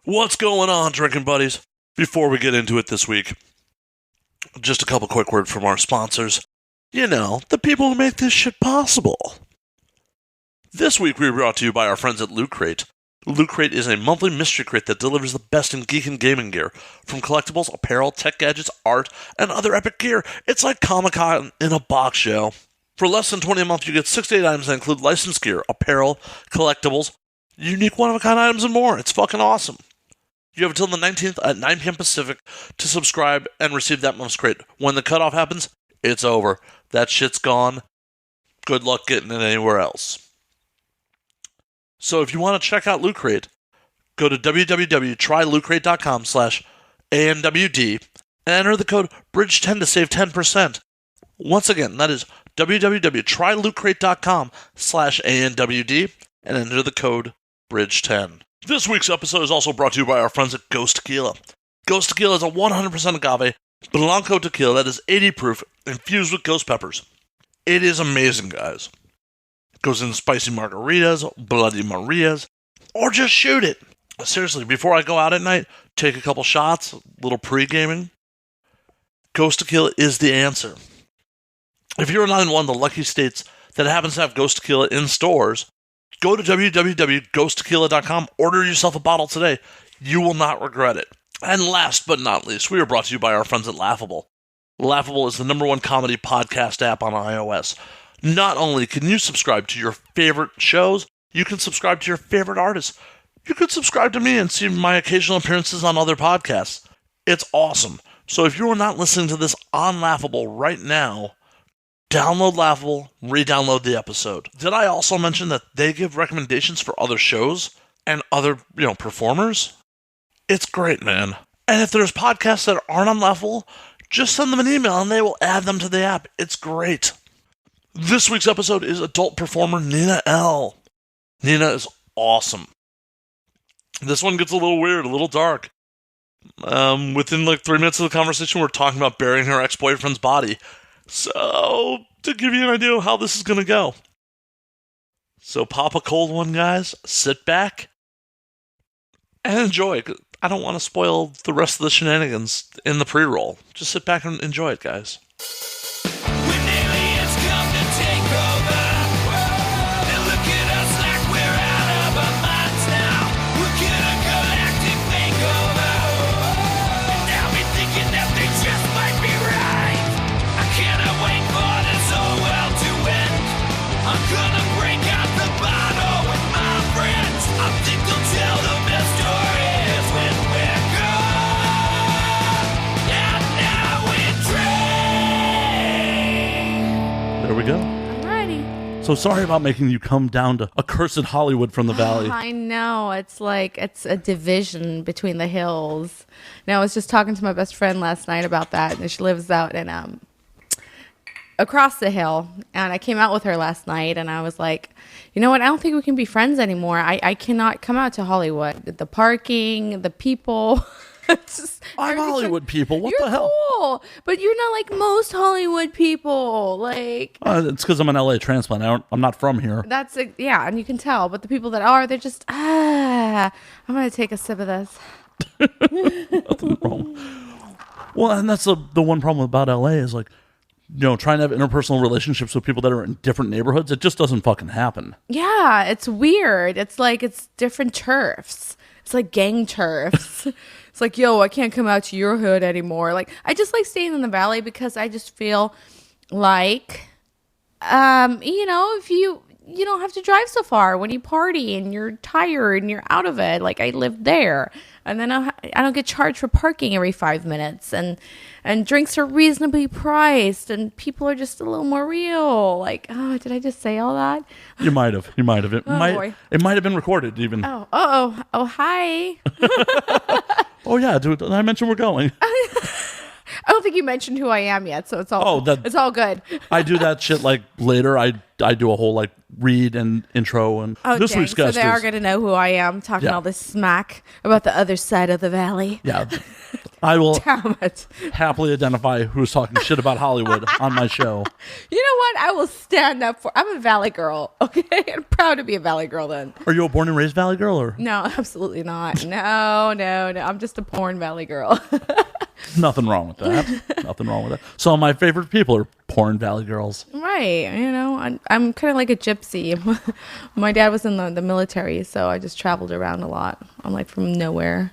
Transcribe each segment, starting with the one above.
What's going on, drinking buddies? Before we get into it this week, just a couple quick words from our sponsors. You know, the people who make this shit possible. This week we are brought to you by our friends at Loot Crate. Loot Crate is a monthly mystery crate that delivers the best in geek and gaming gear. From collectibles, apparel, tech gadgets, art, and other epic gear. It's like Comic-Con in a box, yo. For less than $20 a month, you get 68 items that include licensed gear, apparel, collectibles, unique one-of-a-kind items, and more. It's fucking awesome. You have until the 19th at 9 p.m. Pacific to subscribe and receive that month's crate. When the cutoff happens, it's over. That shit's gone. Good luck getting it anywhere else. So if you want to check out Loot Crate, go to www.trylootcrate.com/ANWD and enter the code BRIDGE10 to save 10%. Once again, that is www.trylootcrate.com/ANWD and enter the code BRIDGE10. This week's episode is also brought to you by our friends at Ghost Tequila. Ghost Tequila is a 100% agave Blanco tequila that is 80 proof, infused with ghost peppers. It is amazing, guys. It goes in spicy margaritas, bloody Marias, or just shoot it. Seriously, before I go out at night, take a couple shots, a little pre-gaming. Ghost Tequila is the answer. If you're not in one of the lucky states that happens to have Ghost Tequila in stores, go to www.ghosttequila.com, order yourself a bottle today. You will not regret it. And last but not least, we are brought to you by our friends at Laughable. Laughable is the #1 comedy podcast app on iOS. Not only can you subscribe to your favorite shows, you can subscribe to your favorite artists. You could subscribe to me and see my occasional appearances on other podcasts. It's awesome. So if you are not listening to this on Laughable right now, download Laughable, re-download the episode. Did I also mention that they give recommendations for other shows and other, performers? It's great, man. And if there's podcasts that aren't on Laughable, just send them an email and they will add them to the app. It's great. This week's episode is adult performer Nina Elle. Nina is awesome. This one gets a little weird, a little dark. Within 3 minutes of the conversation, we're talking about burying her ex-boyfriend's body. So, to give you an idea of how this is going to go. So pop a cold one, guys. Sit back and enjoy. I don't want to spoil the rest of the shenanigans in the pre-roll. Just sit back and enjoy it, guys. There we go. I'm ready. So sorry about making you come down to accursed Hollywood from the valley. I know. It's like it's a division between the hills. Now, I was just talking to my best friend last night about that, and she lives out in across the hill. And I came out with her last night, and I was like, you know what? I don't think we can be friends anymore. I cannot come out to Hollywood. The parking, the people. I'm Hollywood people. What the hell? Cool, but you're not like most Hollywood people. It's because I'm an LA transplant. I'm not from here. Yeah, and you can tell. But the people that are, they're just I'm gonna take a sip of this. Nothing wrong. Well, and that's the one problem about LA is trying to have interpersonal relationships with people that are in different neighborhoods. It just doesn't fucking happen. Yeah, it's weird. It's like it's different turfs. It's like gang turfs. It's like, yo, I can't come out to your hood anymore. I just like staying in the valley because I just feel like, if you don't have to drive so far when you party and you're tired and you're out of it. I live there, and then I don't get charged for parking every 5 minutes, and drinks are reasonably priced, and people are just a little more real. Did I just say all that? You might have. It might have been recorded even. Oh, hi. Oh yeah, dude. I mentioned we're going. I don't think you mentioned who I am yet, so it's all it's all good. I do that shit later. I do a whole read and intro and this week's guest. So they are going to know who I am, talking all this smack about the other side of the valley. Yeah, I will Damn it. happily identify who's talking shit about Hollywood on my show. You know what? I will stand up for. I'm a Valley girl. Okay, I'm proud to be a Valley girl. Then. Are you a born and raised Valley girl, or No, absolutely not. No. I'm just a porn Valley girl. nothing wrong with that? Nothing wrong with that. Some of my favorite people are porn Valley girls. Right. I'm kind of like a gypsy. My dad was in the military, so I just traveled around a lot. I'm like from nowhere.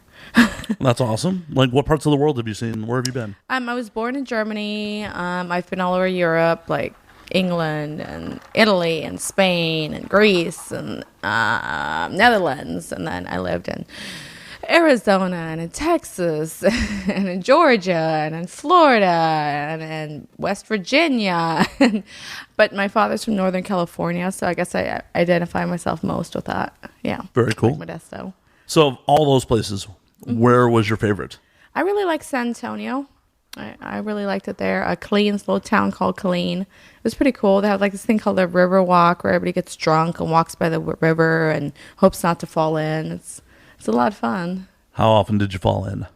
That's awesome. Like, what parts of the world have you seen? Where have you been? I was born in Germany. I've been all over Europe, like England and Italy and Spain and Greece and Netherlands. And then I lived in Arizona and in Texas and in Georgia and in Florida and in West Virginia. But my father's from Northern California, so I guess I identify myself most with that. Yeah. Very cool. Like Modesto. So, of all those places, where was your favorite? I really like San Antonio. I really liked it there. A Killeen, little town called Killeen. It was pretty cool. They have like this thing called the River Walk, where everybody gets drunk and walks by the river and hopes not to fall in. It's a lot of fun. How often did you fall in?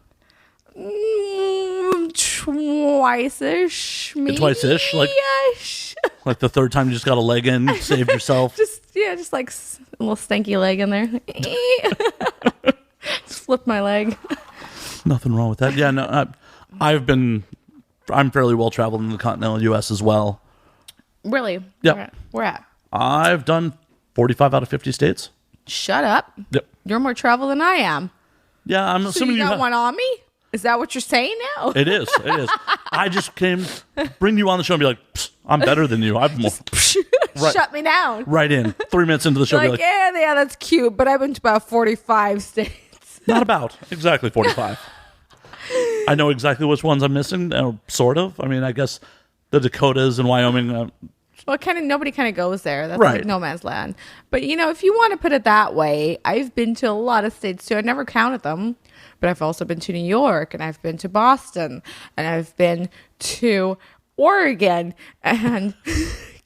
Twice-ish. Twice-ish? Like the third time you just got a leg in, saved yourself? Just like a little stanky leg in there. Just flip my leg. Nothing wrong with that. Yeah, no, I'm fairly well traveled in the continental U.S. as well. Really? Yep. Where at? I've done 45 out of 50 states. Shut up. Yep. You're more travel than I am. Yeah, I'm So assuming you got have one on me? Is that what you're saying now? It is. I just came bring you on the show and be like, I'm better than you. I've more. Right. Shut me down. Right in. 3 minutes into the show, Like, be like, yeah, that's cute, but I've been to about 45 states. not about. Exactly 45. I know exactly which ones I'm missing, sort of. I mean, I guess the Dakotas and Wyoming. Well, nobody kind of goes there. That's right. like no man's land. But, if you want to put it that way, I've been to a lot of states, too. I never counted them. But I've also been to New York, and I've been to Boston, and I've been to Oregon, and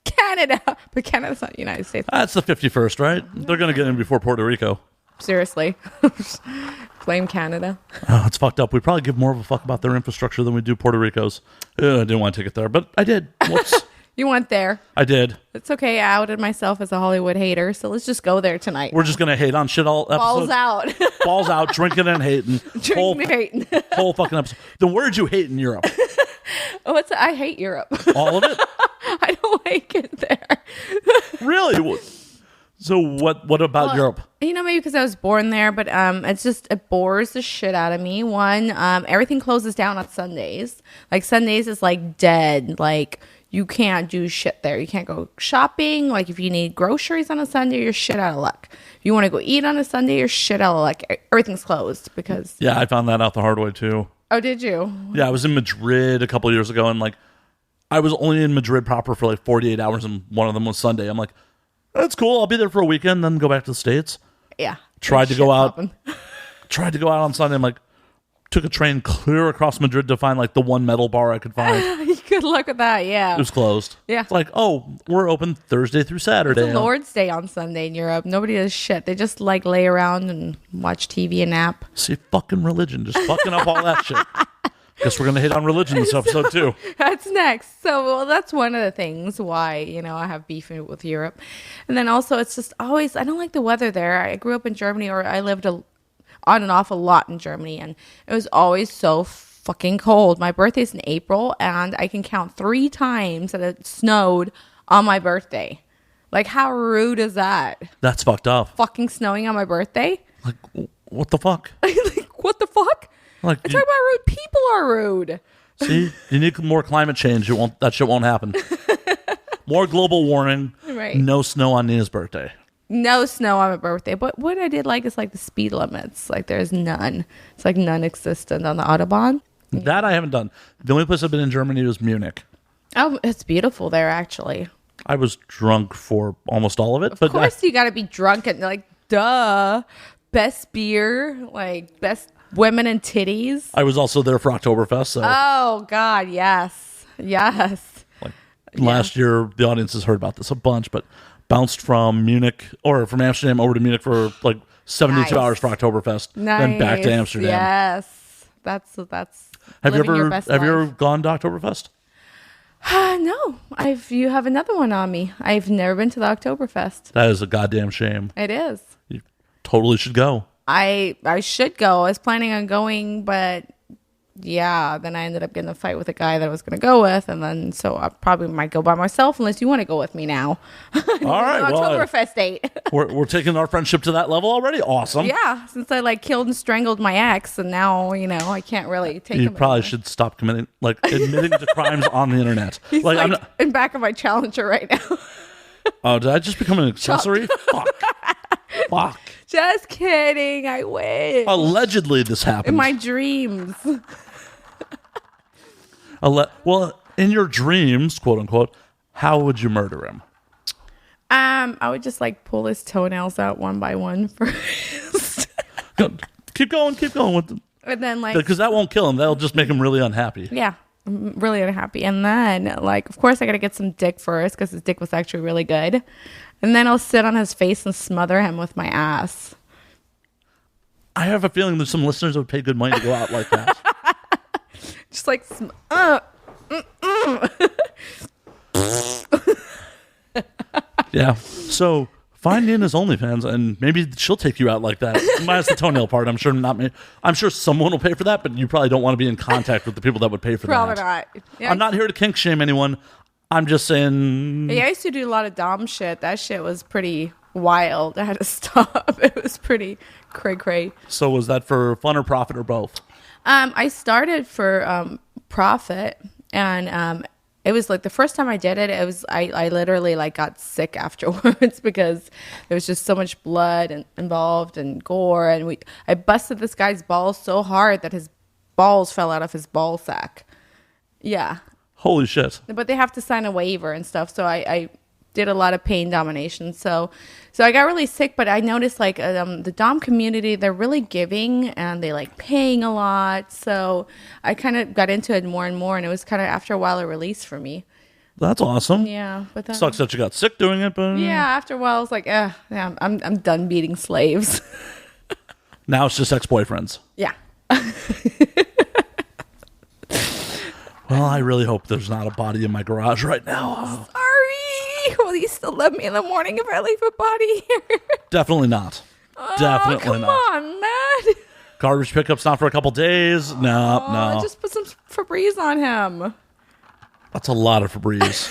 Canada. But Canada's not the United States. That's the 51st, right? They're going to get in before Puerto Rico. Seriously. Blame Canada. Oh, it's fucked up. We probably give more of a fuck about their infrastructure than we do Puerto Rico's. I didn't want to take it there, but I did. Whoops. You went there. I did. It's okay. I outed myself as a Hollywood hater, so let's just go there tonight. We're just going to hate on shit all episode. Balls out. Balls out, drinking and hating. Drinking and hating. Whole fucking episode. Then where did you hate in Europe? I hate Europe. All of it? I don't like it there. Really? So what about Europe? Maybe because I was born there, but it bores the shit out of me. One, everything closes down on Sundays. Like Sundays is like dead. Like you can't do shit there. You can't go shopping. Like if you need groceries on a Sunday, you're shit out of luck. If you want to go eat on a Sunday, you're shit out of luck. Everything's closed because. Yeah, I found that out the hard way too. Oh, did you? Yeah, I was in Madrid a couple of years ago, and like I was only in Madrid proper for like 48 hours, and one of them was Sunday. I'm like, that's cool. I'll be there for a weekend, then go back to the States. Yeah. Tried to go out on Sunday. I'm like, took a train clear across Madrid to find like the one metal bar I could find. Good luck with that. Yeah. It was closed. Yeah. It's like, oh, we're open Thursday through Saturday. It's a Lord's Day on Sunday in Europe. Nobody does shit. They just like lay around and watch TV and nap. See, fucking religion. Just fucking up all that shit. Guess we're going to hit on religion this episode too. That's next. So, that's one of the things why, I have beef with Europe. And then also it's just always, I don't like the weather there. I grew up in Germany, or I lived on and off a lot in Germany, and it was always so fucking cold. My birthday's in April, and I can count 3 times that it snowed on my birthday. Like, how rude is that? That's fucked up. Fucking snowing on my birthday? Like, what the fuck? Like, what the fuck? Like, I talk about rude. People are rude. See, you need more climate change. That shit won't happen. More global warming. Right. No snow on Nina's birthday. No snow on my birthday. But what I did like is like the speed limits. Like there's none. It's like non-existent on the Autobahn. That I haven't done. The only place I've been in Germany was Munich. Oh, it's beautiful there, actually. I was drunk for almost all of it. Of course you got to be drunk and like, duh. Best beer, like best women and titties. I was also there for Oktoberfest. So. Oh, God, yes. Yes. Like last year, the audience has heard about this a bunch, but bounced from Amsterdam over to Munich for like 72 hours for Oktoberfest. Nice. Then back to Amsterdam. Yes. That's Have you living your ever best have you ever life. gone to Oktoberfest? No, you have another one on me. I've never been to the Oktoberfest. That is a goddamn shame. It is. You totally should go. I should go. I was planning on going, but yeah, then I ended up getting a fight with a guy that I was going to go with, and then so I probably might go by myself unless you want to go with me now. All right, Oktoberfest date. we're taking our friendship to that level already. Awesome. Yeah, since I like killed and strangled my ex, and now I can't really take him. You probably anymore. should stop admitting to crimes on the internet. He's I'm like not, in back of my Challenger right now. oh, did I just become an accessory? Fuck. Just kidding. I wish. Allegedly, this happened. In my dreams. Well, in your dreams, quote unquote, how would you murder him? I would just like pull his toenails out one by one first. Keep going with them. And then Because that won't kill him. That'll just make him really unhappy. Yeah, I'm really unhappy. And then of course I got to get some dick first because his dick was actually really good. And then I'll sit on his face and smother him with my ass. I have a feeling there's some listeners that would pay good money to go out like that. Just like, Yeah. So find Nina's OnlyFans and maybe she'll take you out like that. Minus the toenail part. I'm sure not me. I'm sure someone will pay for that, but you probably don't want to be in contact with the people that would pay for Probably that. not. Yeah, I'm not here to kink shame anyone. I'm just saying. Yeah, I used to do a lot of dom shit. That shit was pretty wild. I had to stop. It was pretty cray-cray. So was that for fun or profit or both? I started for profit, and it was like the first time I did it. It was I literally like got sick afterwards because there was just so much blood involved and gore, and I busted this guy's balls so hard that his balls fell out of his ball sack. Yeah. Holy shit. But they have to sign a waiver and stuff. So I did a lot of pain domination. So I got really sick, but I noticed like the dom community, they're really giving and they like paying a lot. So I kind of got into it more and more, and it was kind of after a while a release for me. That's awesome. Yeah, but that Sucks that you got sick doing it, but yeah, after a while I was like, yeah, I'm done beating slaves. now it's just ex-boyfriends. Yeah. Well, I really hope there's not a body in my garage right now. Sorry. Will you still love me in the morning if I leave a body here? Definitely not. Definitely come not. on, man. Garbage pickup's not for a couple days. No. Just put some Febreze on him. That's a lot of Febreze.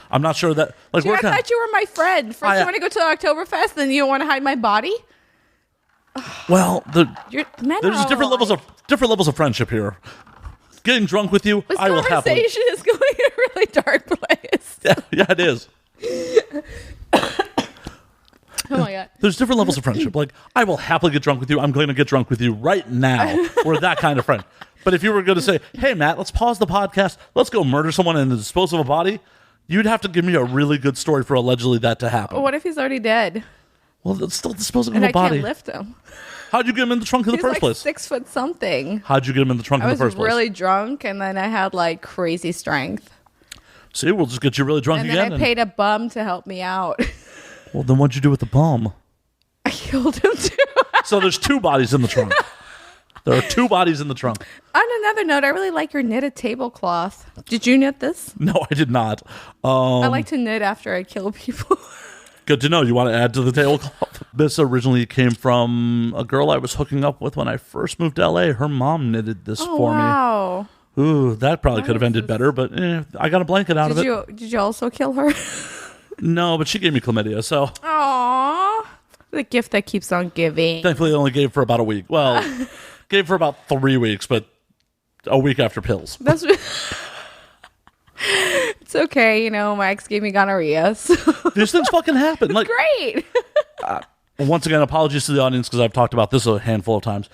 I'm not sure that like Dude, I thought you were my friend. First you want to go to the Oktoberfest, then you don't want to hide my body? Well, There's there's different levels of friendship here. Getting drunk with you, This I will happily. conversation is going a really dark place. Yeah, it is. Oh my god. There's different levels of friendship. Like, I will happily get drunk with you. I'm going to get drunk with you right now. We're that kind of friend. But if you were going to say, hey, Matt, let's pause the podcast. Let's go murder someone and dispose of a body. You'd have to give me a really good story for allegedly that to happen. What if he's already dead? Well, that's still disposing And of a I body. can't lift him. How'd you get him in the trunk in the He's first like place? 6 foot something. How'd you get him in the trunk I in the was first place? really drunk, and then I had like crazy strength. See, we'll just get you really drunk And again. then I paid a bum to help me out. Well, then what'd you do with the bum? I killed him too. So there's 2 bodies in the trunk. There are 2 bodies in the trunk. On another note, I really like your knitted tablecloth. Did you knit this? No, I did not. I like to knit after I kill people. Good to know. You want to add to the tablecloth? This originally came from a girl I was hooking up with when I first moved to LA. Her mom knitted this for Wow. me. Ooh, that probably could have ended better, but I got a blanket out of it. Did you also kill her? No, but she gave me chlamydia, so Aww. The gift that keeps on giving. thankfully I only gave for about a week. Well, gave for about 3 weeks, but a week after pills. That's It's okay, my ex gave me gonorrhea. So. These things fucking happen. Like, Great. once again, apologies to the audience because I've talked about this a handful of times.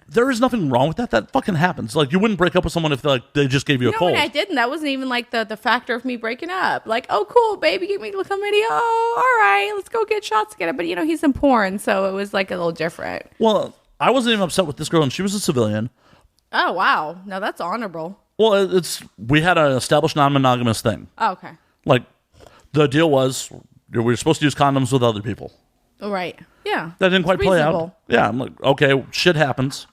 There is nothing wrong with that. That fucking happens. Like, you wouldn't break up with someone if they just gave you a No, cold. and I didn't. That wasn't even like the factor of me breaking up. Like, oh, cool, baby, give me chlamydia. Oh, all right, let's go get shots together. But he's in porn, so it was like a little different. Well, I wasn't even upset with this girl, and she was a civilian. Oh wow, no, that's honorable. Well, we had an established non-monogamous thing. Oh, okay. Like, the deal was we were supposed to use condoms with other people. Right. Yeah. That didn't quite play out. Reasonable. Yeah, I'm like, okay, shit happens.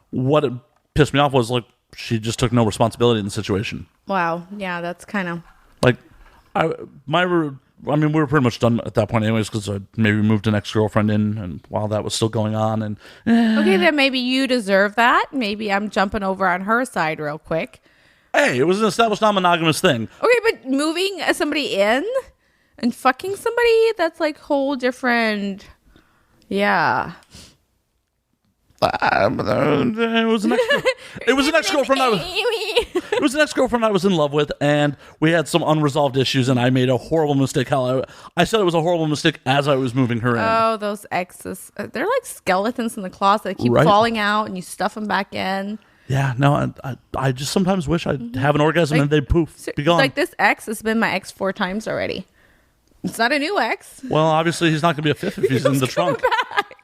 What it pissed me off was like she just took no responsibility in the situation. Wow. Yeah, that's kind of Like, we were pretty much done at that point anyways, because I maybe moved an ex-girlfriend in, and while that was still going on, and okay. Then maybe you deserve that. Maybe I'm jumping over on her side real quick. hey, it was an established non-monogamous thing. Okay, but moving somebody in and fucking somebody, that's like whole different. Yeah. It was an ex-girlfriend it was an ex-girlfriend I was in love with, and we had some unresolved issues, and I made a horrible mistake. I said it was a horrible mistake as I was moving her in. Oh, those exes. They're like skeletons in the closet. They keep Right. falling out, and you stuff them back in. Yeah, no, I just sometimes wish I'd have an orgasm and they'd poof, be gone. Like this ex has been my ex 4 times already. It's not a new ex. Well, obviously he's not going to be a fifth if he's in the trunk. Back.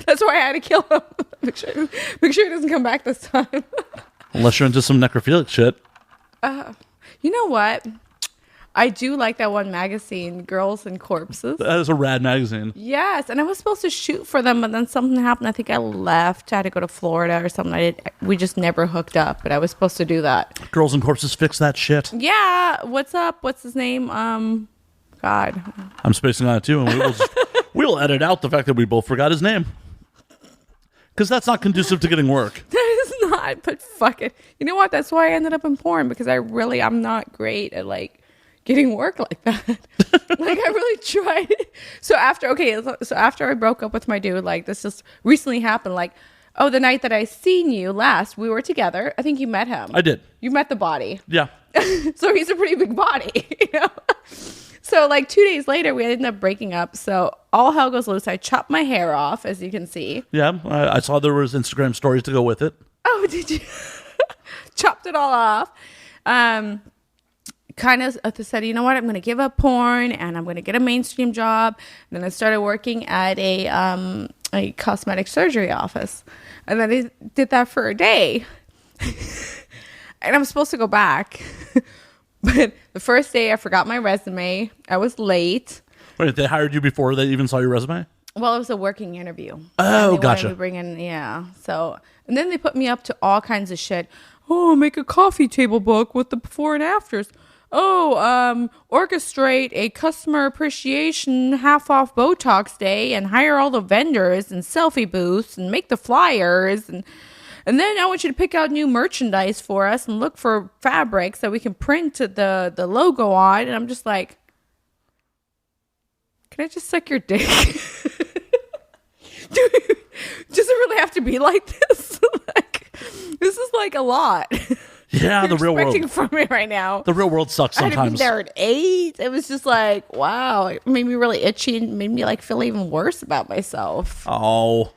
That's why I had to kill him. Make sure he doesn't come back this time. Unless you're into some necrophilic shit. You know what? I do like that one magazine, Girls and Corpses. That is a rad magazine. Yes, and I was supposed to shoot for them, but then something happened. I think I left. I had to go to Florida or something. We just never hooked up, but I was supposed to do that. Girls and Corpses fix that shit. Yeah. What's up? What's his name? God. I'm spacing on it too, and we'll edit out the fact that we both forgot his name. Because that's not conducive to getting work. That is not, but fuck it. You know what? That's why I ended up in porn, because I'm not great at like getting work like that. Like I really tried. So after I broke up with my dude, like this just recently happened. Like, oh, the night that I seen you last, we were together. I think you met him. I did. You met the body. Yeah. So he's a pretty big body, you know? So like 2 days later, we ended up breaking up. So all hell goes loose. I chopped my hair off, as you can see. Yeah, I saw there was Instagram stories to go with it. Oh, did you? Chopped it all off. Kind of said, you know what? I'm going to give up porn and I'm going to get a mainstream job. And then I started working at a cosmetic surgery office. And then I did that for a day. And I'm supposed to go back. But the first day I forgot my resume. I was late. Wait, they hired you before they even saw your resume? Well, it was a working interview. Oh, and they gotcha. wanted me to bring in, So, and then they put me up to all kinds of shit. Oh, make a coffee table book with the before and afters. Oh, orchestrate a customer appreciation half off Botox day and hire all the vendors and selfie booths and make the flyers and then I want you to pick out new merchandise for us and look for fabrics that we can print the logo on. And I'm just like, can I just suck your dick? Does it really have to be like this? Like, this is like a lot. Yeah, the real world. Expecting from me right now. The real world sucks sometimes. I had to be there at 8. It was just like, wow. It made me really itchy and made me like feel even worse about myself. Oh.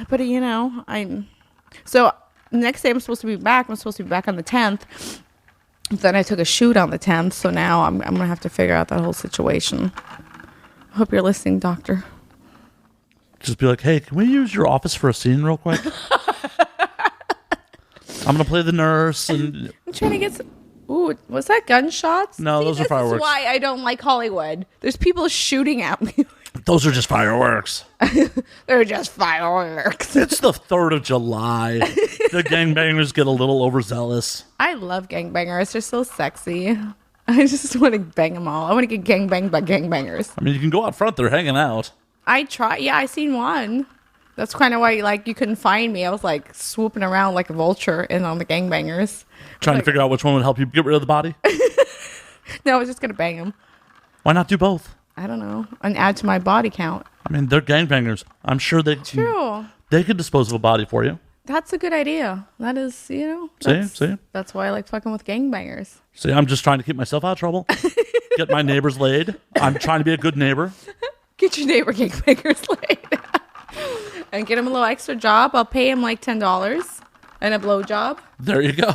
But you know, so next day I'm supposed to be back. I'm supposed to be back on the 10th. Then I took a shoot on the 10th. So now I'm going to have to figure out that whole situation. I hope you're listening, doctor. Just be like, hey, can we use your office for a scene real quick? I'm going to play the nurse. And I'm trying to get ooh, was that gunshots? No, those are fireworks. This is why I don't like Hollywood. There's people shooting at me. Those are just fireworks. They're just fireworks. It's the 3rd of July. The gangbangers get a little overzealous. I love gangbangers. They're so sexy. I just want to bang them all. I want to get gangbanged by gangbangers. I mean, you can go out front. They're hanging out. I try. Yeah, I seen one. That's kind of why, like, you couldn't find me. I was like swooping around like a vulture in on the gangbangers. Trying to figure out which one would help you get rid of the body. No, I was just gonna bang them. Why not do both? I don't know, and add to my body count. I mean, they're gangbangers. I'm sure True. They could dispose of a body for you. That's a good idea. That is, See? That's why I like fucking with gangbangers. See, I'm just trying to keep myself out of trouble. Get my neighbors laid. I'm trying to be a good neighbor. Get your neighbor gangbangers laid. And get him a little extra job. I'll pay him like $10 and a blowjob. There you go.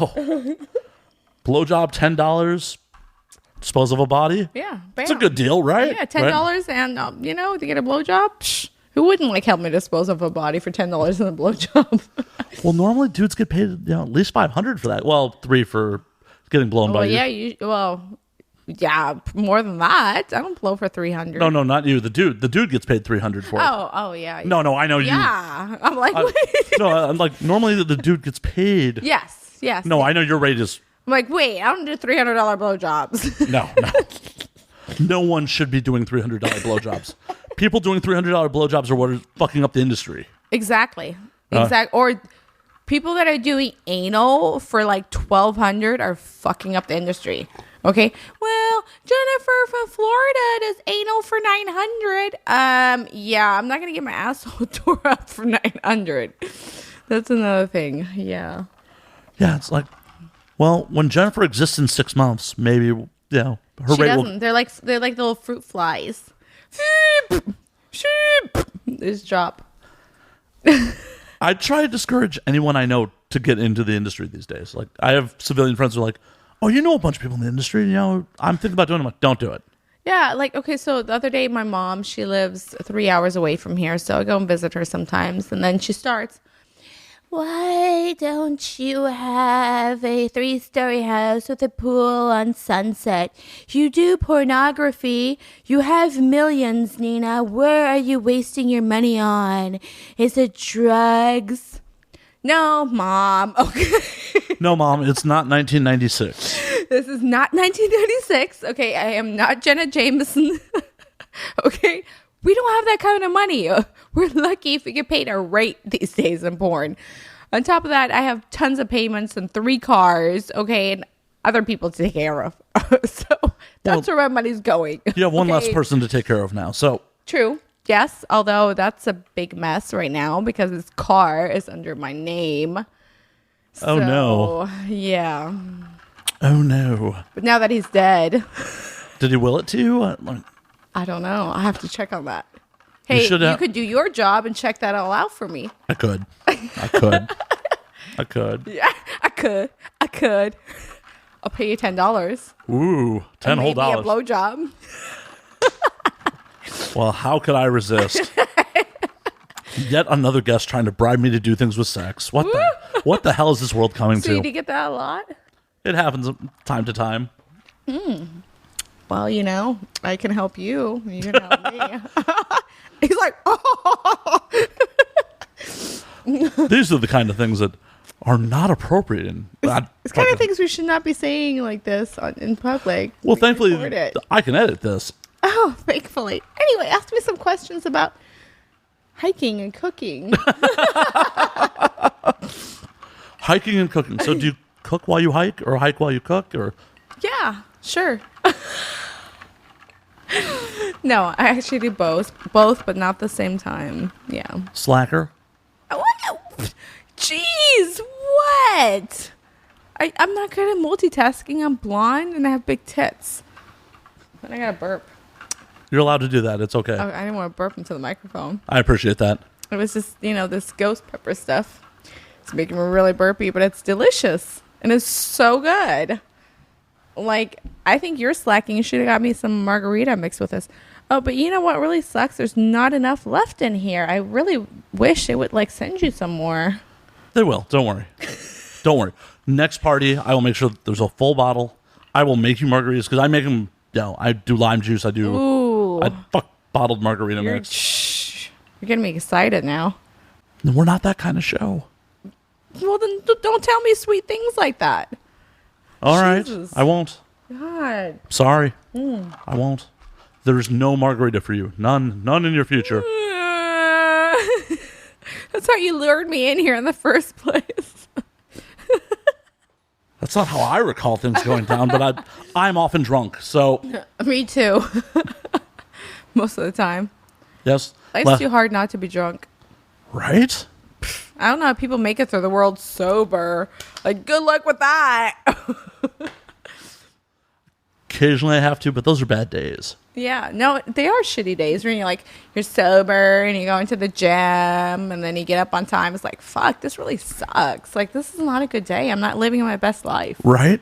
Blowjob, $10. Dispose of a body. Yeah. It's a good deal, right? Yeah, $10 right? and, to get a blowjob. Psh, who wouldn't like help me dispose of a body for $10 and a blowjob? Well, normally dudes get paid at least $500 for that. Well, $3 for getting blown by you. Yeah, Yeah, more than that. I don't blow for 300. No, not you. The dude gets paid 300 for it. Oh, yeah. No, I know you. Yeah. I'm like, wait. No, I'm like, normally the dude gets paid. Yes. No, I know your rate is. I'm like, wait, I don't do $300 blowjobs. No. No one should be doing $300 blowjobs. People doing $300 blowjobs are what are fucking up the industry. Exactly. Or people that are doing anal for like $1,200 are fucking up the industry. Okay. Well, Jennifer from Florida does anal for $900. Yeah, I'm not gonna get my asshole tore up for $900. That's another thing. Yeah. Yeah, it's like, well, when Jennifer exists in 6 months, maybe her She rate doesn't. will. They're like little fruit flies. Just drop. I try to discourage anyone I know to get into the industry these days. Like, I have civilian friends who are like, oh, you know a bunch of people in the industry. You know, I'm thinking about doing it. I'm like, don't do it. Yeah, like, okay, so the other day, my mom, she lives 3 hours away from here, so I go and visit her sometimes, and then she starts, why don't you have a 3-story house with a pool on Sunset? You do pornography. You have millions, Nina. Where are you wasting your money on? Is it drugs? No, Mom. Okay. No, Mom, it's not 1996. This is not 1996. Okay, I am not Jenna Jameson. Okay, we don't have that kind of money. We're lucky if we get paid a rate these days in porn. On top of that, I have tons of payments and 3 cars. Okay, and other people to take care of. So that's where my money's going. You have one less person to take care of now. So true. Yes, although that's a big mess right now because his car is under my name. Oh, no. Yeah. Oh, no. But now that he's dead. Did he will it to you? I don't know. I have to check on that. Hey, you could do your job and check that all out for me. I could. Yeah, I could. I'll pay you $10. Ooh, 10 whole dollars. Maybe a blowjob. Well, how could I resist? Yet another guest trying to bribe me to do things with sex. What the hell is this world coming to? So you get that a lot? It happens time to time. Well, you know, I can help you. You can help me. He's like, oh. These are the kind of things that are not appropriate. It's kind of things we should not be saying like this in public. Well, thankfully, I can edit this. Oh, thankfully. Anyway, ask me some questions about hiking and cooking. Hiking and cooking. So do you cook while you hike or hike while you cook? Or Yeah, sure. No, I actually do both, but not the same time. Yeah. Slacker? What? Jeez, what? I'm not good at multitasking. I'm blonde and I have big tits. And I got to burp. You're allowed to do that. It's okay. I didn't want to burp into the microphone. I appreciate that. It was just, this ghost pepper stuff. It's making me really burpy, but it's delicious. And it's so good. Like, I think you're slacking. You should have got me some margarita mixed with this. Oh, but you know what really sucks? There's not enough left in here. I really wish it would, send you some more. They will. Don't worry. Don't worry. Next party, I will make sure that there's a full bottle. I will make you margaritas because I make them, I do lime juice. I fuck bottled margarita mix. You're getting me excited now. We're not that kind of show. Well, then don't tell me sweet things like that. All Jesus. right. I won't. God. Sorry. I won't. There's no margarita for you. None in your future. That's how you lured me in here in the first place. That's not how I recall things going down, but I'm often drunk, so. Me too. Most of the time. Yes. Life's too hard not to be drunk. Right? I don't know how people make it through the world sober. Good luck with that. Occasionally I have to, but those are bad days. Yeah, no, they are shitty days when you're sober and you go into the gym and then you get up on time. It's like, fuck, this really sucks. This is not a good day. I'm not living my best life. Right?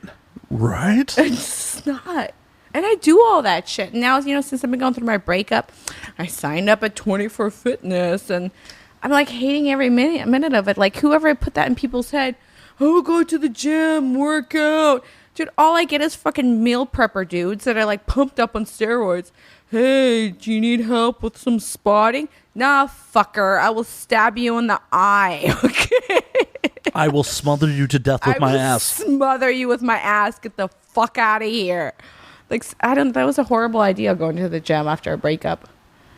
It's not. And I do all that shit. Now, since I've been going through my breakup, I signed up at 24 Fitness and I'm hating every minute of it. Whoever put that in people's head, oh, go to the gym, work out. Dude, all I get is fucking meal prepper dudes that are like pumped up on steroids. Hey, do you need help with some spotting? Nah, fucker. I will stab you in the eye. Okay. I will smother you to death with my ass. Smother you with my ass. Get the fuck out of here. Like, that was a horrible idea going to the gym after a breakup.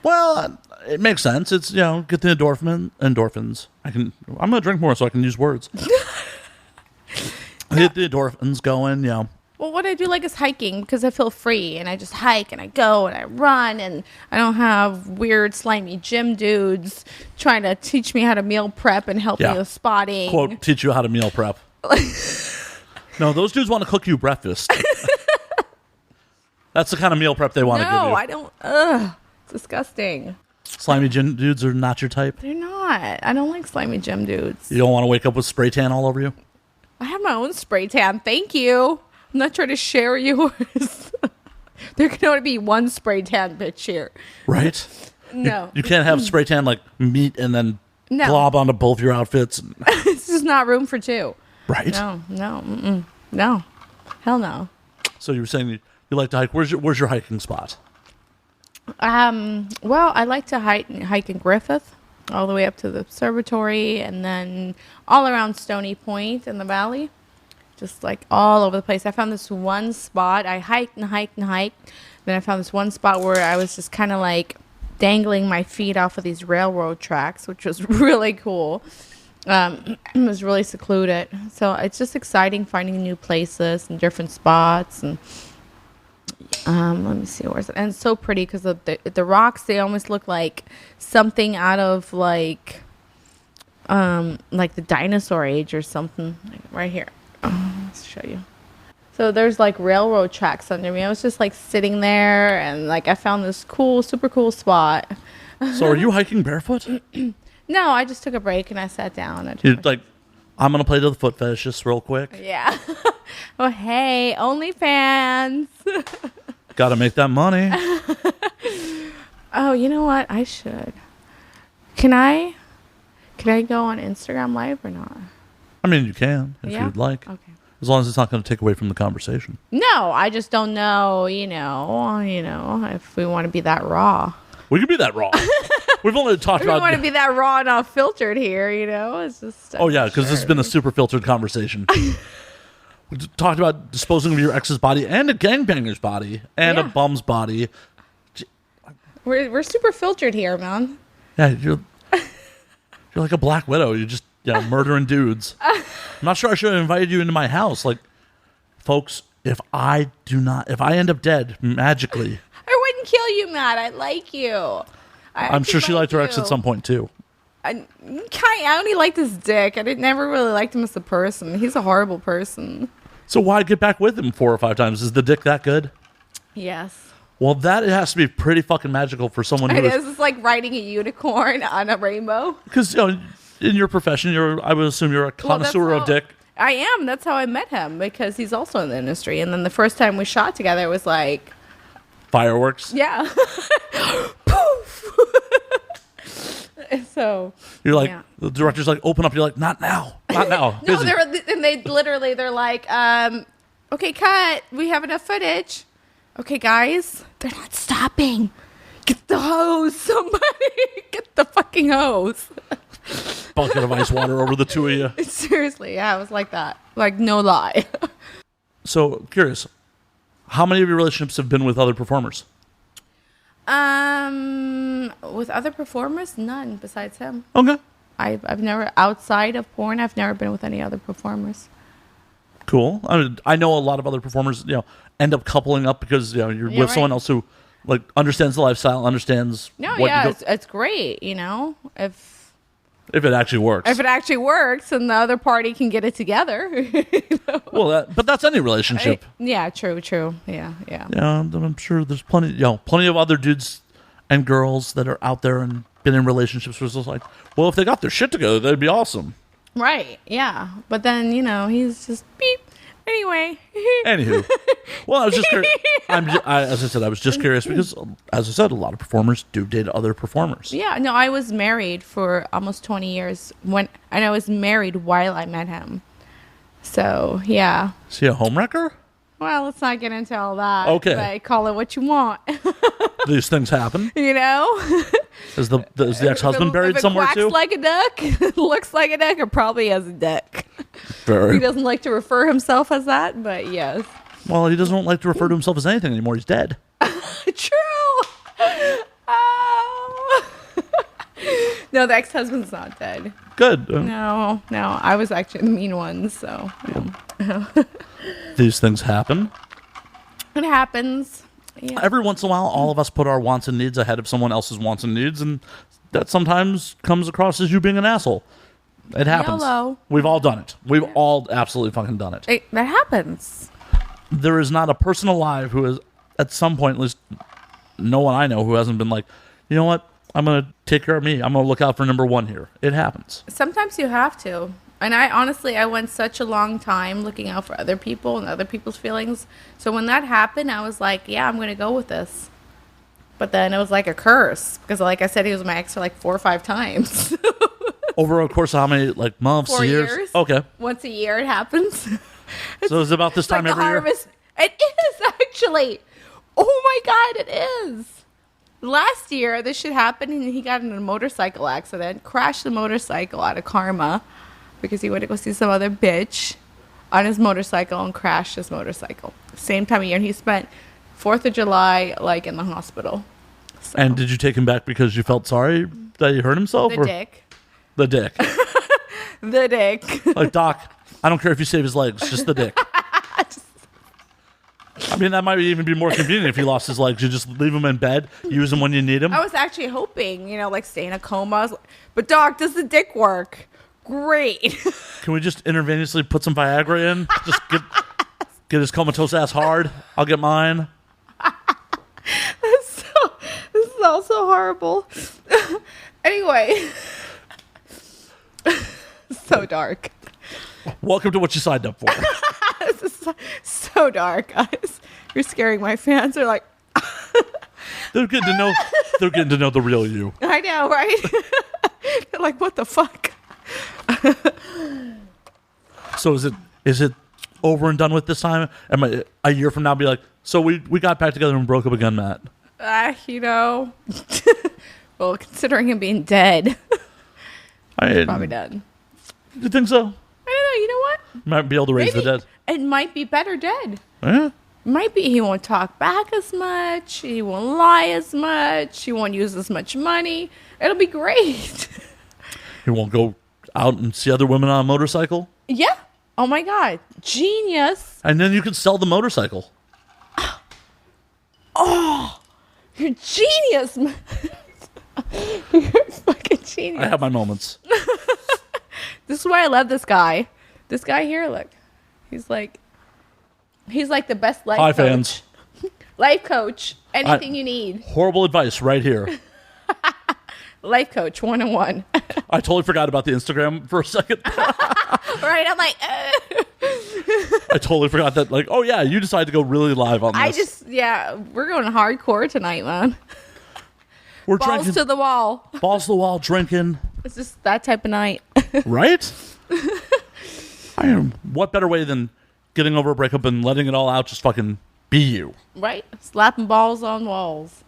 Well, it makes sense. It's, get the endorphins. I'm going to drink more so I can use words. Get the endorphins going, Well, what I do like is hiking because I feel free and I just hike and I go and I run and I don't have weird, slimy gym dudes trying to teach me how to meal prep and help me with spotting. Quote, teach you how to meal prep. No, those dudes want to cook you breakfast. That's the kind of meal prep they want to give you. No, I don't. Ugh. It's disgusting. Slimy gym dudes are not your type? They're not. I don't like slimy gym dudes. You don't want to wake up with spray tan all over you? I have my own spray tan. Thank you. I'm not trying to share yours. There can only be one spray tan bitch here. Right? No. You can't have spray tan like meat and then glob onto both your outfits. It's just not room for two. Right? No. Hell no. So you were saying you like to hike. Where's your hiking spot? Well, I like to hike in Griffith all the way up to the observatory and then all around Stony Point in the valley. Just like all over the place. I found this one spot. I hiked and hiked and hiked. Then I found this one spot where I was just kind of like dangling my feet off of these railroad tracks, which was really cool. It was really secluded. So it's just exciting finding new places and different spots. And let me see, where's it? And it's so pretty because the rocks, they almost look like something out of like the dinosaur age or something. Like right here. Let's show you. So there's like railroad tracks under me. I was just like sitting there and like I found this super cool spot. So are you hiking barefoot? No, I just took a break and I sat down. You're like, I'm going to play to the foot fetish just real quick. Yeah. Oh, hey, OnlyFans. Got to make that money. Oh, you know what? I should. Can I go on Instagram Live or not? I mean, you can if you'd like. Okay. As long as it's not going to take away from the conversation. No, I just don't know, if we want to be that raw. We can be that raw. We've only talked about... We want to be that raw and not filtered here, It's just... Oh, yeah, because this has been a super filtered conversation. We talked about disposing of your ex's body and a gangbanger's body and a bum's body. We're super filtered here, man. Yeah, you're like a Black Widow. You're just murdering dudes. I'm not sure I should have invited you into my house. Like, folks, if I end up dead magically... I wouldn't kill you, Matt. I like you. I'm sure she liked her ex at some point, too. I only liked his dick. I never really liked him as a person. He's a horrible person. So why get back with him 4 or 5 times? Is the dick that good? Yes. Well, it has to be pretty fucking magical for someone who is... It's like riding a unicorn on a rainbow. Because, in your profession, I would assume you're a connoisseur of dick. I am. That's how I met him, because he's also in the industry. And then the first time we shot together, it was like... Fireworks? Yeah. Poof! So... You're like, the director's like, open up. You're like, not now. Not now. No, they're like, okay, cut. We have enough footage. Okay, guys. They're not stopping. Get the hose, somebody. Get the fucking hose. Bucket of ice water over the two of you. Seriously, yeah, it was like that. Like, no lie. So, curious. How many of your relationships have been with other performers? With other performers, none besides him. Okay. I've never, outside of porn, I've never been with any other performers. Cool. I know a lot of other performers, end up coupling up because you're with someone else who like understands the lifestyle, understands. It's great. If it actually works. If it actually works, and the other party can get it together. Well, but that's any relationship. Yeah, true. Yeah. Yeah, I'm sure there's plenty of other dudes and girls that are out there and been in relationships where it's just like, well, if they got their shit together, that'd be awesome. Right. Yeah. But then he's just beep. Anyway. Anywho, well, I was just curious. As I said, I was just curious because, as I said, a lot of performers do date other performers. Yeah, no, I was married for almost 20 years and I was married while I met him. So, yeah. Is he a homewrecker? Well, let's not get into all that. Okay. But call it what you want. These things happen. You know? Is the ex-husband buried somewhere too? Like a duck, looks like a duck, or probably has a duck. Very. He doesn't like to refer himself as that, but yes. Well, he doesn't like to refer to himself as anything anymore. He's dead. True. Oh. No, the ex-husband's not dead. Good. No. I was actually the mean one, so. Yeah. These things happen. It happens. Yeah. Every once in a while, all of us put our wants and needs ahead of someone else's wants and needs, and that sometimes comes across as you being an asshole. It happens. YOLO. We've all done it. We've all absolutely fucking done it. That happens. There is not a person alive who has, at some point, at least no one I know, who hasn't been like, you know what? I'm going to take care of me. I'm going to look out for number one here. It happens. Sometimes you have to. And I went such a long time looking out for other people and other people's feelings. So when that happened, I was like, yeah, I'm going to go with this. But then it was like a curse. Because like I said, he was my ex for like 4 or 5 times. Over a course of how many, like, months, 4 years? Okay. Once a year it happens. So it's about this time like every year? It is, actually. Oh, my God, it is. Last year, this shit happened, and he got in a motorcycle accident, crashed the motorcycle out of karma because he went to go see some other bitch on his motorcycle and crashed his motorcycle. Same time of year, and he spent 4th of July, like, in the hospital. So. And did you take him back because you felt sorry that he hurt himself? The dick. The dick. The dick. Like, Doc, I don't care if you save his legs, just the dick. I mean, that might even be more convenient if he lost his legs. You just leave him in bed, use him when you need him. I was actually hoping, like stay in a coma. But Doc, does the dick work? Great. Can we just intravenously put some Viagra in? Just get his comatose ass hard. I'll get mine. This is also horrible. Anyway. So dark. Welcome to what you signed up for. This is so dark, guys. You're scaring my fans. They're like, They're getting to know. They're getting to know the real you. I know, right? They're like, what the fuck? So is it over and done with this time? Am I a year from now be like, so we got back together and broke up again, Matt? Well, considering him being dead, Probably done. You think so? I don't know. You know what? Might be able to raise the dead. It might be better dead. Yeah. Might be he won't talk back as much. He won't lie as much. He won't use as much money. It'll be great. He won't go out and see other women on a motorcycle. Yeah. Oh my God. Genius. And then you can sell the motorcycle. Oh, you're genius. You're fucking genius. I have my moments. This is why I love this guy. This guy here, look. He's like the best life coach. Fans. Life coach. Anything you need. Horrible advice right here. Life coach 101. I totally forgot about the Instagram for a second. Right? I'm like, I totally forgot that. Like, oh yeah, you decided to go really live on this. We're going hardcore tonight, man. We're Balls drinking, to the wall. balls to the wall, drinking. It's just that type of night. Right? What better way than getting over a breakup and letting it all out? Just fucking be you. Right? Slapping balls on walls.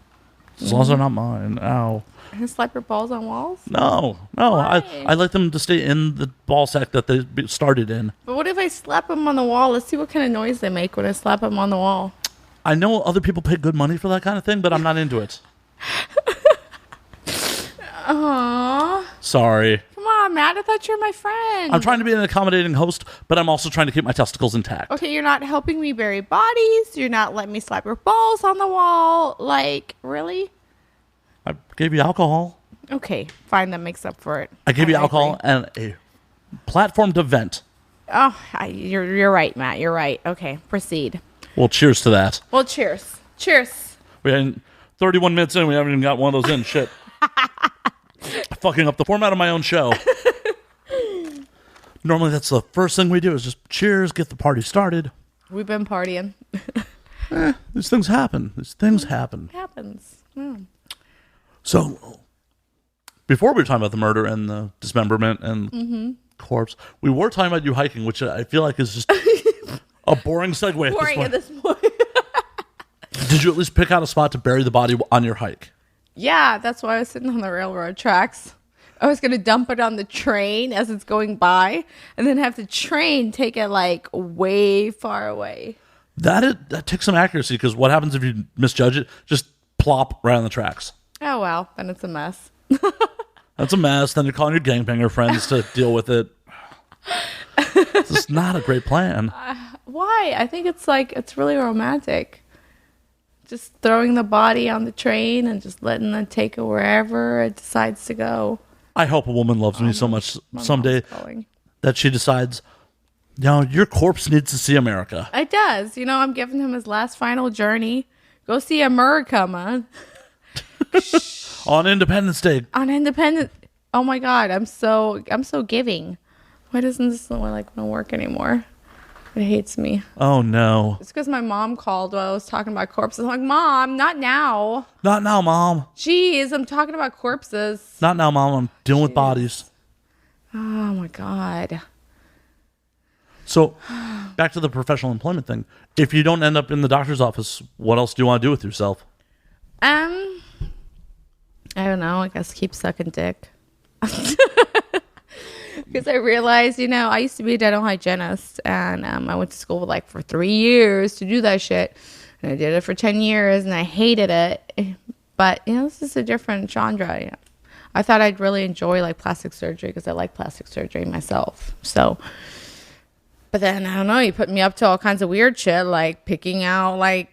As long as they're not mine. Ow. Slap your balls on walls? No. Why? I like them to stay in the ball sack that they started in. But what if I slap them on the wall? Let's see what kind of noise they make when I slap them on the wall. I know other people pay good money for that kind of thing, but I'm not into it. Aww. Sorry. Come on, Matt. I thought you were my friend. I'm trying to be an accommodating host, but I'm also trying to keep my testicles intact. Okay, you're not helping me bury bodies. You're not letting me slap your balls on the wall. Like, really? I gave you alcohol. Okay, fine. That makes up for it. I gave you alcohol and a platform to vent. Oh, you're right, Matt. You're right. Okay, proceed. Well, cheers to that. Well, cheers. Cheers. We had 31 minutes in. We haven't even got one of those in. Shit. Fucking up the format of my own show. Normally, that's the first thing we do is just cheers, get the party started. We've been partying. These things happen. These things happen. Happens. Yeah. So, before we were talking about the murder and the dismemberment and corpse, we were talking about you hiking, which I feel like is just A boring segue Boring at this point. at this point. Did you at least pick out a spot to bury the body on your hike? Yeah, that's why I was sitting on the railroad tracks. I was going to dump it on the train as it's going by and then have the train take it like way far away. That takes some accuracy, because what happens if you misjudge it? Just plop right on the tracks. Oh, well, then it's a mess. That's a mess. Then you're calling your gangbanger friends to deal with it. This is not a great plan. Why? I think it's really romantic. Just throwing the body on the train and just letting it take it wherever it decides to go. I hope a woman loves me so much someday Calling. that she decides, your corpse needs to see America. It does. I'm giving him his last final journey. Go see America, man. On Independence Day. On Independence. Oh my God, I'm so giving. Why doesn't this want to work anymore? It hates me. Oh no. It's because my mom called while I was talking about corpses. I'm like, Mom, not now. Not now, Mom. Jeez, I'm talking about corpses. Not now, Mom. I'm dealing with bodies. Oh my God. So, back to the professional employment thing. If you don't end up in the doctor's office, what else do you want to do with yourself? I don't know. I guess keep sucking dick. Because I realized, I used to be a dental hygienist, and I went to school for 3 years to do that shit. And I did it for 10 years, and I hated it. But, this is a different genre. I thought I'd really enjoy plastic surgery because I like plastic surgery myself. So, but then, I don't know, you put me up to all kinds of weird shit, like picking out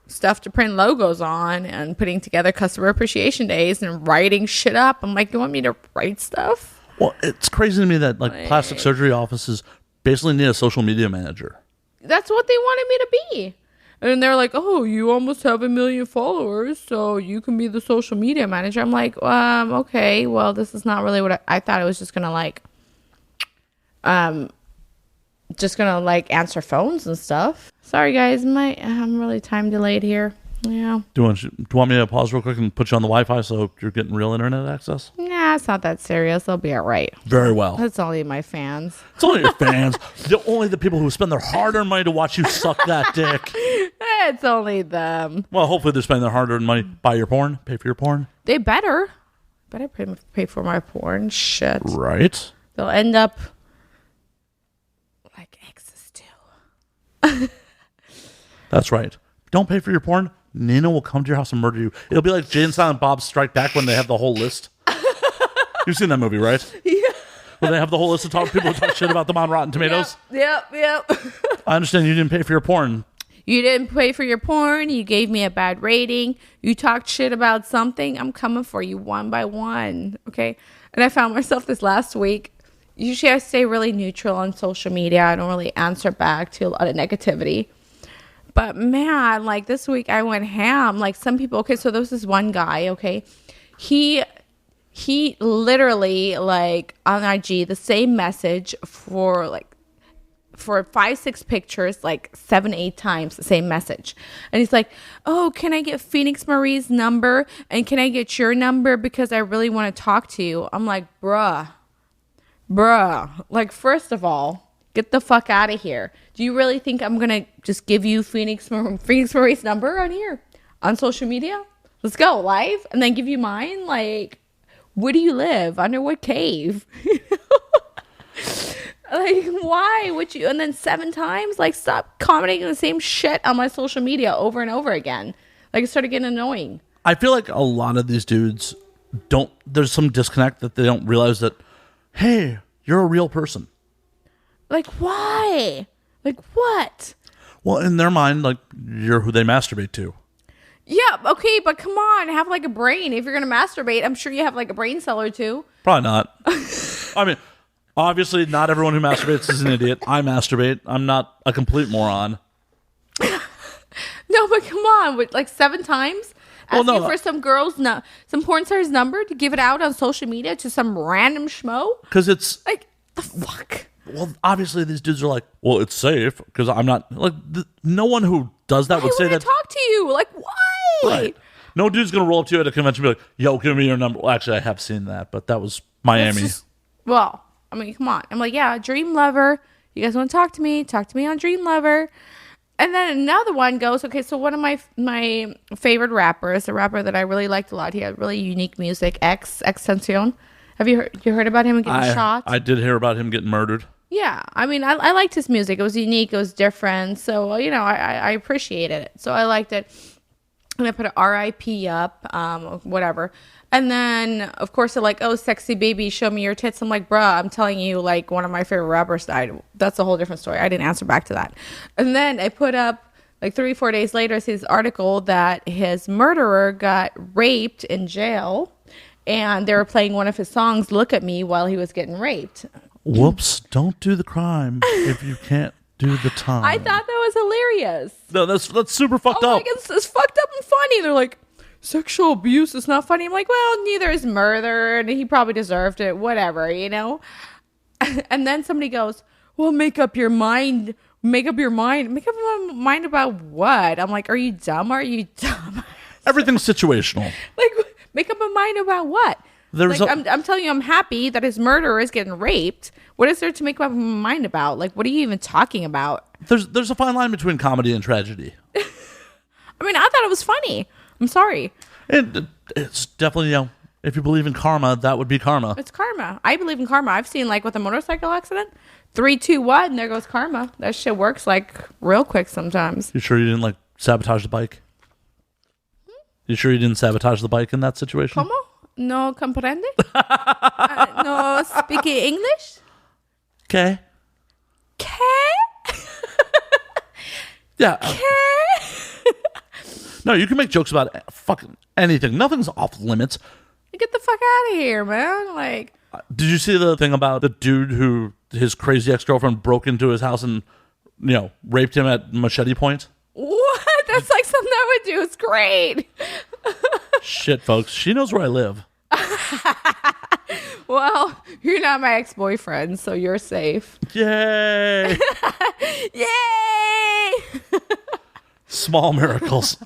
stuff to print logos on and putting together customer appreciation days and writing shit up. I'm like, you want me to write stuff? Well, it's crazy to me that plastic surgery offices basically need a social media manager. That's what they wanted me to be. And they're like, oh, you almost have 1 million followers, so you can be the social media manager. I'm like, okay, well, this is not really what I thought. It was just gonna answer phones and stuff. Sorry guys, I'm really time delayed here. Yeah. Do you want me to pause real quick and put you on the Wi-Fi so you're getting real internet access? Nah, it's not that serious. They'll be all right. Very well. That's only my fans. It's only your fans. Only the people who spend their hard-earned money to watch you suck that dick. It's only them. Well, hopefully they're spending their hard-earned money. Buy your porn. Pay for your porn. They better pay for my porn. Shit. Right. They'll end up like exes do. That's right. Don't pay for your porn. Nina will come to your house and murder you. It'll be like Jay and Silent Bob's Strike Back when they have the whole list. You've seen that movie, right? Yeah. When they have the whole list of people who talk shit about them on Rotten Tomatoes. Yep. I understand you didn't pay for your porn. You didn't pay for your porn. You gave me a bad rating. You talked shit about something. I'm coming for you one by one. Okay. And I found myself this last week. Usually I stay really neutral on social media. I don't really answer back to a lot of negativity. But man, this week I went ham. Some people, okay, so there was this one guy, okay. He literally on IG, the same message for 5-6 pictures, 7-8 times the same message. And he's like, oh, can I get Phoenix Marie's number? And can I get your number? Because I really want to talk to you. I'm like, bruh. First of all, get the fuck out of here. Do you really think I'm going to just give you Phoenix Marie's number on here? On social media? Let's go live and then give you mine? Where do you live? Under what cave? Why would you? And then 7 times? Stop commenting the same shit on my social media over and over again. It started getting annoying. I feel like a lot of these dudes there's some disconnect that they don't realize that, hey, you're a real person. Why? What? Well, in their mind, you're who they masturbate to. Yeah, okay, but come on, have a brain. If you're going to masturbate, I'm sure you have a brain cell or two. Probably not. I mean, obviously not everyone who masturbates is an idiot. I masturbate. I'm not a complete moron. No, but come on, with 7 times? Asking for some some porn star's number to give it out on social media to some random schmo? Because it's... the fuck? Well, obviously these dudes are like, well, it's safe because I'm not... no one who does that would say that... talk to you? Why? Right. No dude's going to roll up to you at a convention and be like, yo, give me your number. Well, actually, I have seen that, but that was Miami. Come on. I'm like, yeah, dream lover. You guys want to talk to me? Talk to me on Dream Lover. And then another one goes, okay, so one of my favorite rappers, a rapper that I really liked a lot, he had really unique music, Extension. Have you heard about him getting shot? I did hear about him getting murdered. Yeah, I mean, I liked his music. It was unique. It was different. So, I appreciated it. So I liked it. And I put an RIP up, whatever. And then, of course, they're like, oh, sexy baby, show me your tits. I'm like, bruh, I'm telling you, like, one of my favorite rappers died. That's a whole different story. I didn't answer back to that. And then I put up, like, 3-4 days later, I see this article that his murderer got raped in jail. And they were playing one of his songs, Look at Me, while he was getting raped. Whoops, don't do the crime if you can't do the time. I thought that was hilarious. No, that's super fucked up. Like, it's fucked up and funny. They're like, sexual abuse is not funny. I'm like, well, neither is murder, and he probably deserved it, whatever, And then somebody goes, well, make up your mind. Make up your mind about what? I'm like, are you dumb? Everything's situational. Like, make up a mind about what? I'm telling you, I'm happy that his murderer is getting raped. What is there to make up my mind about? Like, what are you even talking about? There's a fine line between comedy and tragedy. I mean, I thought it was funny. I'm sorry. It's definitely, if you believe in karma, that would be karma. It's karma. I believe in karma. I've seen, like, with a motorcycle accident, 3, 2, 1, there goes karma. That shit works, like, real quick sometimes. You sure you didn't, like, sabotage the bike? You sure you didn't sabotage the bike in that situation? ¿Cómo? No comprende? No speaking English? Okay. ¿Qué? Yeah. ¿Qué? No, you can make jokes about fucking anything. Nothing's off limits. Get the fuck out of here, man. Like, did you see the thing about the dude who his crazy ex-girlfriend broke into his house and, raped him at machete point? What? That's like something I would do. It's great. Shit, folks. She knows where I live. Well, you're not my ex-boyfriend, so you're safe. Yay! Yay! Small miracles.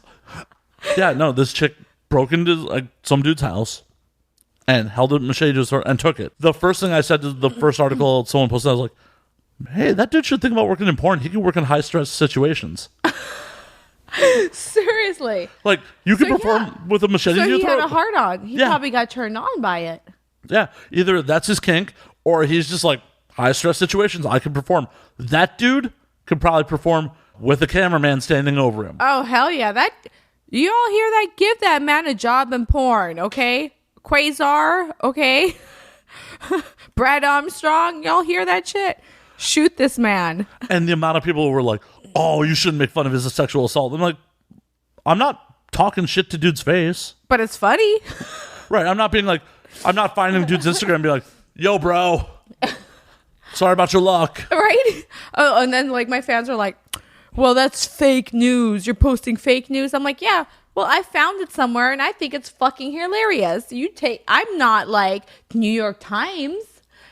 Yeah, no, this chick broke into some dude's house and held a machete to his throat and took it. The first thing I said to the first article someone posted, I was like, hey, that dude should think about working in porn. He can work in high-stress situations. Seriously. Like, you can perform with a machete in your throat. So he had a hard-on. He probably got turned on by it. Yeah, either that's his kink, or he's just like, high-stress situations, I can perform. That dude could probably perform with a cameraman standing over him. Oh, hell yeah. You all hear that? Give that man a job in porn, okay? Quasar, okay? Brad Armstrong, y'all hear that shit? Shoot this man. And the amount of people who were like, oh, you shouldn't make fun of his sexual assault. I'm like, I'm not talking shit to dude's face. But it's funny. Right, I'm not finding dude's Instagram and be like, yo, bro, sorry about your luck. Right? Oh, and then, like, my fans are like, well, that's fake news. You're posting fake news. I'm like, yeah, well, I found it somewhere, and I think it's fucking hilarious. I'm not, like, New York Times.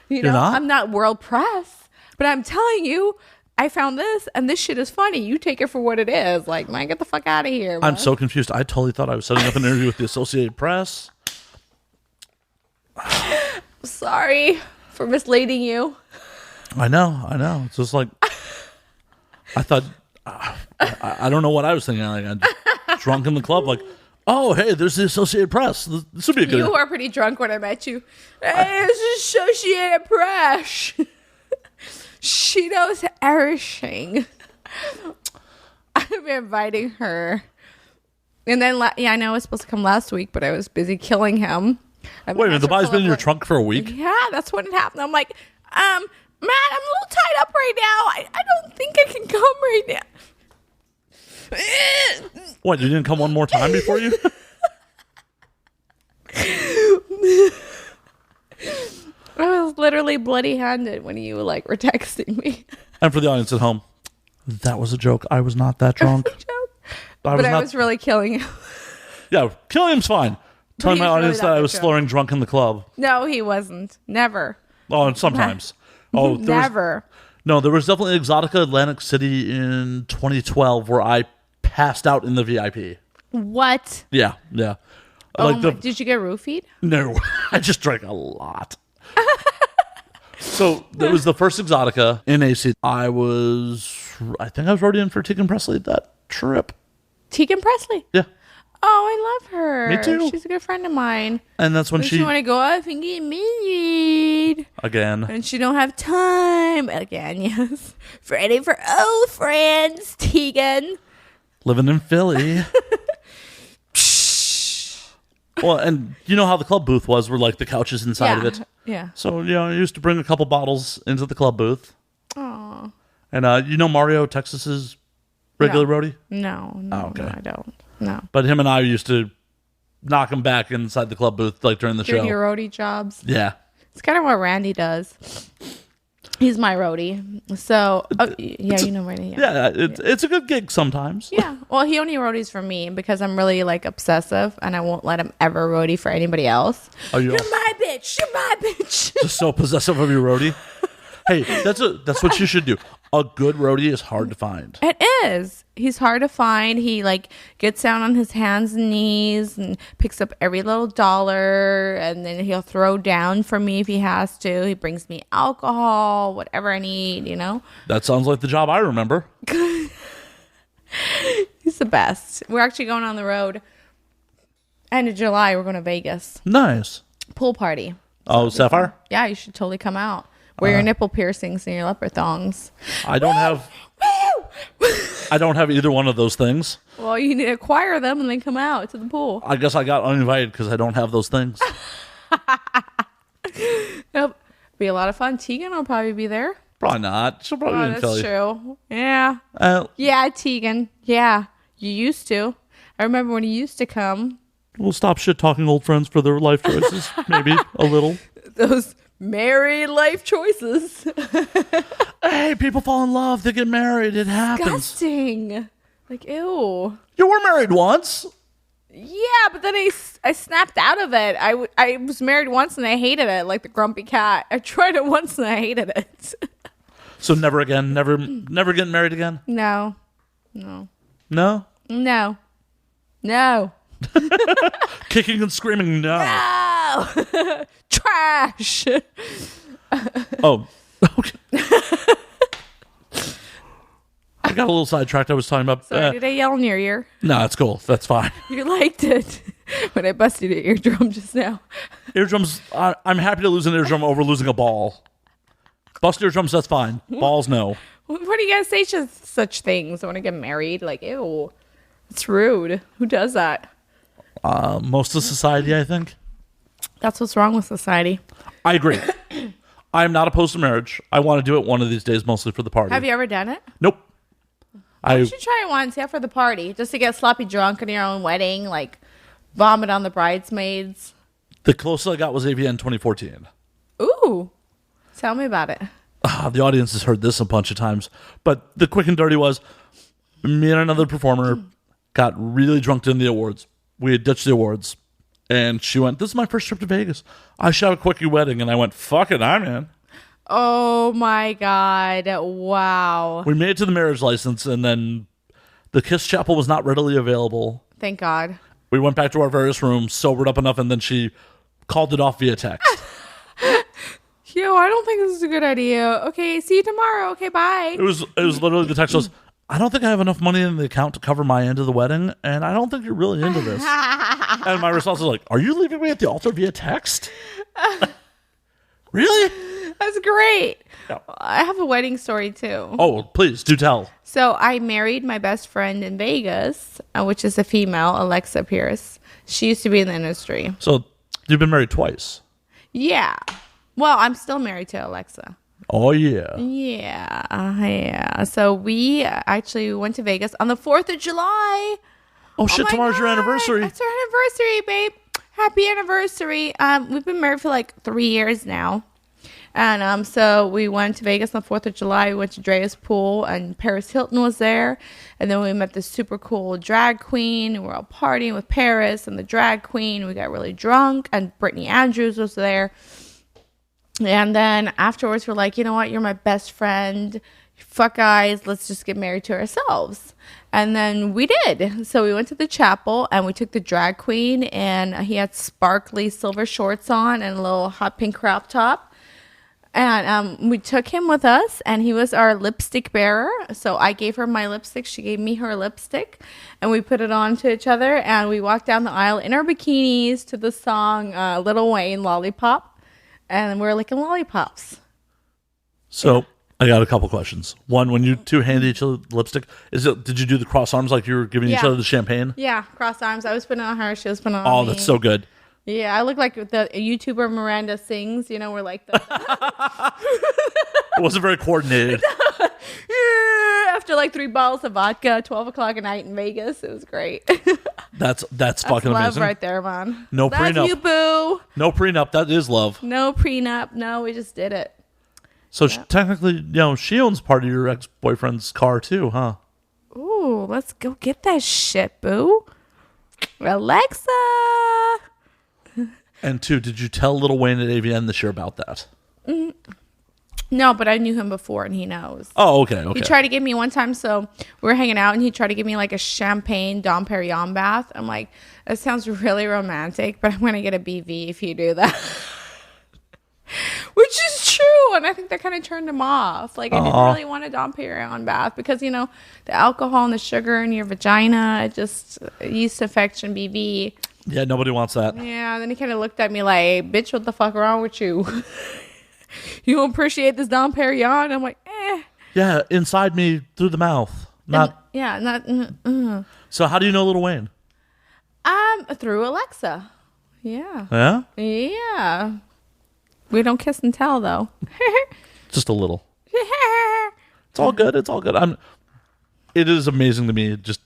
You're not? I'm not World Press. But I'm telling you, I found this, and this shit is funny. You take it for what it is. Like, man, get the fuck out of here, man. I'm so confused. I totally thought I was setting up an interview with the Associated Press. Sorry for misleading you. I know. It's just like, I thought, I don't know what I was thinking. Like, I'm drunk in the club, like, oh, hey, there's the Associated Press. This would be a good. You were pretty drunk when I met you. Hey, it's the Associated Press. She knows everything. I've been inviting her. And then, I know I was supposed to come last week, but I was busy killing him. Wait a minute, the body's been in your trunk for a week? Yeah, that's when it happened. I'm like, Matt, I'm a little tied up right now. I don't think I can come right now. What, you didn't come one more time before you? I was literally bloody-handed when you, like, were texting me. And for the audience at home, that was a joke. I was not that drunk. I was really killing him. Yeah, killing him's fine. Telling my audience that I was slurring drunk in the club. No, he wasn't. Never. Oh, and sometimes. Oh, never. There was definitely Exotica Atlantic City in 2012 where I passed out in the VIP. What? Yeah. Did you get roofied? No, I just drank a lot. So that was the first Exotica in AC. I think I was roadieing for Tegan Presley that trip. Tegan Presley? Yeah. Oh, I love her. Me too. She's a good friend of mine. And that's when she want to go off and get married. Again. And she don't have time. Again, yes. Ready for old friends, Tegan. Living in Philly. Well, and you know how the club booth was, where like the couches inside of it. Yeah. So, I used to bring a couple bottles into the club booth. Aww. And Mario, Texas's regular roadie? No, okay. I don't. No. But him and I used to knock him back inside the club booth like during the show. Your roadie jobs. Yeah. It's kind of what Randy does. He's my roadie. So, you know Randy. Yeah, it's a good gig sometimes. Yeah. Well, he only roadies for me because I'm really like obsessive and I won't let him ever roadie for anybody else. Oh, you're my bitch. You're my bitch. Just so possessive of your roadie. Hey, that's what you should do. A good roadie is hard to find. It is. He's hard to find. He like gets down on his hands and knees and picks up every little dollar, and then he'll throw down for me if he has to. He brings me alcohol, whatever I need, That sounds like the job I remember. He's the best. We're actually going on the road. End of July, we're going to Vegas. Nice. Pool party. Oh, Sapphire? Yeah, you should totally come out. Wear your nipple piercings and your leopard thongs. I don't have either one of those things. Well, you need to acquire them and then come out to the pool. I guess I got uninvited because I don't have those things. Nope. Be a lot of fun. Tegan will probably be there. Probably not. She'll probably be in Philly. That's true. Yeah. Yeah, Tegan. Yeah. You used to. I remember when you used to come. We'll stop shit talking old friends for their life choices. Maybe a little. Those married life choices. Hey, people fall in love. They get married. It happens. Disgusting. Like, ew. You were married once. Yeah, but then I snapped out of it. I was married once and I hated it, like the grumpy cat. I tried it once and I hated it. So never again? Never getting married again? No. Kicking and screaming, no. No. Trash. Oh, okay. I got a little sidetracked. I was talking about... Sorry, did I yell in your ear? No, it's cool. That's fine. You liked it when I busted your eardrum just now. Eardrums, I'm happy to lose an eardrum over losing a ball. Bust eardrums, that's fine. Balls, no. What do you guys say to such things? I want to get married? Like, ew. It's rude. Who does that? Most of society, I think. That's what's wrong with society. I agree. I'm not opposed to marriage. I want to do it one of these days, mostly for the party. Have you ever done it? Nope. You should try it once, for the party. Just to get sloppy drunk in your own wedding, like vomit on the bridesmaids. The closest I got was AVN 2014. Ooh. Tell me about it. The audience has heard this a bunch of times. But the quick and dirty was, me and another performer got really drunk during the awards. We had ditched the awards. And she went, this is my first trip to Vegas. I should have a quickie wedding. And I went, fuck it, I'm in. Oh, my God. Wow. We made it to the marriage license, and then the Kiss Chapel was not readily available. Thank God. We went back to our various rooms, sobered up enough, and then she called it off via text. Yo, I don't think this is a good idea. Okay, see you tomorrow. Okay, bye. It was literally the text was, I don't think I have enough money in the account to cover my end of the wedding, and I don't think you're really into this. And my response was like, are you leaving me at the altar via text? Really? That's great. Yeah. I have a wedding story too. Oh, please, do tell. So I married my best friend in Vegas, which is a female, Alexa Pierce. She used to be in the industry. So you've been married twice? Yeah. Well, I'm still married to Alexa. Oh, yeah. Yeah. So we actually went to Vegas on the 4th of July. Oh shit, tomorrow's your anniversary. It's our anniversary, babe. Happy anniversary. We've been married for like 3 years now. And so we went to Vegas on the 4th of July. We went to Drea's pool, and Paris Hilton was there. And then we met this super cool drag queen. And we're all partying with Paris and the drag queen. We got really drunk, and Brittany Andrews was there. And then afterwards, we're like, you know what? You're my best friend. Fuck guys, let's just get married to ourselves. And then we did. So we went to the chapel, and we took the drag queen, and he had sparkly silver shorts on and a little hot pink crop top. And we took him with us, and he was our lipstick bearer. So I gave her my lipstick. She gave me her lipstick, and we put it on to each other. And we walked down the aisle in our bikinis to the song Lil Wayne, Lollipop. And we were licking lollipops. So I got a couple questions. One, when you two handed each other lipstick, did you do the cross arms like you were giving each other the champagne? Yeah, cross arms. I was putting it on her. She was putting it on me. Oh, that's so good. Yeah, I look like the YouTuber Miranda Sings. You know, we're like the... It wasn't very coordinated. After like 3 bottles of vodka, 12 o'clock at night in Vegas. It was great. That's fucking love amazing. right there, man. No Love prenup. you, boo. No prenup. That is love. No prenup. No, we just did it. So technically, she owns part of your ex-boyfriend's car too, huh? Ooh, let's go get that shit, boo. Alexa. And 2, did you tell Lil Wayne at AVN this year about that? No, but I knew him before, and he knows. Oh, okay. He tried to give me one time, so we were hanging out, and he tried to give me like a champagne Dom Perignon bath. I'm like, that sounds really romantic, but I'm going to get a BV if you do that. Which is true, and I think that kind of turned him off. Like, I didn't really want a Dom Perignon bath because, the alcohol and the sugar in your vagina, yeast infection, BV. Yeah, nobody wants that. Yeah, then he kind of looked at me like, bitch, what the fuck wrong with you? You don't appreciate this Dom Perignon? I'm like, eh. Yeah, inside me, through the mouth. So how do you know Lil Wayne? Through Alexa. Yeah. Yeah? Yeah. We don't kiss and tell, though. Just a little. It's all good. It's all good. It is amazing to me, just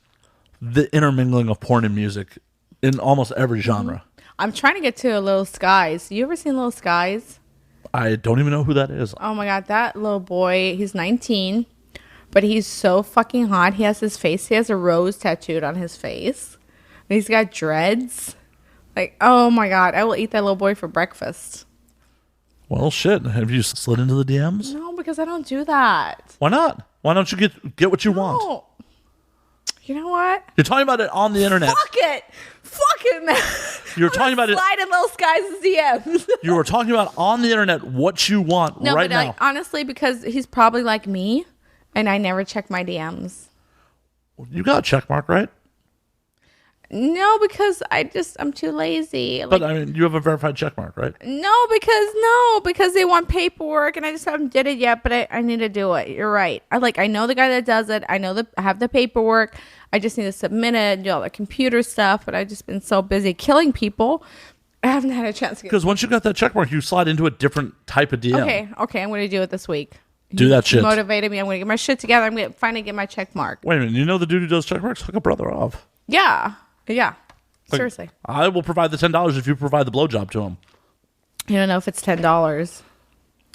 the intermingling of porn and music in almost every genre. I'm trying to get to Little Skies. You ever seen Little Skies? I don't even know who that is. Oh my God, that little boy, he's 19, but he's so fucking hot. He has a rose tattooed on his face. And he's got dreads. Like, oh my God, I will eat that little boy for breakfast. Well, shit. Have you slid into the DMs? No, because I don't do that. Why not? Why don't you get what you want? You know what? You're talking about it on the internet. Fuck it. You're talking about it. Slide in Little Skies' DMs. You were talking about on the internet what you want right now. Honestly, because he's probably like me, and I never check my DMs. You got a check mark, right? No, because I'm too lazy. But I mean, you have a verified check mark, right? No, because they want paperwork, and I just haven't did it yet. But I need to do it. You're right. I know the guy that does it. I have the paperwork. I just need to submit it, do all the computer stuff. But I've just been so busy killing people, I haven't had a chance to get. Because once you got that check mark, you slide into a different type of DM. Okay, I'm going to do it this week. Do that shit. Motivated me. I'm going to get my shit together. I'm going to finally get my check mark. Wait a minute. You know the dude who does check marks? Hook a brother off. Yeah. Seriously. I will provide the $10 if you provide the blowjob to him. You don't know if it's $10.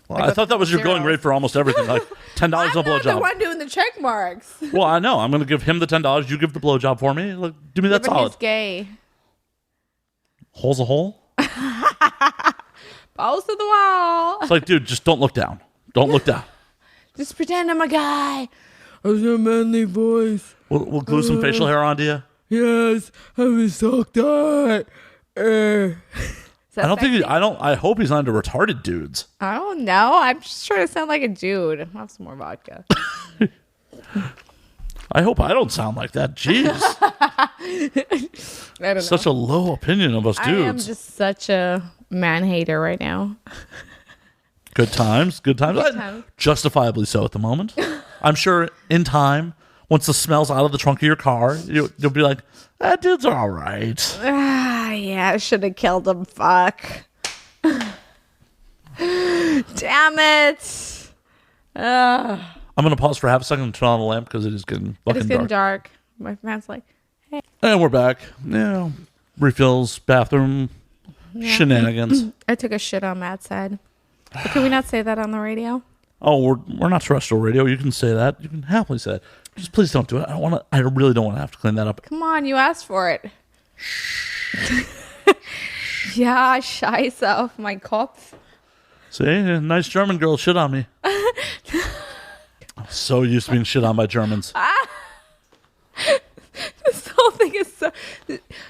Well, I thought that was your going rate for almost everything. Like $10 a blowjob. I'm the one doing the check marks. Well, I know. I'm going to give him the $10. You give the blowjob for me. Look, do me that solid. He's gay. Hole's a hole? Balls to the wall. It's like, dude, just don't look down. Don't look down. Just pretend I'm a guy. I was a manly voice. We'll glue some facial hair onto you. Yes, I was so hot. I hope he's not into retarded dudes. I don't know. I'm just trying to sound like a dude. I'll have some more vodka. I hope I don't sound like that. Jeez. I don't know. Such a low opinion of us dudes. I am just such a man hater right now. Good times. Justifiably so at the moment. I'm sure in time, once the smell's out of the trunk of your car, you'll be like, that dude's all right. Yeah, I should have killed him. Fuck. Damn it. I'm going to pause for half a second and turn on the lamp because it is getting fucking dark. My man's like, hey. And we're back. Yeah. Refills, bathroom, shenanigans. I took a shit on Matt's side. But can we not say that on the radio? Oh, we're not terrestrial radio. You can say that. You can happily say it. Just please don't do it. I really don't want to have to clean that up. Come on, you asked for it. Yeah, scheiße auf mein Kopf. See, a nice German girl shit on me. I'm so used to being shit on by Germans. This whole thing is so...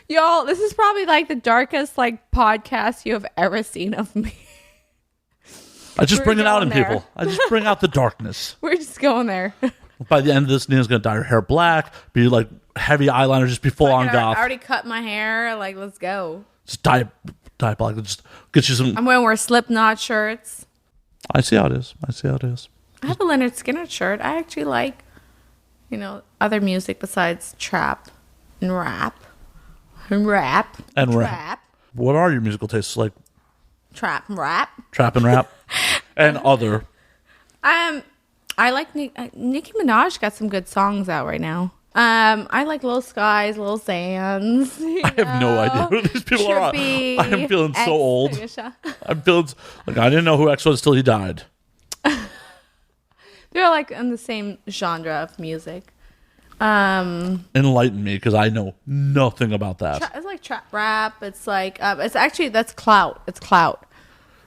Y'all, this is probably like the darkest podcast you have ever seen of me. I just We're bring it out in going there. people. I just bring out the darkness. We're just going there. By the end of this, Nina's going to dye her hair black, be like heavy eyeliner, just be full on goth. I already cut my hair. Like, let's go. Just dye black. Just get you some. I'm going to wear Slipknot shirts. I see how it is. I have a Leonard Skinner shirt. I actually like, other music besides trap and rap. And rap. What are your musical tastes like? Trap and rap. Trap and rap. And other. I like Nicki Minaj got some good songs out right now. I like Lil Skies, Lil Xans. I have no idea who these people Trippy, are. I am feeling so old. X. I'm feeling like I didn't know who X was till he died. They're like in the same genre of music. Enlighten me, because I know nothing about that. It's like trap rap. It's like that's clout. It's clout.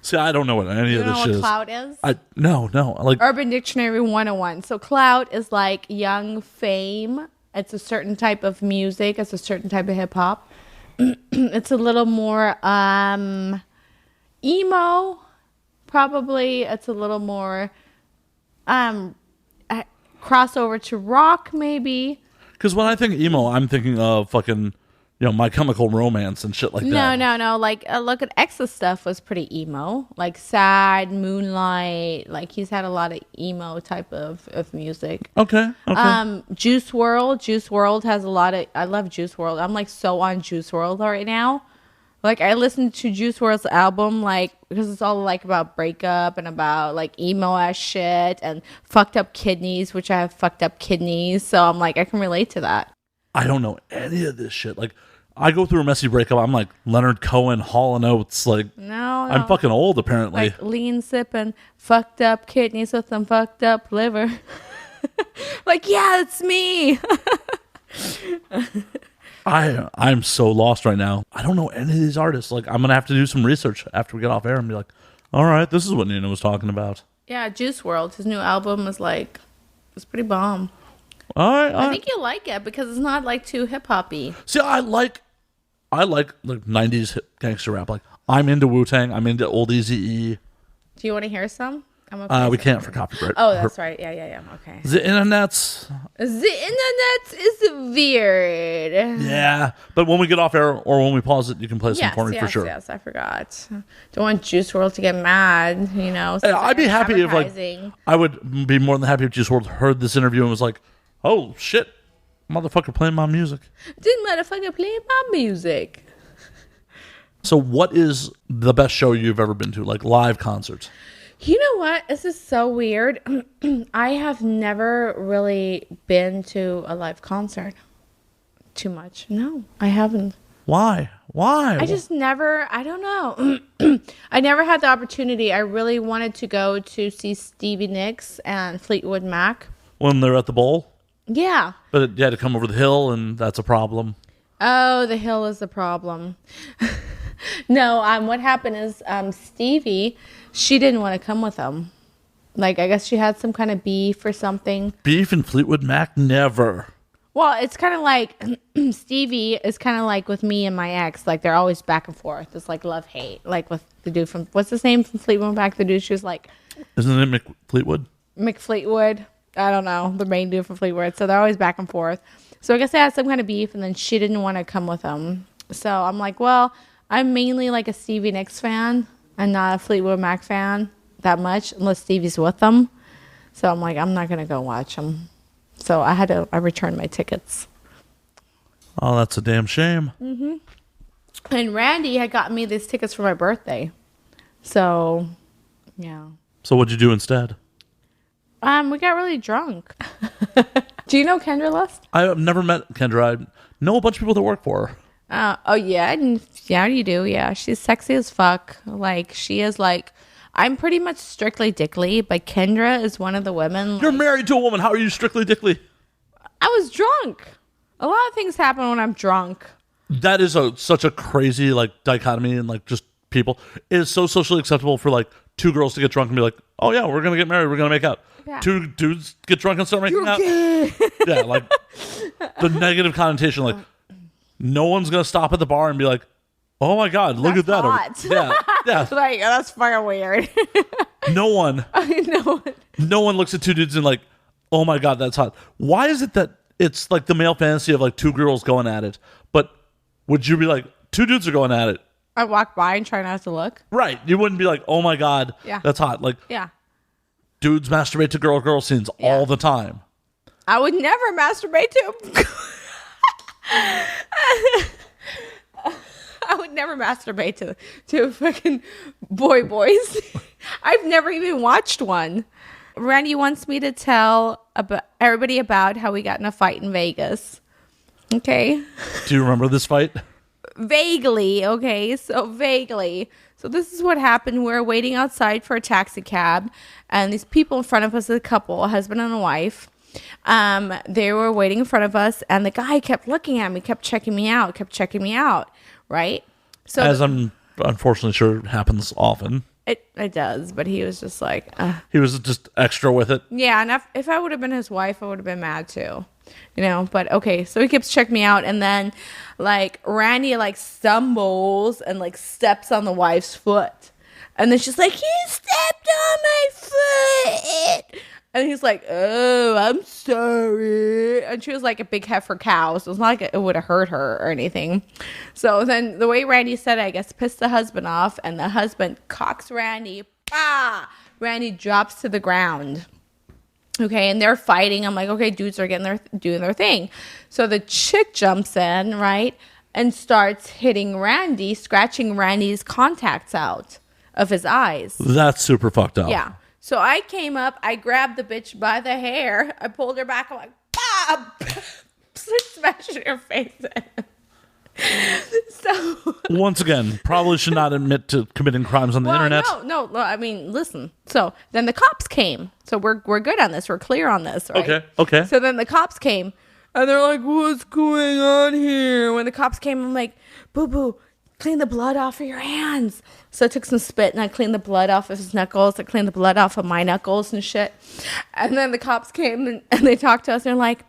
See, I don't know what any of this shit is. You know what clout is? No. Like Urban Dictionary 101. So clout is like young fame. It's a certain type of music. It's a certain type of hip hop. It's a little more emo, probably. It's a little more crossover to rock, maybe. Because when I think emo, I'm thinking of fucking, My Chemical Romance and shit like that. No. Like, look at X's stuff was pretty emo. Like, Sad, Moonlight. Like, he's had a lot of emo type of music. Okay. Juice WRLD. Juice WRLD has a lot of... I love Juice WRLD. I'm, like, so on Juice WRLD right now. Like, I listened to Juice WRLD's album, like, because it's all, like, about breakup and about, like, emo-ass shit and fucked up kidneys, which I have fucked up kidneys. So I'm like, I can relate to that. I don't know any of this shit. Like, I go through a messy breakup. I'm like Leonard Cohen, Hall & Oates. Like, No. I'm fucking old, apparently. Like, lean sipping, fucked up kidneys with some fucked up liver. Like, yeah, it's me. I'm so lost right now. I don't know any of these artists. Like, I'm going to have to do some research after we get off air and be like, all right, this is what Nina was talking about. Yeah, Juice WRLD. His new album is like, it's pretty bomb. All right. I think you'll like it because it's not like too hip-hop-y. See, I like like 90s gangster rap. Like, I'm into Wu-Tang. I'm into old Eazy-E. Do you want to hear some? We can't for copyright. Oh, that's right. Yeah. Okay. The internet's... The internet is weird. Yeah. But when we get off air or when we pause it, you can play some for me for sure. Yes, I forgot. Don't want Juice WRLD to get mad, Hey, I'd be happy if, like... I would be more than happy if Juice WRLD heard this interview and was like, oh, shit. Motherfucker playing my music. Didn't motherfucker play my music. So what is the best show you've ever been to? Like, live concerts? You know what? This is so weird. I have never really been to a live concert too much. No, I haven't. Why? I just never, I don't know. I never had the opportunity. I really wanted to go to see Stevie Nicks and Fleetwood Mac. When they're at the bowl? Yeah. But you had to come over the hill, and that's a problem. Oh, the hill is the problem. No, what happened is Stevie, she didn't want to come with them. Like, I guess she had some kind of beef or something. Beef and Fleetwood Mac? Never. Well, it's kind of like Stevie is kind of like with me and my ex. Like, they're always back and forth. It's like love-hate. Like with the dude from, what's his name from Fleetwood Mac? The dude, she was like... Isn't it McFleetwood? McFleetwood. I don't know. The main dude from Fleetwood. So they're always back and forth. So I guess they had some kind of beef, and then she didn't want to come with them. So I'm like, well... I'm mainly like a Stevie Nicks fan and not a Fleetwood Mac fan that much unless Stevie's with them. So I'm like, I'm not going to go watch them. So I returned my tickets. Oh, that's a damn shame. Mm-hmm. And Randy had gotten me these tickets for my birthday. So, yeah. So what'd you do instead? We got really drunk. Do you know Kendra Lust? I've never met Kendra. I know a bunch of people that work for her. Oh, yeah. Yeah, you do. Yeah. She's sexy as fuck. Like, she is like, I'm pretty much strictly dickly, but Kendra is one of the women. You're married to a woman. How are you strictly dickly? I was drunk. A lot of things happen when I'm drunk. That is such a crazy, like, dichotomy and, like, just people. It is so socially acceptable for, like, two girls to get drunk and be like, oh, yeah, we're going to get married. We're going to make out. Yeah. Two dudes get drunk and start making out. Yeah, like, the negative connotation, like, no one's going to stop at the bar and be like, oh my God, look at that. Hot. Yeah. Like, that's fucking weird. No one. No one looks at two dudes and like, oh my God, that's hot. Why is it that it's like the male fantasy of like two girls going at it? But would you be like, two dudes are going at it? I walk by and try not to look. Right. You wouldn't be like, oh my God, that's hot. Like, dudes masturbate to girl scenes all the time. I would never masturbate to I would never masturbate to fucking boys. I've never even watched one. Randy wants me to tell everybody about how we got in a fight in Vegas. Okay. Do you remember this fight? Vaguely. Okay. So vaguely. So this is what happened. We were waiting outside for a taxi cab, and these people in front of us, a couple, a husband and a wife, they were waiting in front of us, and the guy kept looking at me, kept checking me out, right? So as I'm unfortunately sure it happens often. It does, but he was just like... He was just extra with it. Yeah, and if I would have been his wife, I would have been mad too. You know, but okay, so he keeps checking me out, and then like Randy like stumbles and like steps on the wife's foot, and then she's like, "He stepped on my foot," and he's like, "Oh, I'm sorry," and she was like a big heifer cow, so it's not like it would have hurt her or anything. So then the way Randy said it, I guess, pissed the husband off, and the husband cocks Randy. Bah! Randy drops to the ground. Okay, and they're fighting. I'm like, okay, dudes are doing their thing. So the chick jumps in, right, and starts hitting Randy, scratching Randy's contacts out of his eyes. That's super fucked up. Yeah. So I came up, I grabbed the bitch by the hair, I pulled her back, I'm like, bah! Smashing her face in. So once again, probably should not admit to committing crimes on the internet. No. I mean, listen. So then the cops came. So we're good on this. We're clear on this, right? Okay. So then the cops came, and they're like, "What's going on here?" When the cops came, I'm like, "Boo boo, clean the blood off of your hands." So I took some spit and I cleaned the blood off of his knuckles. I cleaned the blood off of my knuckles and shit. And then the cops came and they talked to us. And they're like,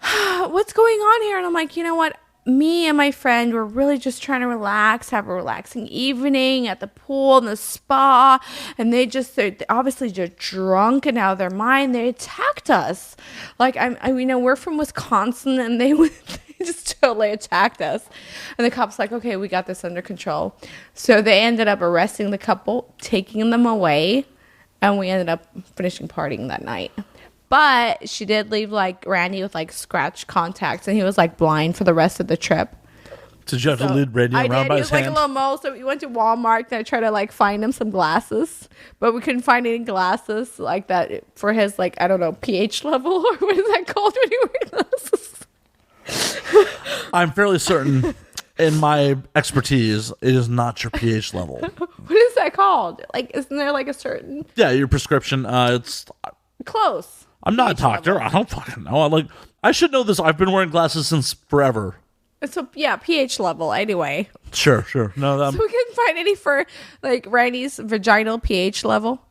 "What's going on here?" And I'm like, "You know what? Me and my friend were really just trying to relax, have a relaxing evening at the pool and the spa, and they're obviously just drunk and out of their mind. They attacked us. Like, we're from Wisconsin, and they just totally attacked us." And the cops like, "Okay, we got this under control." So they ended up arresting the couple, taking them away, and we ended up finishing partying that night. But she did leave like Randy with like scratch contacts, and he was like blind for the rest of the trip. Did you have to lead Randy around by his hand? He was like a little mole, so we went to Walmart and I tried to like find him some glasses, but we couldn't find any glasses like that for his like, I don't know, pH level, or what is that called when you wear glasses? I'm fairly certain in my expertise it is not your pH level. What is that called? Like, isn't there like a certain... Yeah, your prescription, it's... Close. I'm not a doctor. Level. I don't fucking know. I should know this. I've been wearing glasses since forever. So yeah, pH level anyway. Sure. No, so we couldn't find any for like Randy's vaginal pH level.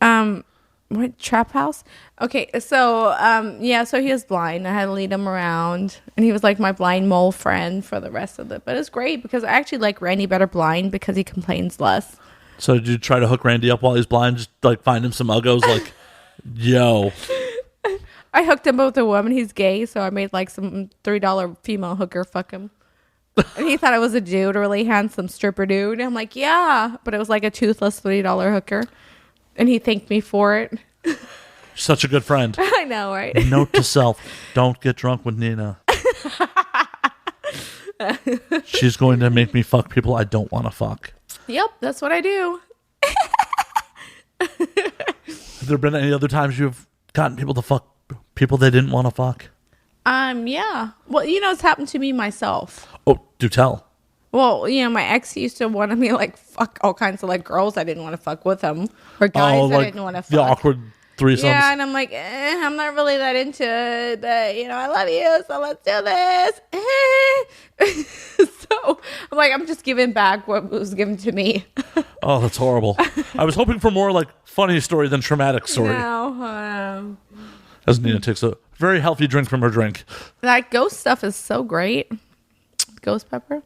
What, trap house? Okay, so so he was blind. I had to lead him around, and he was like my blind mole friend for the rest of it. But it's great because I actually like Randy better blind because he complains less. So did you try to hook Randy up while he's blind? Just like find him some uggos, like. Yo. I hooked him up with a woman. He's gay, so I made like some $3 female hooker fuck him. And he thought I was a dude, a really handsome stripper dude. And I'm like, yeah. But it was like a toothless $3 hooker. And he thanked me for it. Such a good friend. I know, right? Note to self, don't get drunk with Nina. She's going to make me fuck people I don't want to fuck. Yep, that's what I do. Have there been any other times you've gotten people to fuck people they didn't want to fuck? Yeah. Well, it's happened to me myself. Oh, do tell. Well, my ex used to want me like fuck all kinds of like girls I didn't want to fuck with him, or guys I didn't want to fuck. The awkward threesomes. Yeah, and I'm like, I'm not really that into it, but I love you, so let's do this. So I'm like, I'm just giving back what was given to me. Oh, that's horrible. I was hoping for more like funny story than traumatic story. No. As Nina takes a very healthy drink from her drink. That ghost stuff is so great. Ghost pepper.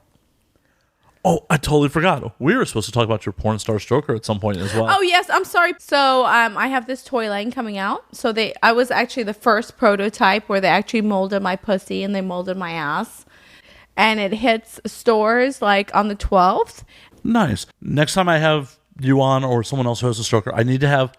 Oh, I totally forgot. We were supposed to talk about your porn star stroker at some point as well. Oh yes, I'm sorry. So I have this toy line coming out. So I was actually the first prototype where they actually molded my pussy and they molded my ass, and it hits stores like on the 12th. Nice. Next time I have you on or someone else who has a stroker, I need to have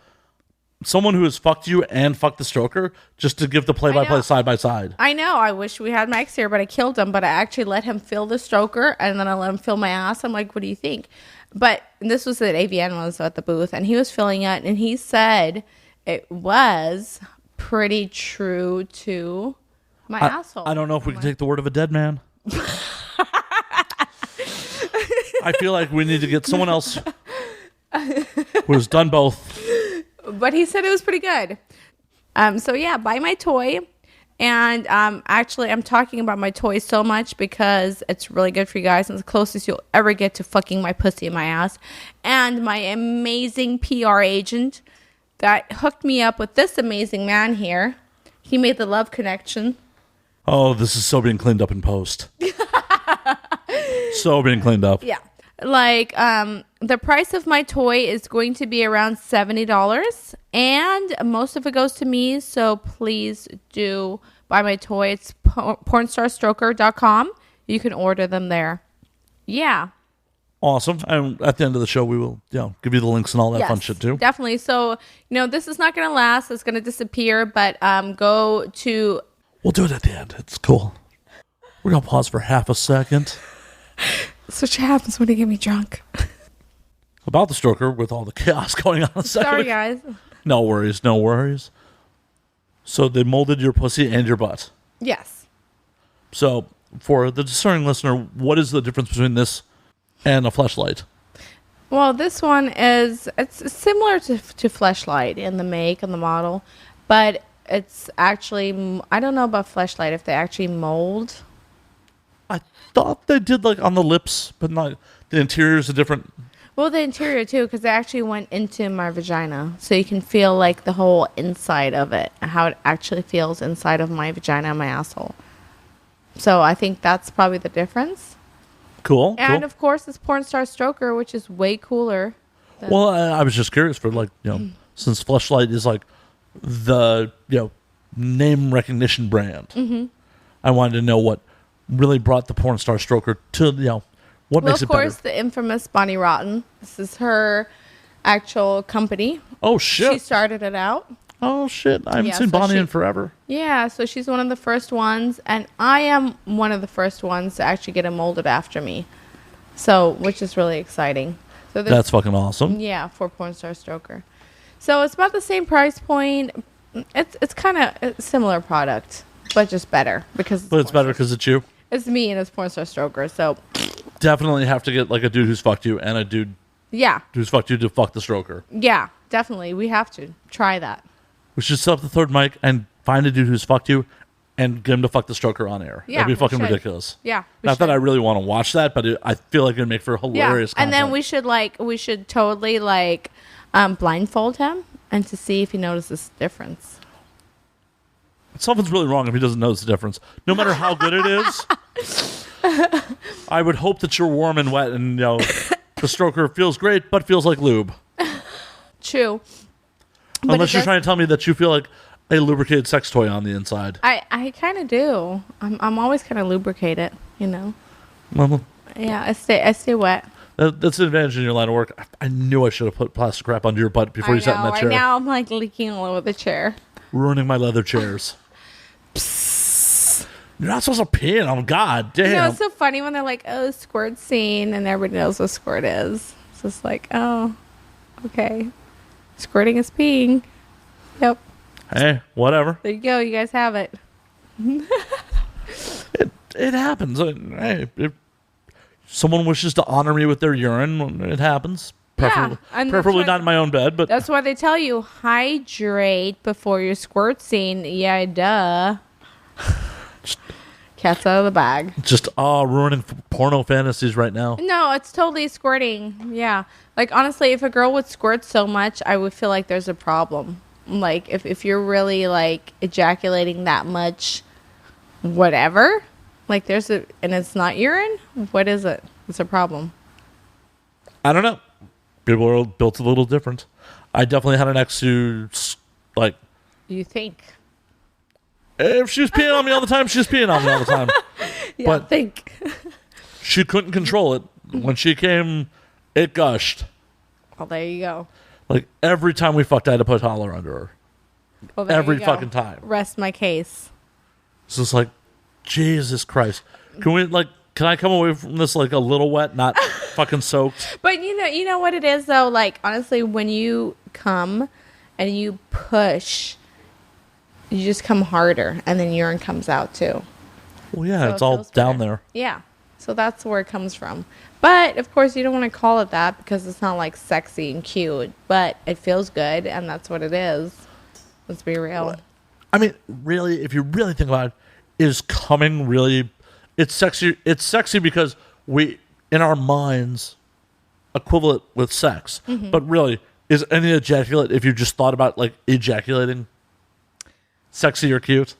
someone who has fucked you and fucked the stroker just to give the play-by-play side by side. I know. I wish we had Max here, but I killed him. But I actually let him feel the stroker, and then I let him feel my ass. I'm like, what do you think? But this was at AVN, was at the booth, and he was feeling it, and he said it was pretty true to my asshole. I don't know if we can take the word of a dead man. I feel like we need to get someone else who has done both. But he said it was pretty good. So yeah, buy my toy. And actually, I'm talking about my toy so much because it's really good for you guys. And it's the closest you'll ever get to fucking my pussy and my ass. And my amazing PR agent that hooked me up with this amazing man here. He made the love connection. Oh, this is so being cleaned up in post. So being cleaned up. Yeah. Like, the price of my toy is going to be around $70, and most of it goes to me, so please do buy my toy. It's pornstarStroker.com. You can order them there. Yeah. Awesome. And at the end of the show, we will give you the links and all that fun shit, too. Definitely. So, this is not going to last. It's going to disappear, but go to... We'll do it at the end. It's cool. We're going to pause for half a second. That's what happens when you get me drunk. About the stroker with all the chaos going on. Sorry, guys. No worries, no worries. So they molded your pussy and your butt. Yes. So for the discerning listener, what is the difference between this and a fleshlight? Well, this one it's similar to Fleshlight in the make and the model, but it's actually, I don't know about Fleshlight if they actually mold. I thought they did like on the lips, but not the interior is a different. Well, the interior too, because they actually went into my vagina, so you can feel like the whole inside of it, how it actually feels inside of my vagina and my asshole. So I think that's probably the difference. Cool. And of course, it's Porn Star Stroker, which is way cooler. Well, I was just curious for since Fleshlight is like the name recognition brand. Mm-hmm. I wanted to know what really brought the Porn Star Stroker to what makes it better. Of course, the infamous Bonnie Rotten. This is her actual company. Oh shit! She started it out. Oh shit! I haven't seen Bonnie in forever. Yeah, so she's one of the first ones, and I am one of the first ones to actually get it molded after me. So, which is really exciting. So that's fucking awesome. Yeah, for Porn Star Stroker. So it's about the same price point. It's kind of a similar product, but just better because. But it's better because it's you. It's me and it's Porn Star Stroker. So. Definitely have to get like a dude who's fucked you and a dude. Yeah. Who's fucked you to fuck the stroker. Yeah, definitely. We have to try that. We should set up the third mic and find a dude who's fucked you and get him to fuck the stroker on air. Yeah, that'd be fucking ridiculous. Yeah. Not that I really want to watch that, but I feel like it'd make for hilarious content. And then we should totally blindfold him and to see if he notices the difference. Something's really wrong if he doesn't notice the difference. No matter how good it is, I would hope that you're warm and wet and the stroker feels great, but feels like lube. True. Unless you're trying to tell me that you feel like a lubricated sex toy on the inside. I kind of do. I'm always kind of lubricated, Well, yeah, I stay wet. That's an advantage in your line of work. I knew I should have put plastic wrap under your butt before you sat in that chair. Right now I'm like leaking all over the chair. Ruining my leather chairs. You're not supposed to pee in them. God damn. It's so funny when they're like, oh, squirt scene, and everybody knows what squirt is. It's just like, oh, okay. Squirting is peeing. Yep. Hey, whatever. There you go. You guys have it. It happens. Hey, if someone wishes to honor me with their urine, it happens. Preferably not in my own bed, but that's why they tell you hydrate before your squirt scene. Yeah, duh. Cat's out of the bag. Just ruining porno fantasies right now. No, it's totally squirting. Yeah, like honestly, if a girl would squirt so much, I would feel like there's a problem. Like if you're really like ejaculating that much, whatever. Like and it's not urine. What is it? What's the problem? I don't know. People are built a little different. I definitely had an ex who, like... You think? If she was peeing on me all the time, she was peeing on me all the time. Yeah, but think. she couldn't control it. When she came, it gushed. Well, there you go. Like, every time we fucked, I had to put a collar under her. Well, there Every you go. fucking time. Rest my case. So it's like, Jesus Christ. Can I come away from this like a little wet, not fucking soaked? But you know what it is though? Like, honestly, when you come and you push, you just come harder and then urine comes out too. Well, yeah, So it's it all feels down better. there. Yeah. So that's where it comes from. But, of course, you don't want to call it that because it's not, like, sexy and cute. But it feels good, and that's what it is. Let's be real. I mean, really, if you really think about it, is coming really... It's sexy. It's sexy because we, in our minds, equivalent with sex. Mm-hmm. But really, is any ejaculate, if you just thought about, like, ejaculating, sexy or cute?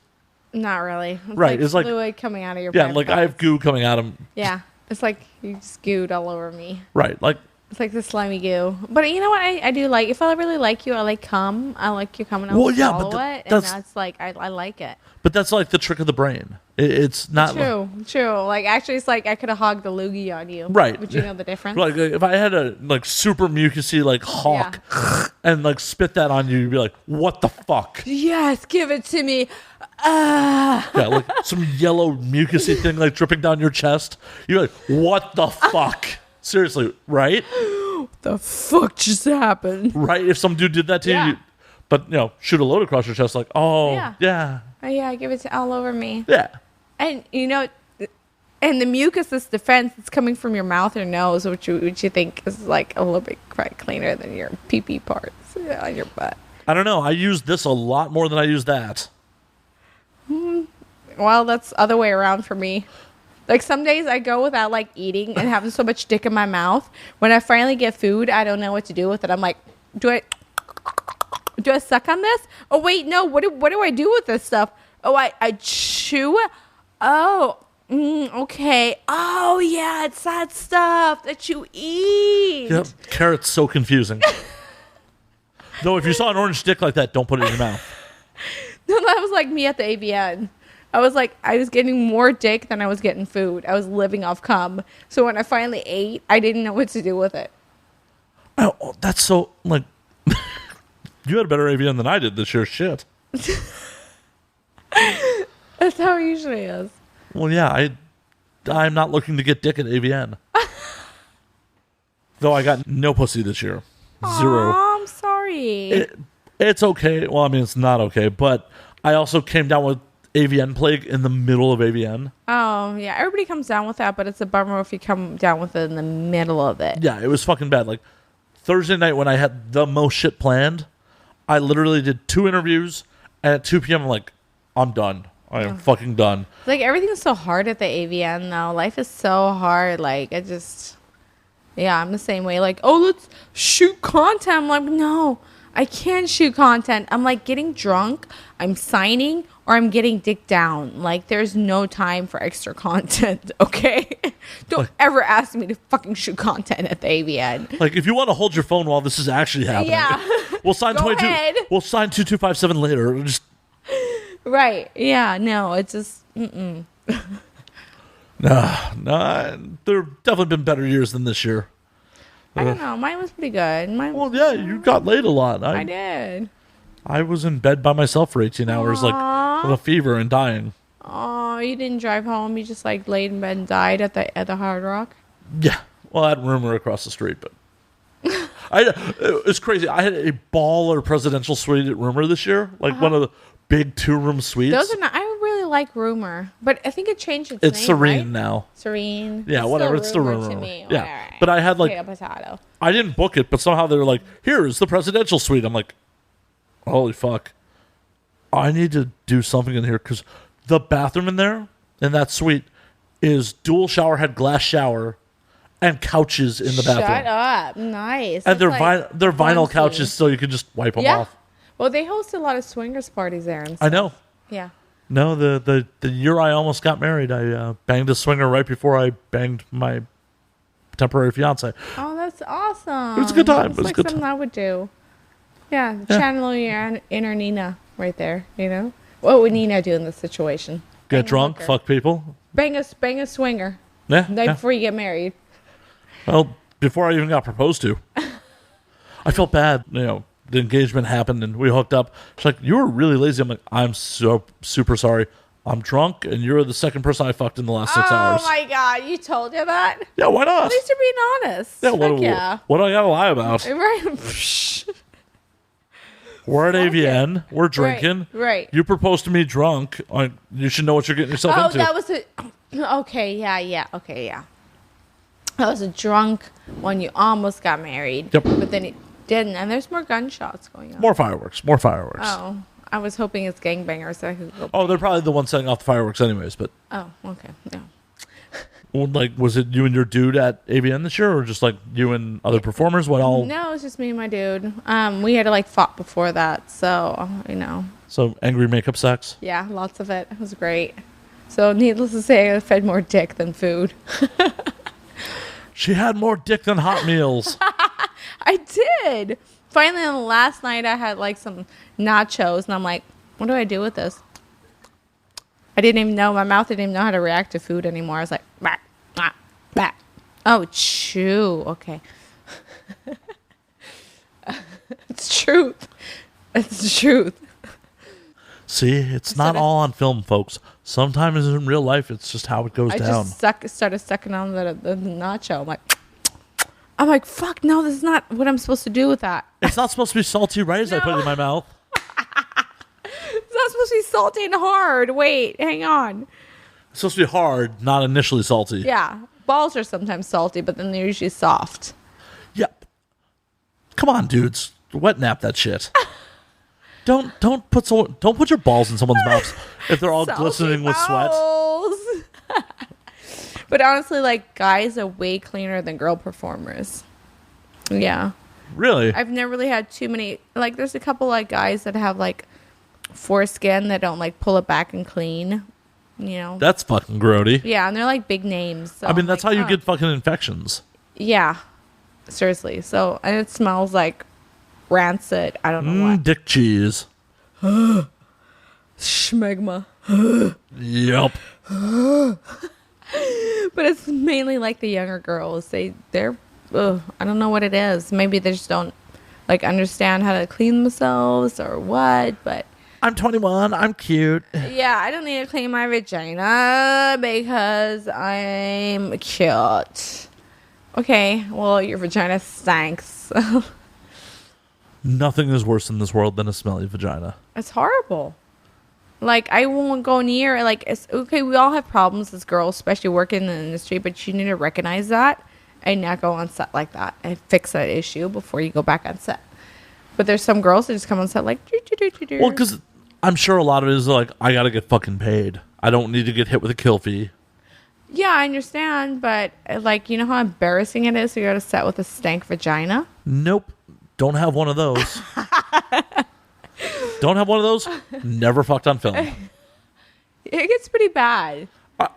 Not really. Right. It's like fluid coming out of your Yeah, like parts. I have goo coming out of... Yeah. It's like you just gooed all over me. Right. Like... It's like the slimy goo. But you know what I do like? If I really like you, I like cum. I like you coming out and swallow it. And that's like, I like it. But that's like the trick of the brain. It's not... True. Like, actually, it's like I could have hogged the loogie on you. Right. Would you know the difference? Like, if I had a, like, super mucusy, like, hawk and, like, spit that on you, you'd be like, what the fuck? Yes, give it to me. Yeah, like, some yellow mucusy thing, like, dripping down your chest. You're like, what the fuck? Seriously, right? The fuck just happened? Right? If some dude did that to you, but, shoot a load across your chest, like, oh, yeah. Oh, yeah, give it to all over me. Yeah. And, and the mucus is defense. It's coming from your mouth or nose, which you think is, like, a little bit cleaner than your pee-pee parts on your butt. I don't know. I use this a lot more than I use that. Well, that's the other way around for me. Like, some days I go without, like, eating and having so much dick in my mouth. When I finally get food, I don't know what to do with it. I'm like, do I suck on this? Oh, wait, no. What do I do with this stuff? Oh, I chew it? Oh, okay. Oh, yeah, it's that stuff that you eat. Yep. Carrot's so confusing. Though, if you saw an orange dick like that, don't put it in your mouth. No, that was like me at the AVN. I was getting more dick than I was getting food. I was living off cum. So when I finally ate, I didn't know what to do with it. Oh, that's so, like, you had a better AVN than I did this year. Shit. That's how it usually is. Well, yeah, I'm not looking to get dick at AVN. Though I got no pussy this year. Zero. Aw, I'm sorry. It's okay. Well, I mean, it's not okay, but I also came down with AVN plague in the middle of AVN. Oh, yeah. Everybody comes down with that, but it's a bummer if you come down with it in the middle of it. Yeah, it was fucking bad. Like, Thursday night when I had the most shit planned, I literally did 2 interviews, and at 2 p.m. I'm like, I'm done. I am fucking done. Like, everything's so hard at the AVN, though. Life is so hard. Like, yeah, I'm the same way. Like, oh, let's shoot content. I'm like, no, I can't shoot content. I'm like getting drunk, I'm signing, or I'm getting dick down. Like, there's no time for extra content, okay? Don't ever ask me to fucking shoot content at the AVN. Like, if you want to hold your phone while this is actually happening, we'll sign Go ahead. We'll sign 2257 later. Just right. Yeah, no, it's just No, there have definitely been better years than this year. I don't know. Mine was pretty good. Well, yeah, you got laid a lot. I did. I was in bed by myself for 18 hours, like, with a fever and dying. Oh, you didn't drive home. You just, like, laid in bed and died at the Hard Rock? Yeah. Well, I had rumor across the street, but... it's crazy. I had a baller presidential suite at Rumor this year. Like, one of the big 2-room suites. Those are not... I really like Rumor, but I think it changed its name, Serene right? now. Serene. Yeah, whatever. It's still Rumor to me. Yeah. Whatever. But I had, like... Potato. I didn't book it, but somehow they were like, here's the presidential suite. I'm like, holy fuck. I need to do something in here, because the bathroom in there, in that suite, is dual shower head, glass shower, and couches in the bathroom. Shut up. Nice. And they're vinyl couches, so you can just wipe them off. Well, they host a lot of swingers parties there. And stuff. I know. Yeah. No, the year I almost got married, I banged a swinger right before I banged my temporary fiance. Oh, that's awesome. It was a good time. It's It was like a good something time. I would do. Yeah, channel your inner Nina right there, you know? What would Nina do in this situation? Get Bang a drunk, hooker. fuck people. Bang a swinger. Yeah. Night yeah. before you get married. Well, before I even got proposed to, I felt bad. The engagement happened and we hooked up. She's like, "You were really lazy." I'm like, "I'm so super sorry. I'm drunk, and you're the second person I fucked in the last 6 hours." Oh my god, you told you that? Yeah, why not? At least you're being honest. Yeah, Heck what do I gotta lie about? Right. We're at AVN. We're Right, drinking. right. You proposed to me drunk. You should know what you're getting yourself Oh, into. that was okay, yeah. That was a drunk when you almost got married. Yep. But then it didn't, and there's more gunshots going on. More fireworks. Oh, I was hoping it's gangbangers so I could go. Oh, they're probably the ones setting off the fireworks anyways. But Oh, okay. Yeah. was it you and your dude at AVN this year, or just like you and other performers? What all? No, it's just me and my dude. We had to fought before that, so So angry makeup sex. yeah, lots of it. It was great. So needless to say, I fed more dick than food. She had more dick than hot meals. I did. Finally, on the last night, I had some nachos, and I'm like, what do I do with this? I didn't even know. My mouth didn't even know how to react to food anymore. I was like, bah, bah, bah. Oh, chew. Okay. It's truth. It's the truth. See, it's not all on film, folks. Sometimes in real life, it's just how it goes I down. just started sucking on the nacho. I'm like, fuck, no, this is not what I'm supposed to do with that. It's not supposed to be salty rice I put in my mouth. It's not supposed to be salty and hard. Wait, hang on. It's supposed to be hard, not initially salty. Yeah, balls are sometimes salty, but then they're usually soft. Yep. Come on, dudes. Wet nap that shit. Don't put your balls in someone's mouths if they're all Salty glistening with sweat. balls. But honestly, guys are way cleaner than girl performers. Yeah. Really? I've never really had too many. There's a couple guys that have foreskin that don't pull it back and clean. That's fucking grody. Yeah, and they're big names. So I mean, I'm that's like, how you oh. get fucking infections. Yeah. Seriously. So, and it smells like rancid. I don't know what. Dick cheese. Schmegma. Yep. But it's mainly the younger girls. They're I don't know what it is. Maybe they just don't understand how to clean themselves or what, but I'm 21. I'm cute. yeah, I don't need to clean my vagina because I'm cute. Okay, well, your vagina stinks. Nothing is worse in this world than a smelly vagina. It's horrible. I won't go near it's okay, we all have problems as girls, especially working in the industry, but you need to recognize that and not go on set like that and fix that issue before you go back on set. But there's some girls that just come on set Well, because I'm sure a lot of it is I gotta get fucking paid. I don't need to get hit with a kill fee. Yeah, I understand, but you know how embarrassing it is to go to set with a stank vagina? Nope. Don't have one of those. Don't have one of those. Never fucked on film. It gets pretty bad.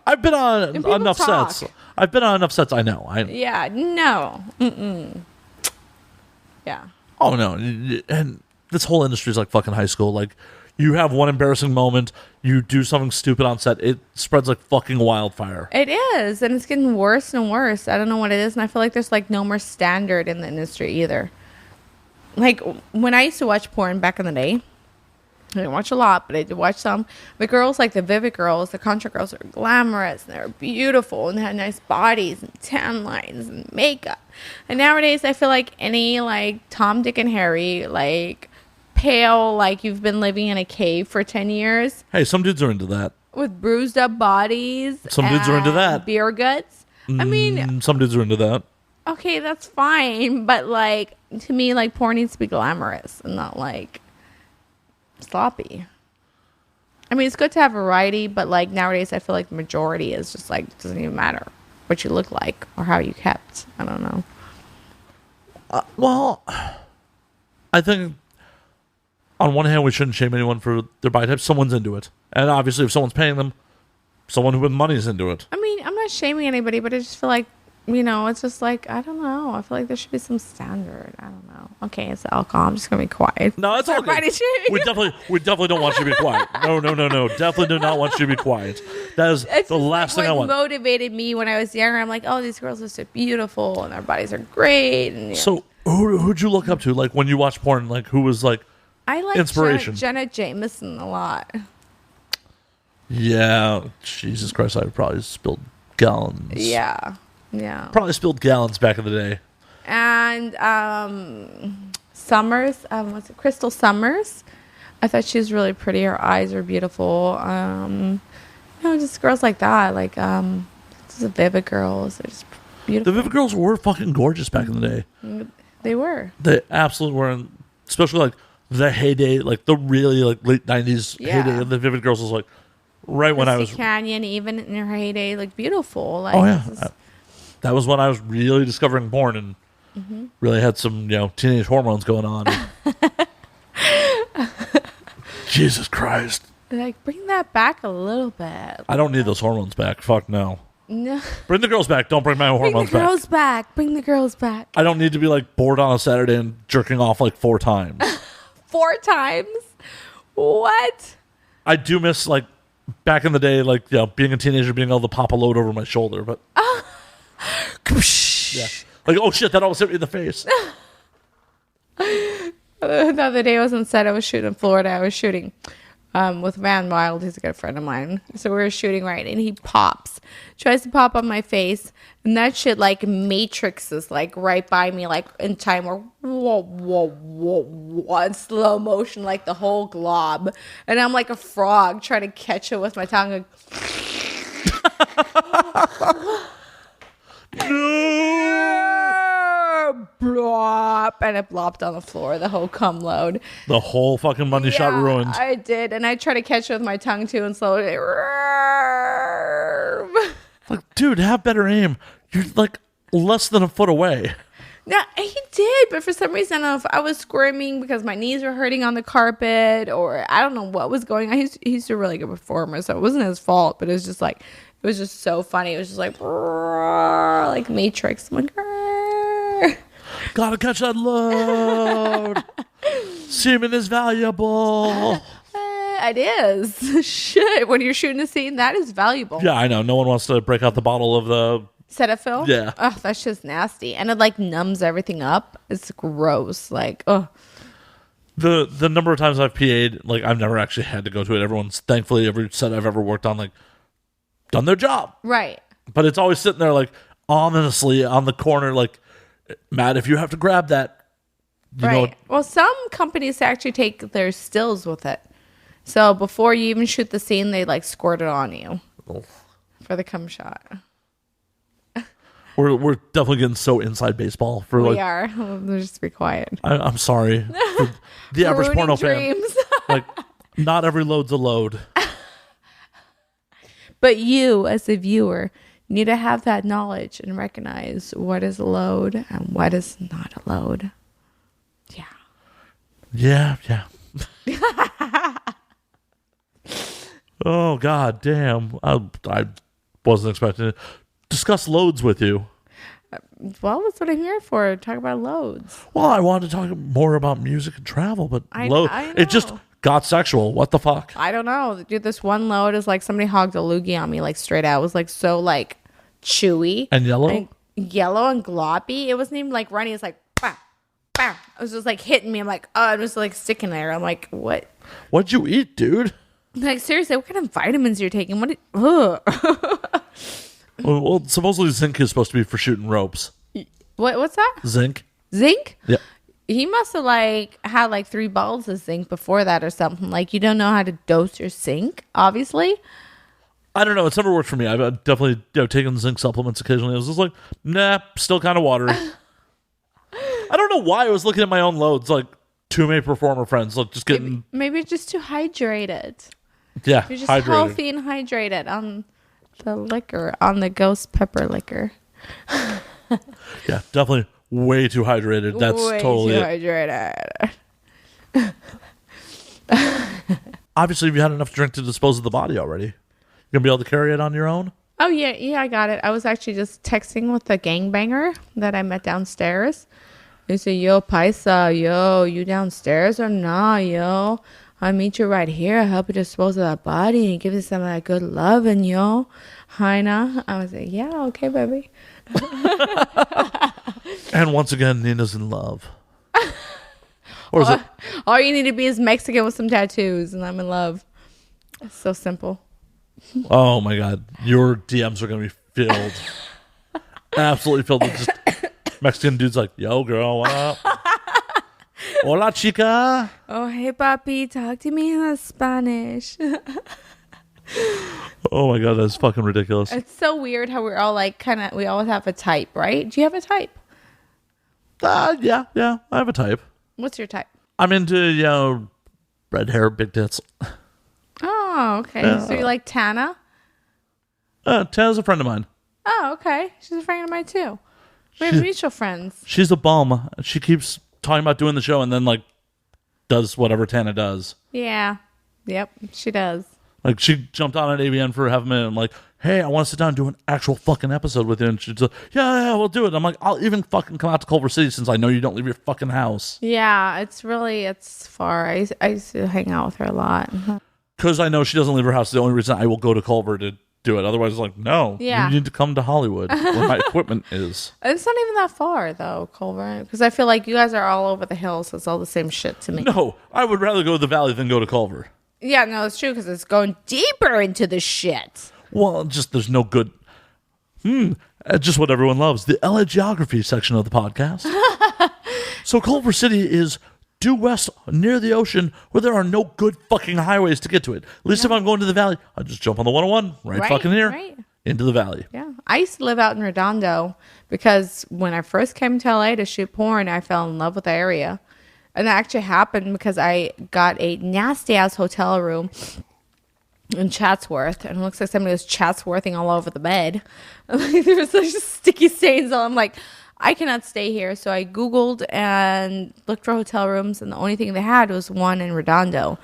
I've been on people enough talk. sets. I've been on enough sets. I know. Yeah, no. Mm-mm. Yeah. Oh no. And this whole industry is like fucking high school. You have one embarrassing moment, you do something stupid on set, it spreads like fucking wildfire. It is, and it's getting worse and worse. I don't know what it is, and I feel like there's no more standard in the industry either. When I used to watch porn back in the day, I didn't watch a lot, but I did watch some. The girls, the Vivid girls, the Contra girls, are glamorous, and they were beautiful, and they had nice bodies, and tan lines, and makeup. And nowadays, I feel like any, Tom, Dick, and Harry, pale, you've been living in a cave for 10 years. Hey, some dudes are into that. With bruised up bodies. Some dudes are into that. Beer guts. I mean, Some dudes are into that. okay, that's fine, but to me, porn needs to be glamorous and not sloppy. I mean, it's good to have variety, but nowadays I feel like the majority is just doesn't even matter what you look like or how you kept. I don't know. Well, I think on one hand we shouldn't shame anyone for their body type. Someone's into it, and obviously if someone's paying them, someone who with money is into it. I mean, I'm not shaming anybody, but I just feel like it's just like, I don't know. I feel like there should be some standard. I don't know. Okay, it's alcohol. I'm just going to be quiet. No, it's all good. We definitely don't want you to be quiet. No. Definitely do not want you to be quiet. That is the last thing I want. What motivated me when I was younger. I'm like, oh, these girls are so beautiful and their bodies are great. And, So who'd you look up to? Like when you watch porn, like who was like I like inspiration? Jenna Jameson a lot. Yeah. Jesus Christ, I probably spilled gallons. Yeah. Probably spilled gallons back in the day. And Summers, what's it? Crystal Summers. I thought she was really pretty. Her eyes are beautiful. Just girls like that. Like the Vivid girls. They're just beautiful. The Vivid girls were fucking gorgeous back in the day. They were. They absolutely were. Especially like the heyday, like the really like late 90s heyday of the Vivid girls was like right when I was Canyon, even in her heyday, like beautiful. Like, oh yeah. That was when I was really discovering porn and really had some, teenage hormones going on. Jesus Christ. Like, bring that back a little bit. I don't need those hormones back. Fuck no. No. Bring the girls back. Don't bring my hormones back. Bring the girls back. I don't need to be like bored on a Saturday and jerking off like 4 times. 4 times? What? I do miss like back in the day, like being a teenager, being able to pop a load over my shoulder, but yeah, like oh shit, that almost hit me in the face. The other day I was on set. I was shooting in Florida. I was shooting with Van Wild. He's a good friend of mine. So we were shooting, right, and he tries to pop on my face, and that shit like matrixes like right by me, like in time, or whoa, in slow motion, like the whole glob, and I'm like a frog trying to catch it with my tongue. Like, blop, and it blopped on the floor, the whole cum load. The whole fucking money shot ruined. I did, and I tried to catch it with my tongue too, and slowly. Like, dude, have better aim. You're like less than a foot away. No, he did, but for some reason, I don't know if I was squirming because my knees were hurting on the carpet, or I don't know what was going on. He's a really good performer, so it wasn't his fault, but it was just like, it was just so funny. It was just like Matrix. I'm like, gotta catch that load. Semen is valuable. It is. Shit, when you're shooting a scene, that is valuable. Yeah, I know. No one wants to break out the bottle of the Cetaphil? Yeah. Oh, that's just nasty. And it like numbs everything up. It's gross. Like, oh. The number of times I've PA'd, like I've never actually had to go to it. Everyone's thankfully every set I've ever worked on, like done their job. Right. But it's always sitting there like ominously on the corner, like, Matt, if you have to grab that, you know. Well, some companies actually take their stills with it. So before you even shoot the scene, they like squirt it on you for the cum shot. We're definitely getting so inside baseball for we like. We are. We'll just be quiet. I'm sorry. For the average porno dreams. fan, like, not every load's a load. But you, as a viewer, need to have that knowledge and recognize what is a load and what is not a load. Yeah. Yeah. Oh, God damn. I wasn't expecting to discuss loads with you. Well, that's what I'm here for. Talk about loads. Well, I wanted to talk more about music and travel, but I know. It just got sexual. What the fuck? I don't know. Dude, this one load is like somebody hogged a loogie on me, like straight out. It was like so like chewy. And yellow? Yellow and gloppy. It wasn't even like runny. It's like, bam, bam. It was just like hitting me. I'm like, oh, it was like sticking there. I'm like, what? What'd you eat, dude? Like, seriously, what kind of vitamins you're taking? Ugh. Well, supposedly zinc is supposed to be for shooting ropes. What's that? Zinc. Zinc? Yeah. He must have like had like 3 bottles of zinc before that or something. Like, you don't know how to dose your zinc, obviously. I don't know. It's never worked for me. I've definitely taken zinc supplements occasionally. I was just like, nah, still kind of watery. I don't know why I was looking at my own loads, like 2 May performer friends, like just getting. Maybe just too hydrated. Yeah, you're just hydrated. Healthy and hydrated on the liquor, on the ghost pepper liquor. Yeah, definitely way too hydrated. That's way totally too hydrated. Obviously, if you had enough to drink to dispose of the body already, you gonna be able to carry it on your own. Oh, yeah, I got it. I was actually just texting with a gangbanger that I met downstairs. He said, yo, Paisa, yo, you downstairs or not, yo? I'll meet you right here. I'll help you dispose of that body and give you some of that good loving, yo. Heina. I was like, yeah, okay, baby. And once again, Nina's in love. Or is it? All you need to be is Mexican with some tattoos, and I'm in love. It's so simple. Oh my God, your DMs are gonna be filled, absolutely filled with just Mexican dudes like, "Yo, girl, what up? Hola, chica." Oh, hey, papi, talk to me in Spanish. Oh my God, that's fucking ridiculous. It's so weird how we're all like, we always have a type, right? Do you have a type? Yeah, I have a type. What's your type? I'm into red hair, big tits. Oh, okay. So you like Tana? Tana's a friend of mine. Oh, okay. She's a friend of mine too. We have mutual friends. She's a bum. She keeps talking about doing the show and then like does whatever Tana does. Yeah. Yep, she does. Like she jumped on at AVN for half a minute. I'm like, hey, I want to sit down and do an actual fucking episode with you. And she's like, yeah, we'll do it. I'm like, I'll even fucking come out to Culver City since I know you don't leave your fucking house. Yeah, it's far. I used to hang out with her a lot. Because I know she doesn't leave her house. The only reason I will go to Culver to do it. Otherwise, it's like, no, you need to come to Hollywood where my equipment is. It's not even that far, though, Culver. Because I feel like you guys are all over the hills. So it's all the same shit to me. No, I would rather go to the Valley than go to Culver. Yeah, no, it's true because it's going deeper into the shit. Well, just there's no good. Just what everyone loves. The LA geography section of the podcast. So Culver City is due west near the ocean where there are no good fucking highways to get to it. At least if I'm going to the Valley, I'll just jump on the 101 right fucking here into the Valley. Yeah. I used to live out in Redondo because when I first came to LA to shoot porn, I fell in love with the area. And that actually happened because I got a nasty-ass hotel room in Chatsworth. And it looks like somebody was Chatsworthing all over the bed. There was such sticky stains. I'm like, I cannot stay here. So I Googled and looked for hotel rooms. And the only thing they had was one in Redondo.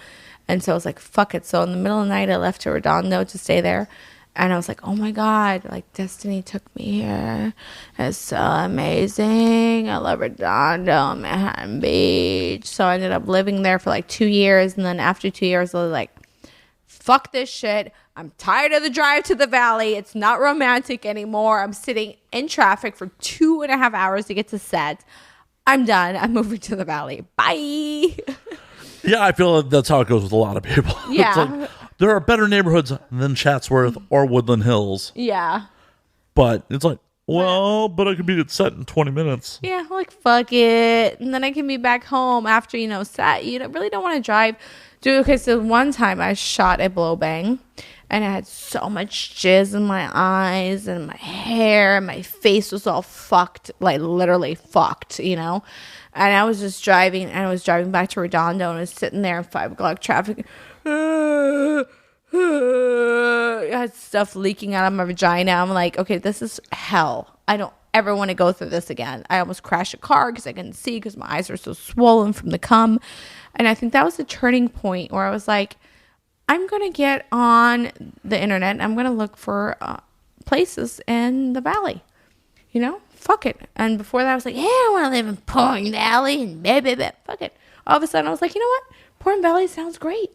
And so I was like, fuck it. So in the middle of the night, I left to Redondo to stay there. And I was like, oh my God, like destiny took me here. It's so amazing. I love Redondo, Manhattan Beach. So I ended up living there for like 2 years. And then after 2 years, I was like, fuck this shit. I'm tired of the drive to the Valley. It's not romantic anymore. I'm sitting in traffic for 2.5 hours to get to set. I'm done. I'm moving to the Valley. Bye. Yeah, I feel like that's how it goes with a lot of people. Yeah. It's like, there are better neighborhoods than Chatsworth or Woodland Hills. Yeah. But it's like, well, but I could be set in 20 minutes. Yeah, like, fuck it. And then I can be back home after, set. You really don't want to drive. Dude, okay, so one time I shot a blow bang. And I had so much jizz in my eyes and my hair. And my face was all fucked. Like, literally fucked, And I was just driving. And I was driving back to Redondo. And I was sitting there in 5 o'clock traffic. I had stuff leaking out of my vagina. I'm like, okay, this is hell. I don't ever want to go through this again. I almost crashed a car because I couldn't see because my eyes were so swollen from the cum. And I think that was the turning point where I was like, I'm going to get on the internet and I'm going to look for places in the Valley. Fuck it. And before that, I was like, yeah, I want to live in Porn Valley and blah, blah, blah. Fuck it. All of a sudden, I was like, you know what? Porn Valley sounds great.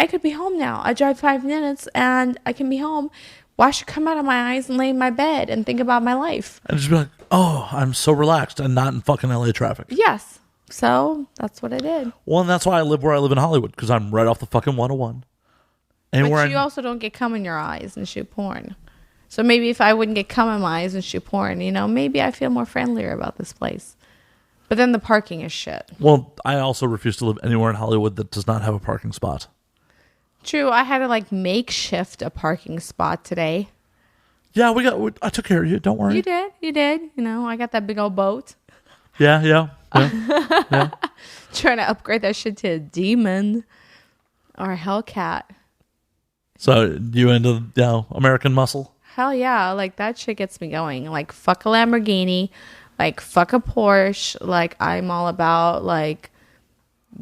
I could be home now. I drive 5 minutes and I can be home. Wash come out of my eyes and lay in my bed and think about my life. And just be like, oh, I'm so relaxed and not in fucking LA traffic. Yes. So that's what I did. Well, and that's why I live where I live in Hollywood, because I'm right off the fucking 101. But you also don't get cum in your eyes and shoot porn. So maybe if I wouldn't get cum in my eyes and shoot porn, maybe I feel more friendlier about this place. But then the parking is shit. Well, I also refuse to live anywhere in Hollywood that does not have a parking spot. True, I had to makeshift a parking spot today. Yeah, I took care of you. Don't worry. You did. I got that big old boat. Yeah. Trying to upgrade that shit to a demon or a Hellcat. So you into American muscle? Hell yeah! That shit gets me going. Fuck a Lamborghini, fuck a Porsche. I'm all about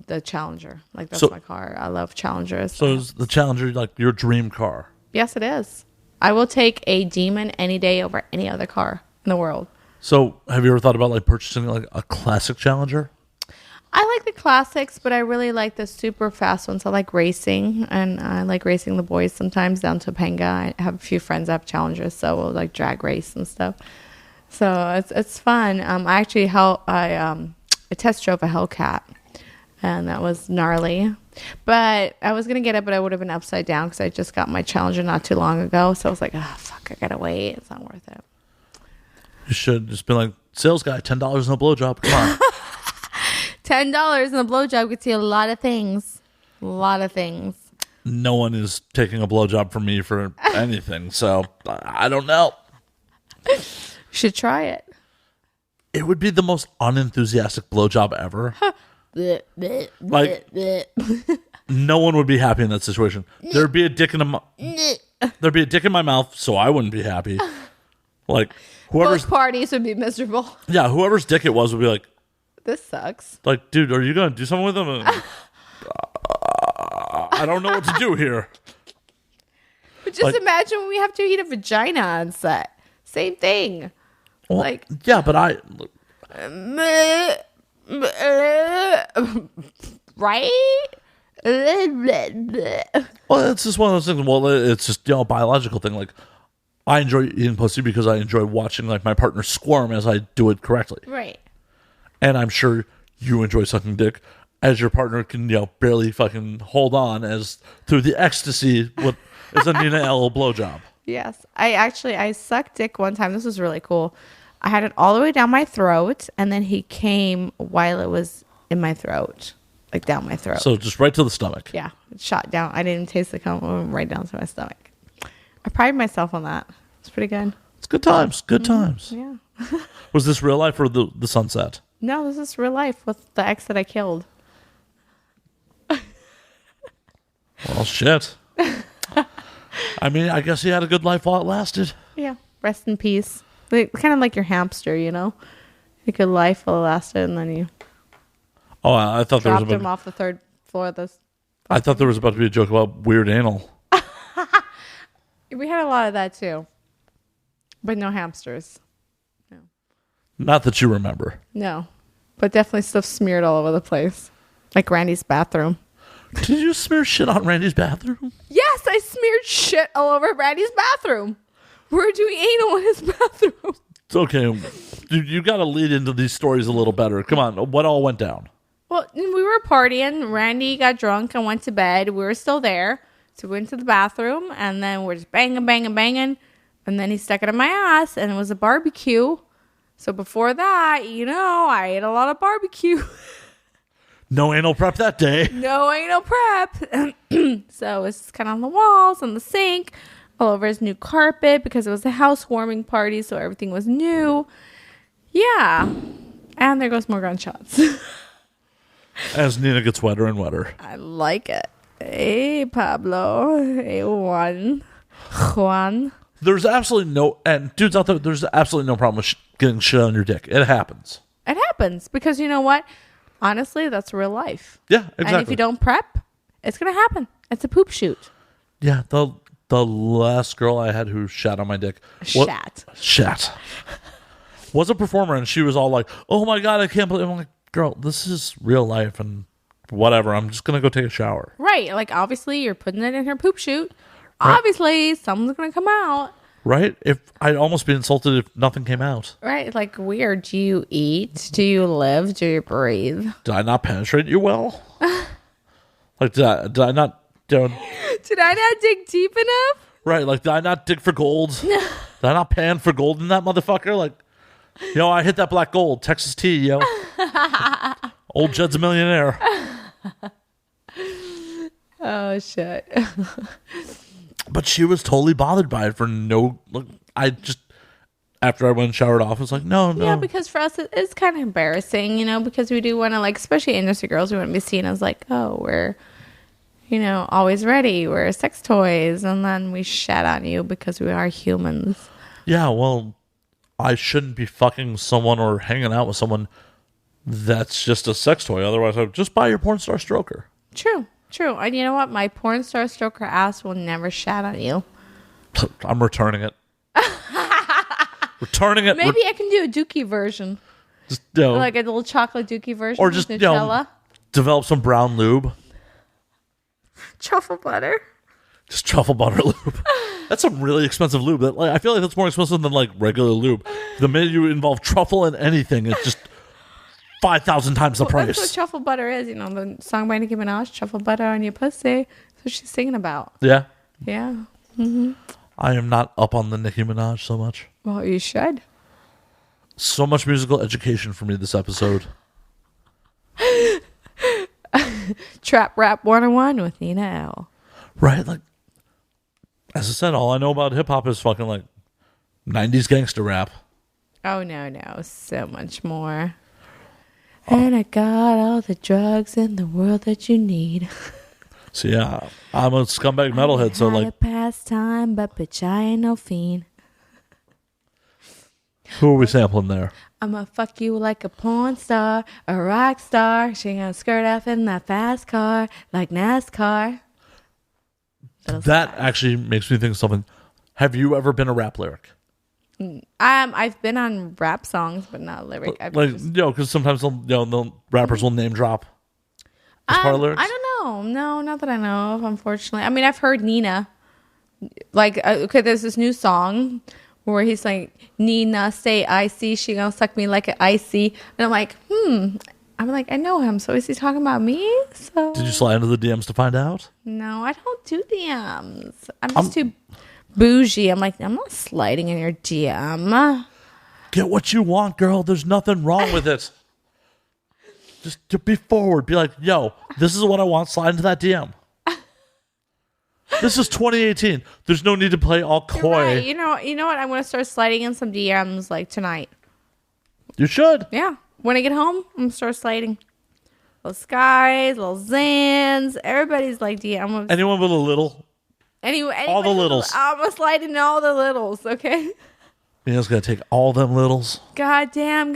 the Challenger. That's my car. I love Challengers. So is the Challenger your dream car? Yes, it is. I will take a Demon any day over any other car in the world. So, have you ever thought about like purchasing like a classic Challenger? I like the classics, but I really like the super fast ones. I like racing, and I like racing the boys sometimes down to Topanga. I have a few friends that have Challengers, so we'll like drag race and stuff. So it's fun. I actually I test drove a Hellcat, and that was gnarly. But I was gonna get it, but I would have been upside down because I just got my Challenger not too long ago. So I was like, oh fuck, I gotta wait. It's not worth it. You should just be like, sales guy, $10 in a blowjob. Come on. $10 in a blowjob gets you a lot of things. A lot of things. No one is taking a blowjob from me for anything, so I don't know. You should try it. It would be the most unenthusiastic blowjob ever. Like, no one would be happy in that situation. There'd be a dick in my mouth, so I wouldn't be happy. Like, whoever's both parties would be miserable. Yeah, whoever's dick it was would be like, this sucks. like, dude, are you gonna do something with him? I don't know what to do here. But just imagine when we have to eat a vagina on set. Same thing. Well, like, yeah, but right? Well, it's just one of those things. Well, it's just, a biological thing. Like, I enjoy eating pussy because I enjoy watching like my partner squirm as I do it correctly. Right. And I'm sure you enjoy sucking dick as your partner can, barely fucking hold on as through the ecstasy what is a Nina Elle blowjob. Yes. I sucked dick one time. This was really cool. I had it all the way down my throat, and then he came while it was in my throat, like down my throat. So just right to the stomach. Yeah. It shot down. I didn't taste the cum. It went right down to my stomach. I pride myself on that. It's pretty good. It's good times. Good times. Yeah. Was this real life or the sunset? No, this is real life with the ex that I killed. Well, shit. I mean, I guess he had a good life while it lasted. Yeah. Rest in peace. Kind of like your hamster, a good life while it lasted, and then you I thought there was dropped him off the third floor of this. I thought there was about to be a joke about weird anal. We had a lot of that too, but no hamsters. No. Not that you remember. No, but definitely stuff smeared all over the place, like Randy's bathroom. Did you smear shit on Randy's bathroom? Yes, I smeared shit all over Randy's bathroom. We're doing anal in his bathroom. It's okay. You got to lead into these stories a little better. Come on. What all went down? Well, we were partying. Randy got drunk and went to bed. We were still there. So we went to the bathroom, and then we're just banging. And then he stuck it in my ass, and it was a barbecue. So before that, I ate a lot of barbecue. No anal prep that day. No anal prep. So it's kind of on the walls, on the sink, all over his new carpet because it was a housewarming party, so everything was new. Yeah. And there goes more gunshots. As Nina gets wetter and wetter. I like it. Hey, Pablo. Hey, Juan. There's absolutely no... And dudes out there, there's absolutely no problem with getting shit on your dick. It happens. It happens because you know what? Honestly, that's real life. Yeah, exactly. And if you don't prep, it's going to happen. It's a poop shoot. Yeah, the last girl I had who shat on my dick... Shat. Was a performer, and she was all like, oh my God, I can't believe... I'm like, girl, this is real life, and whatever. I'm just going to go take a shower. Right. Like, obviously, you're putting it in her poop chute. Right. Obviously, something's going to come out. Right? If I'd almost be insulted if nothing came out. Right. Like, weird. Do you eat? Do you live? Do you breathe? Did I not penetrate you well? Like, did I not... Did I not dig deep enough? Right. Like, did I not dig for gold? Did I not pan for gold in that motherfucker? Like, I hit that black gold. Texas tea, yo. Old Jed's a millionaire. Oh, shit. But she was totally bothered by it for no... Look, after I went and showered off, I was like, no. Yeah, because for us, it's kind of embarrassing, because we do want to, like, especially industry girls, we want to be seen as, like, oh, we're, always ready. We're sex toys. And then we shat on you because we are humans. Yeah, well, I shouldn't be fucking someone or hanging out with someone that's just a sex toy. Otherwise, I would just buy your porn star stroker. True. And you know what? My porn star stroker ass will never shat on you. I'm returning it. Returning it. Maybe I can do a Dookie version. Just, Like a little chocolate Dookie version. or just, with Nutella. Develop some brown lube. Truffle butter. Just truffle butter lube. That's some really expensive lube. I feel like that's more expensive than like regular lube. The minute you involve truffle in anything, it's just 5,000 times the price. That's what truffle butter is. The song by Nicki Minaj, "Truffle Butter on Your Pussy." That's what she's singing about. Yeah. Yeah. Mm-hmm. I am not up on the Nicki Minaj so much. Well, you should. So much musical education for me this episode. Trap Rap 101 with Nina Elle. Right? Like, as I said, all I know about hip-hop is fucking, like, 90s gangster rap. Oh, no. So much more. And I got all the drugs in the world that you need. So, yeah, I'm a scumbag metalhead, so, like... a pastime, but bitch, I ain't no fiend. Who are we sampling there? I'ma fuck you like a porn star, a rock star. She gonna skirt off in that fast car, like NASCAR. That actually makes me think of something. Have you ever been a rap lyric? I've been on rap songs, but not lyric. Because sometimes the rappers will name drop as part of lyrics. I don't know. No, not that I know of, unfortunately. I mean, I've heard Nina. Like, okay, there's this new song where he's like, Nina, say icy, she gonna suck me like an icy. And I'm like, I know him, so is he talking about me? So did you slide into the DMs to find out? No, I don't do DMs. I'm just too bougie. I'm like, I'm not sliding in your DM. Get what you want, girl. There's nothing wrong with it. Just to be forward. Be like, yo, this is what I want. Slide into that DM. This is 2018. There's no need to play all coy. Right. You know what? I'm going to start sliding in some DMs like tonight. You should. Yeah. When I get home, I'm going to start sliding. Little Skies, little Zans. Everybody's like DM. Anyone with a little. All the littles. I'm going to slide into all the littles, okay? Nina's going to take all them littles. Goddamn,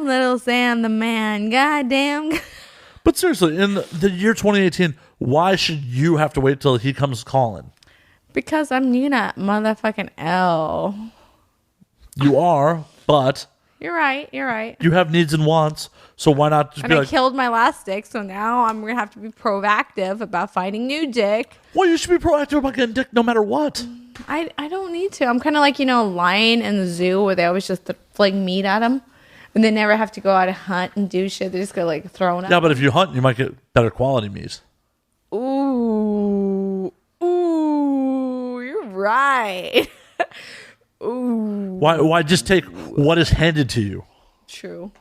little Sam the man. Goddamn. But seriously, in the year 2018, why should you have to wait till he comes calling? Because I'm Nina motherfucking Elle. You are, but... You're right. You have needs and wants, so why not just and be I like... killed my last dick, so now I'm going to have to be proactive about finding new dick. Well, you should be proactive about getting dick no matter what. I don't need to. I'm kind of like, a lion in the zoo where they always just fling meat at them. And they never have to go out and hunt and do shit. They just go like thrown up. Yeah, but if you hunt, you might get better quality meat. Ooh, you're right. Ooh. Why just take what is handed to you? True.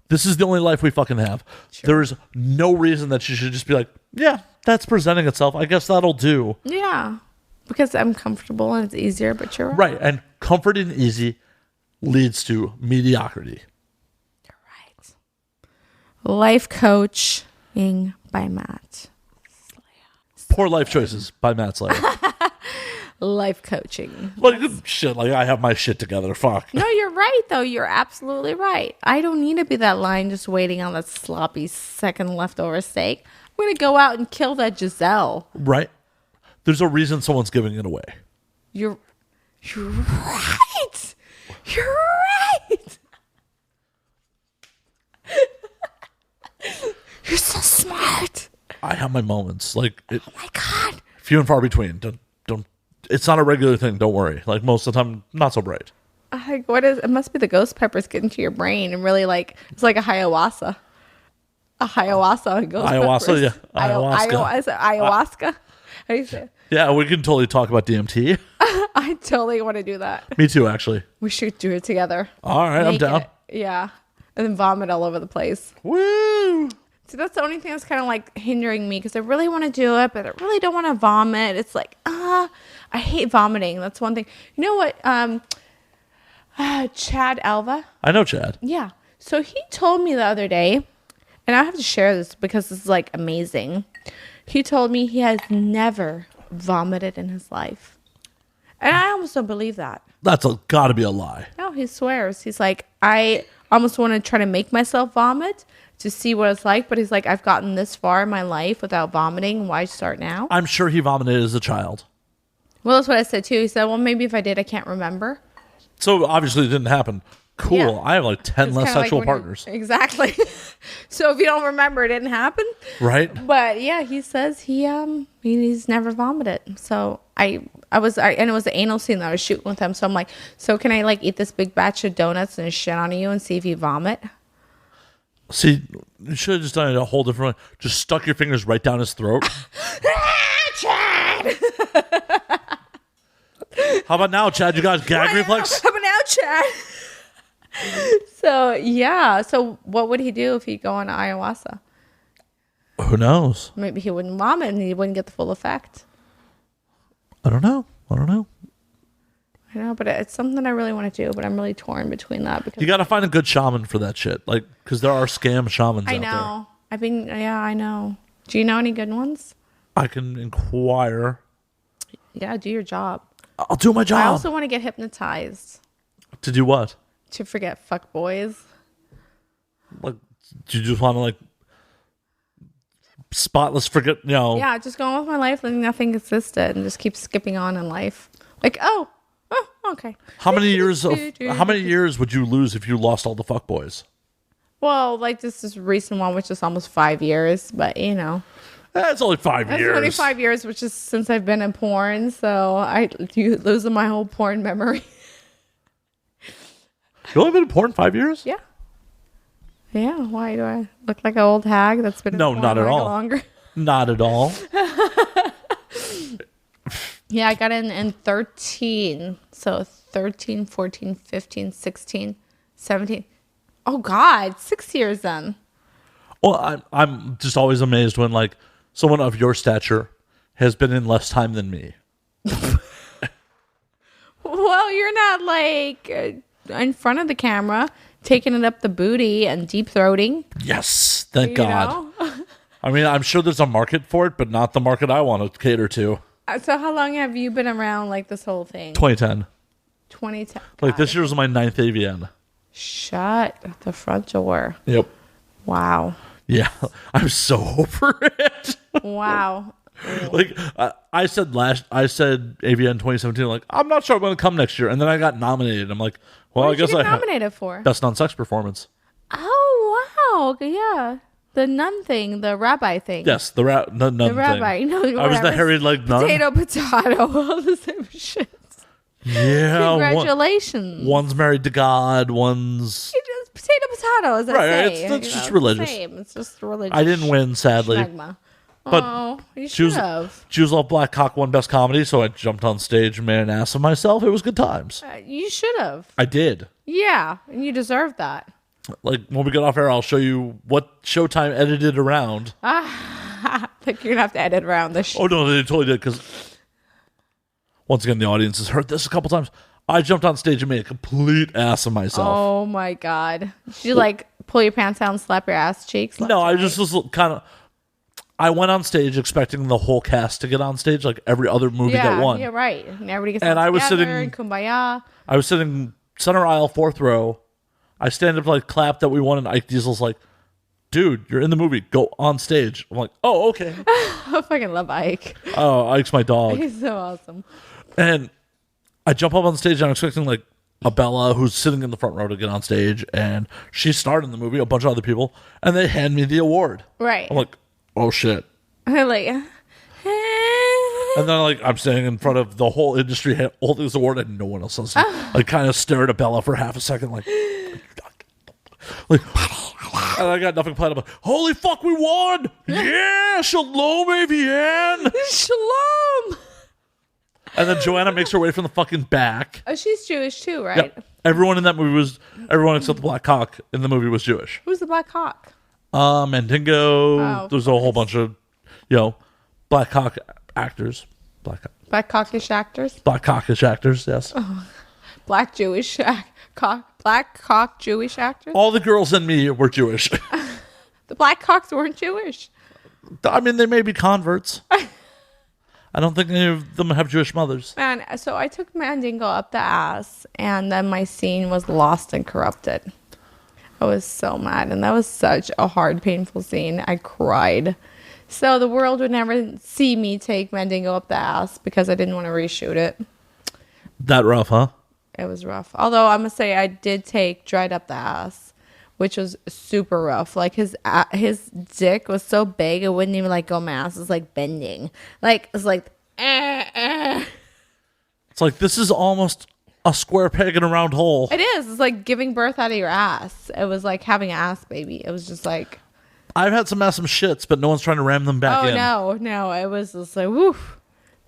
This is the only life we fucking have. True. There is no reason that you should just be like, yeah, that's presenting itself. I guess that'll do. Yeah, because I'm comfortable and it's easier, but you're right. Right, and comfort and easy leads to mediocrity. You're right. Life coaching by Matt. Poor life choices by Matt Slayer. Life coaching. Like, shit, like I have my shit together. Fuck. No, you're right, though. You're absolutely right. I don't need to be that line just waiting on that sloppy second leftover steak. I'm going to go out and kill that Giselle. Right? There's a reason someone's giving it away. You're right. You're right. You're so smart. I have my moments. Like, oh my God. Few and far between. Don't. It's not a regular thing. Don't worry. Like most of the time, not so bright. Like, what is? It must be the ghost peppers getting to your brain and really like it's like a ayahuasca. A ayahuasca. Ghost Ayahuasca, peppers. yeah. Ayahuasca. Ayahuasca. How do you say it? Yeah, we can totally talk about DMT. I totally want to do that. Me too, actually. We should do it together. All right, I'm down. Yeah. And then vomit all over the place. Woo! See, that's the only thing that's kind of like hindering me because I really want to do it, but I really don't want to vomit. It's like, I hate vomiting. That's one thing. You know what? Chad Alva. I know Chad. Yeah. So he told me the other day, and I have to share this because this is like amazing. He told me he has never vomited in his life. And I almost don't believe that. That's gotta be a lie. No, he swears. He's like, I almost want to try to make myself vomit to see what it's like. But he's like, I've gotten this far in my life without vomiting. Why start now? I'm sure he vomited as a child. Well, that's what I said too. He said, well, maybe if I did, I can't remember. So obviously it didn't happen. Cool. Yeah. I have like 10 It's less kinda like sexual when you're- partners. Exactly. So if you don't remember, it didn't happen. Right? But yeah, he says he's never vomited. So and it was the anal scene that I was shooting with him. So I'm like, so can I like eat this big batch of donuts and shit on you and see if you vomit? See, you should have just done it a whole different way. Just stuck your fingers right down his throat. Chad! How about now, Chad? You got gag reflex? How about now, Chad? So yeah. So what would he do if he'd go on ayahuasca? Who knows? Maybe he wouldn't vomit and he wouldn't get the full effect. I don't know. I know, but it's something I really want to do. But I'm really torn between that because You got to find a good shaman for that shit. Like, because there are scam shamans I out know. I know. Do you know any good ones? there. I can inquire. Yeah, do your job. I'll do my job. I also want to get hypnotized To do what? to forget fuck boys. Like, do you just want to, like, spotless forget, Yeah, just go on with my life like nothing existed and just keep skipping on in life. Like, oh, okay. How many years would you lose if you lost all the fuckboys? Well, like this is recent one, which is almost 5 years, but you know. It's only 5 That's years. only 5 years, which is since I've been in porn, so you losing my whole porn memory. You only been in porn 5 years? Yeah. Yeah, why do I look like an old hag that's been in No, porn not at all. longer? Not at all. Yeah, I got in 13. So 13, 14, 15, 16, 17. Oh, God. 6 years then. Well, I'm just always amazed when, like, someone of your stature has been in less time than me. Well, you're not, like, in front of the camera, taking it up the booty and deep-throating. Yes. Thank God. Know? I mean, I'm sure there's a market for it, but not the market I want to cater to. So how long have you been around, like, this whole thing? 2010. 2010. Like, this year's my 9th AVN. Shut the front door. Yep. Wow. Yeah. I'm so over it. Wow. Like, I said AVN 2017, like, I'm not sure I'm going to come next year. And then I got nominated. I'm like, well, What I did you guess get nominated for? Best non-sex performance. Oh, wow. Yeah. The nun thing, the rabbi thing. Yes, the nun The rabbi. thing. No, I was the hairy-legged nun. Potato, all the same shit. Yeah. Congratulations. One's married to God, one's... You just potato, as I say. It's just religious. Same. It's just religious. I didn't win, sadly. Schmegma. But oh, you should have. Jews Love Black Cock won Best Comedy, so I jumped on stage and made an ass of myself. It was good times. You should have. I did. Yeah, and you deserve that. Like, when we get off air, I'll show you what Showtime edited around. Like, you're going to have to edit around this. Oh, no, they totally did, because once again, the audience has heard this a couple times. I jumped on stage and made a complete ass of myself. Oh, my God. Did you, like, pull your pants down and slap your ass cheeks? No, I just was kind of... I went on stage expecting the whole cast to get on stage like every other movie that won. Yeah, right. And everybody gets And all I was together sitting- and kumbaya. I was sitting center aisle, 4th row. I stand up, like, clap that we won, and Ike Diesel's like, dude, you're in the movie. Go on stage. I'm like, oh, okay. I fucking love Ike. Oh, Ike's my dog. He's so awesome. And I jump up on stage, and I'm expecting, like, a Bella who's sitting in the front row to get on stage, and she starred in the movie, a bunch of other people, and they hand me the award. Right. I'm like, oh, shit. I'm like, And then, like, I'm standing in front of the whole industry holding this award, and no one else else. Like, kind of stared at Bella for half a second, like, and I got nothing planned. I'm like, holy fuck, we won! Yeah, shalom, AVN! Shalom. And then Joanna makes her way from the fucking back. Oh, she's Jewish too, right? Yep. Everyone in that movie everyone except the Black Cock in the movie was Jewish. Who's the Black Hawk? Mandingo. Oh, There's a whole bunch of, Black Cock actors. Black Cockish actors? Black Cockish actors, yes. Black Jewish Black Cock Jewish actors? All the girls in me were Jewish. The Black Cocks weren't Jewish. I mean, they may be converts. I don't think any of them have Jewish mothers. Man, so I took Mandingo up the ass, and then my scene was lost and corrupted. I was so mad, and that was such a hard, painful scene. I cried So the world would never see me take Mandingo up the ass because I didn't want to reshoot it. That rough, huh? It was rough. Although I must say I did take Dried Up the Ass, which was super rough. Like his dick was so big it wouldn't even like go mass. It was like bending. Like it's like It's like this is almost a square peg in a round hole. It is. It's like giving birth out of your ass. It was like having an ass baby. It was just like I've had some shits, but no one's trying to ram them back in. No. It was just like woof.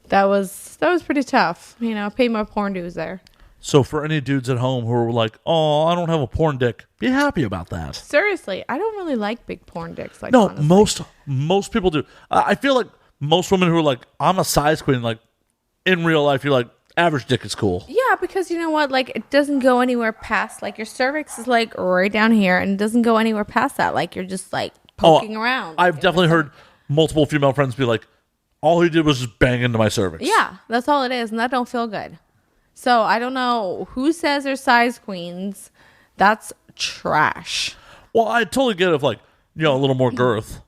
That was pretty tough. You know, pay my porn dues there. So for any dudes at home who are like, "Oh, I don't have a porn dick," be happy about that. Seriously, I don't really like big porn dicks. Like, no, honestly. most people do. I feel like most women who are like, "I'm a size queen," like in real life, you're like, average dick is cool. Yeah, because you know what? Like, it doesn't go anywhere past. Like, your cervix is like right down here, and it doesn't go anywhere past that. Like, you're just like poking around. I've definitely heard multiple female friends be like, "All he did was just bang into my cervix." Yeah, that's all it is, and that don't feel good. So I don't know who says they're size queens. That's trash. Well, I totally get it if like, you know, a little more girth.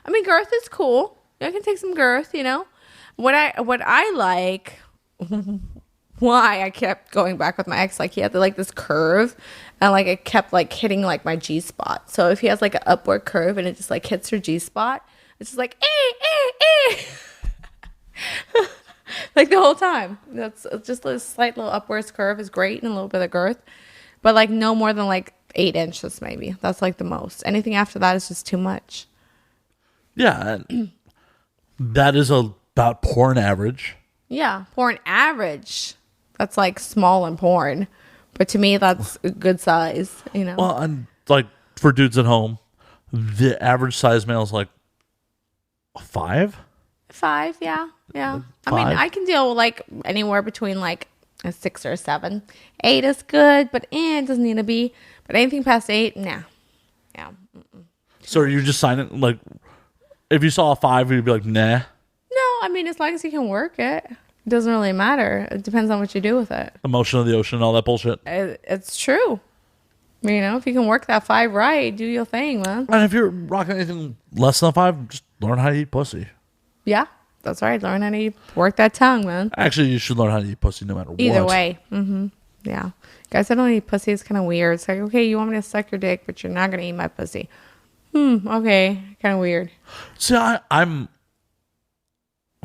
I mean, girth is cool. I can take some girth, you know. What I like, why I kept going back with my ex, like he had like this curve, and like it kept like hitting like my G spot. So if he has like an upward curve and it just like hits your G spot, it's just like like the whole time. That's just a slight little upwards curve is great and a little bit of girth, but like no more than like 8 inches maybe. That's like the most. Anything after that is just too much. Yeah, that is about porn average. Yeah, porn average. That's like small in porn, but to me that's a good size. You know. Well, and like for dudes at home, the average size male is like 5. 5, yeah. 5? I mean, I can deal with like anywhere between like a 6 or 7. 8 is good, but it doesn't need to be. But anything past 8, nah. Yeah. Mm-mm. So are you just signing like, if you saw a 5, you'd be like, nah? No, I mean, as long as you can work it, it doesn't really matter. It depends on what you do with it. Emotion of the ocean and all that bullshit. It's true. You know, if you can work that 5 right, do your thing, man. And if you're rocking anything less than a 5, just learn how to eat pussy. Yeah, that's right. Learn how to work that tongue, man. Actually, you should learn how to eat pussy no matter what. Either way. Mm-hmm. Yeah. Guys, I don't eat pussy. It's kind of weird. It's like, okay, you want me to suck your dick, but you're not going to eat my pussy. Okay. Kind of weird. See, I'm,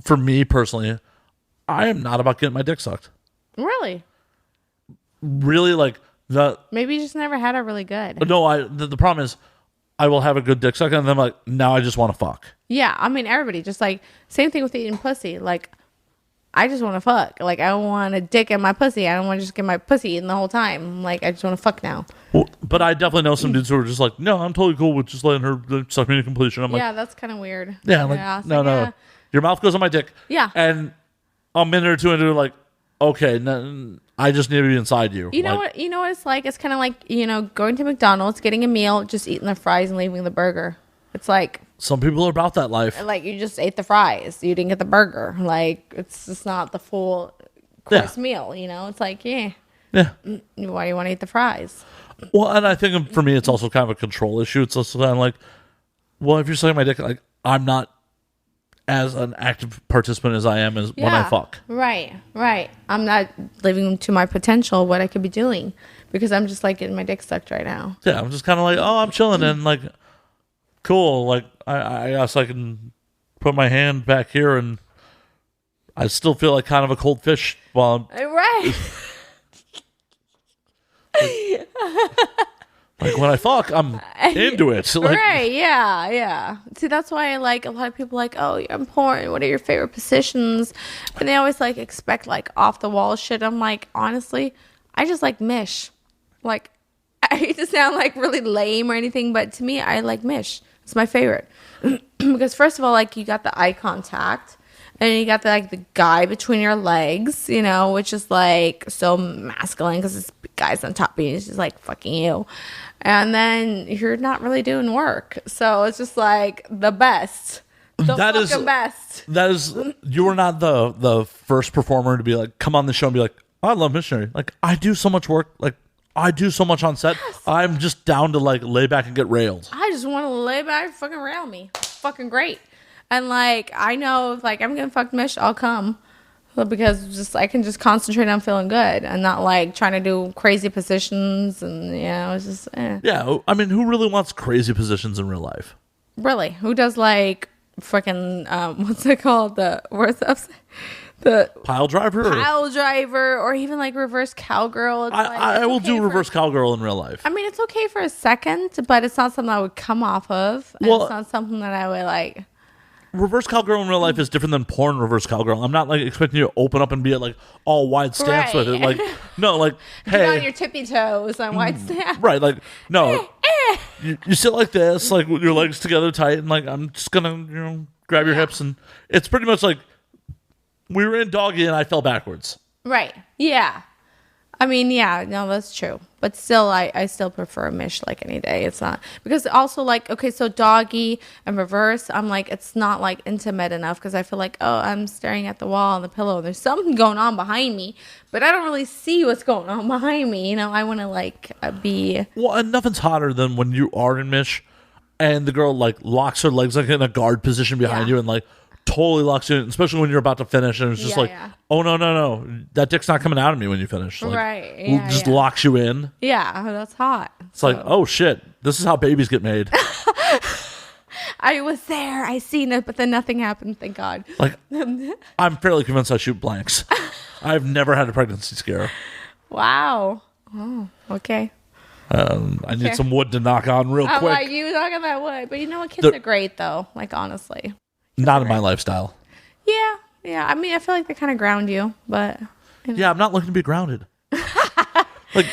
for me personally, I am not about getting my dick sucked. Really? Really, like, Maybe you just never had it really good. No, the problem is, I will have a good dick suck, and then I'm like, now I just want to fuck. Yeah, I mean, everybody, just like, same thing with eating pussy. Like, I just want to fuck. Like, I don't want a dick in my pussy. I don't want to just get my pussy eaten the whole time. Like, I just want to fuck now. Well, but I definitely know some dudes who are just like, no, I'm totally cool with just letting her suck me to completion. I'm like, yeah, that's kind of weird. Yeah, like, no. Yeah. Your mouth goes on my dick. Yeah. And a minute or two into it, like, okay, I just need to be inside you. You know what? You know what it's like? It's kind of like, you know, going to McDonald's, getting a meal, just eating the fries and leaving the burger. It's like, some people are about that life. like, you just ate the fries. You didn't get the burger. Like, it's just not the full course meal, you know? It's like, yeah. Why do you want to eat the fries? Well, and I think for me, it's also kind of a control issue. It's also kind of like, well, if you're sucking my dick, like, I'm not as an active participant as I am as when I fuck. Right. I'm not living to my potential, what I could be doing, because I'm just like getting my dick sucked right now. Yeah, I'm just kind of like, oh, I'm chilling and like, cool. Like, I guess I can put my hand back here and I still feel like kind of a cold fish while I'm... Right. Like when I fuck, I'm into it. Like, right, yeah. See, that's why I like a lot of people like, oh, you're porn. What are your favorite positions? And they always like expect like off the wall shit. I'm like, honestly, I just like mish. Like, I hate to sound like really lame or anything, but to me, I like mish. It's my favorite. Because first of all, like you got the eye contact. And you got the guy between your legs, you know, which is like so masculine because this guy's on top of you. He's just like fucking you. And then you're not really doing work. So it's just like the best. The fucking best. That is, you are not the first performer to be like, come on the show and be like, oh, I love missionary. Like, I do so much work. Like, I do so much on set. Yes. I'm just down to like lay back and get railed. I just want to lay back and fucking rail me. Fucking great. And like I know if like I'm gonna fuck Mish, I'll come. Because just I can just concentrate on feeling good and not like trying to do crazy positions and it's just Yeah, I mean, who really wants crazy positions in real life? Really, who does like freaking what's it called, the Pile driver, or even like reverse cowgirl. I will do reverse cowgirl in real life. I mean, it's okay for a second, but it's not something I would come off of, and it's not something that I would like. Reverse cowgirl in real life is different than porn reverse cowgirl. I'm not like expecting you to open up and be at like all wide stance with it. Like no, like hey, get on your tippy toes on wide stance. Right, like no, you sit like this, like with your legs together tight, and like I'm just gonna grab your hips, and it's pretty much like we were in doggy and I fell backwards. Right. Yeah. I mean, yeah, no, that's true. But still, I still prefer Mish like any day. It's not because also like, okay, so doggy and reverse, I'm like, it's not like intimate enough because I feel like, oh, I'm staring at the wall and the pillow. There's something going on behind me, but I don't really see what's going on behind me. I want to like be. Well, and nothing's hotter than when you are in Mish and the girl like locks her legs like in a guard position behind you and like totally locks you in, especially when you're about to finish and it's just oh no, that dick's not coming out of me when you finish. Like, right. Just locks you in. Yeah, that's hot. It's like, oh shit, this is how babies get made. I was there, I seen it, but then nothing happened, thank God. Like, I'm fairly convinced I shoot blanks. I've never had a pregnancy scare. Wow. Oh, okay. I need some wood to knock on real quick. Like you knocking that wood, but you know what? Kids are great though. Like honestly. Not in my lifestyle. Yeah. I mean, I feel like they kind of ground you, but yeah, I'm not looking to be grounded. Like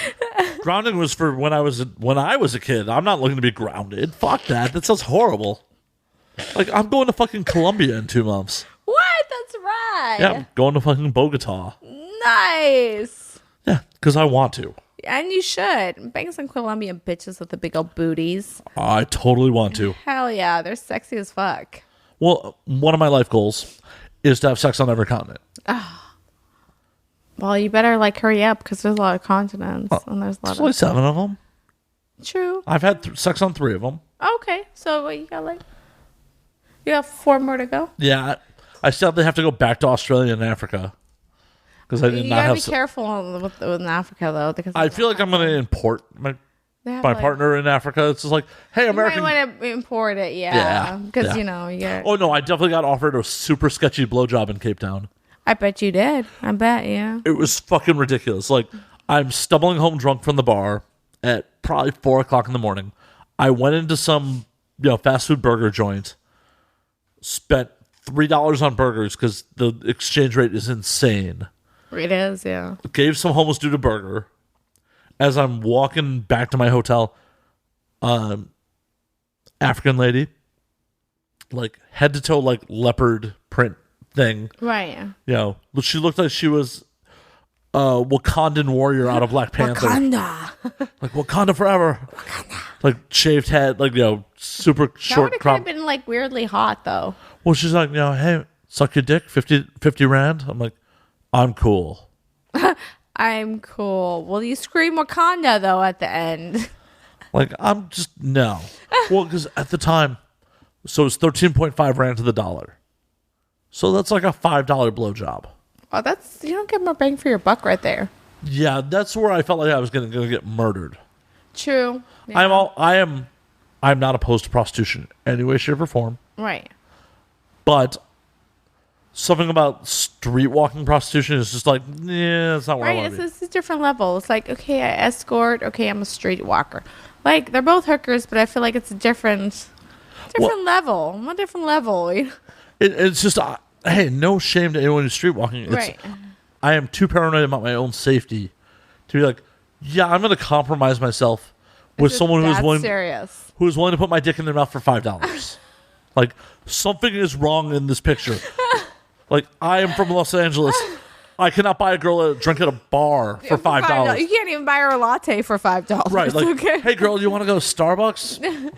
grounding was for when I was a kid. I'm not looking to be grounded. Fuck that. That sounds horrible. Like I'm going to fucking Colombia in 2 months. What? That's right. Yeah, I'm going to fucking Bogota. Nice. Yeah, because I want to. And you should. Bang some Colombian bitches with the big old booties. I totally want to. Hell yeah, they're sexy as fuck. Well, one of my life goals is to have sex on every continent. Well, you better like hurry up because there's a lot of continents and there's a lot. There's only 7 of them. True. I've had sex on 3 of them. Okay, so what, you got 4 more to go. Yeah, I still have to go back to Australia and Africa because I did not have. You gotta be careful with Africa though, because I feel like I'm going to import my partner in Africa. It's just like, hey, American. You might want to import it, because you get. Oh no, I definitely got offered a super sketchy blowjob in Cape Town. I bet you did. I bet, yeah. It was fucking ridiculous. Like, I'm stumbling home drunk from the bar at probably 4:00 in the morning. I went into some fast food burger joint, spent $3 on burgers because the exchange rate is insane. It is, yeah. Gave some homeless dude a burger. As I'm walking back to my hotel, African lady, like head to toe, like leopard print thing. Right. She looked like she was Wakandan warrior out of Black Panther. Wakanda. Like Wakanda forever. Wakanda. Like shaved head, like, super short crop. That would have been like weirdly hot though. Well, she's like, hey, suck your dick, 50 rand. I'm like, I'm cool. I'm cool. Well, you scream Wakanda though at the end. Like, I'm just, no. Well, because at the time, so it's 13.5 rand to the dollar. So that's like a $5 blowjob. Oh, you don't get more bang for your buck right there. Yeah, that's where I felt like I was going to get murdered. True. Yeah. I'm not opposed to prostitution in any way, shape, or form. Right. But something about street walking prostitution is just like, it's not where I want to be. It's a different level. It's like, okay, I escort. Okay, I'm a street walker. Like, they're both hookers, but I feel like it's a different level. A different level. It's just, hey, no shame to anyone who's street walking. Right. I am too paranoid about my own safety to be like, yeah, I'm going to compromise myself with someone who's willing to put my dick in their mouth for $5. Like, something is wrong in this picture. Like, I am from Los Angeles. I cannot buy a girl a drink at a bar for $5. You can't even buy her a latte for $5. Right. Like, hey, girl, you want to go to Starbucks?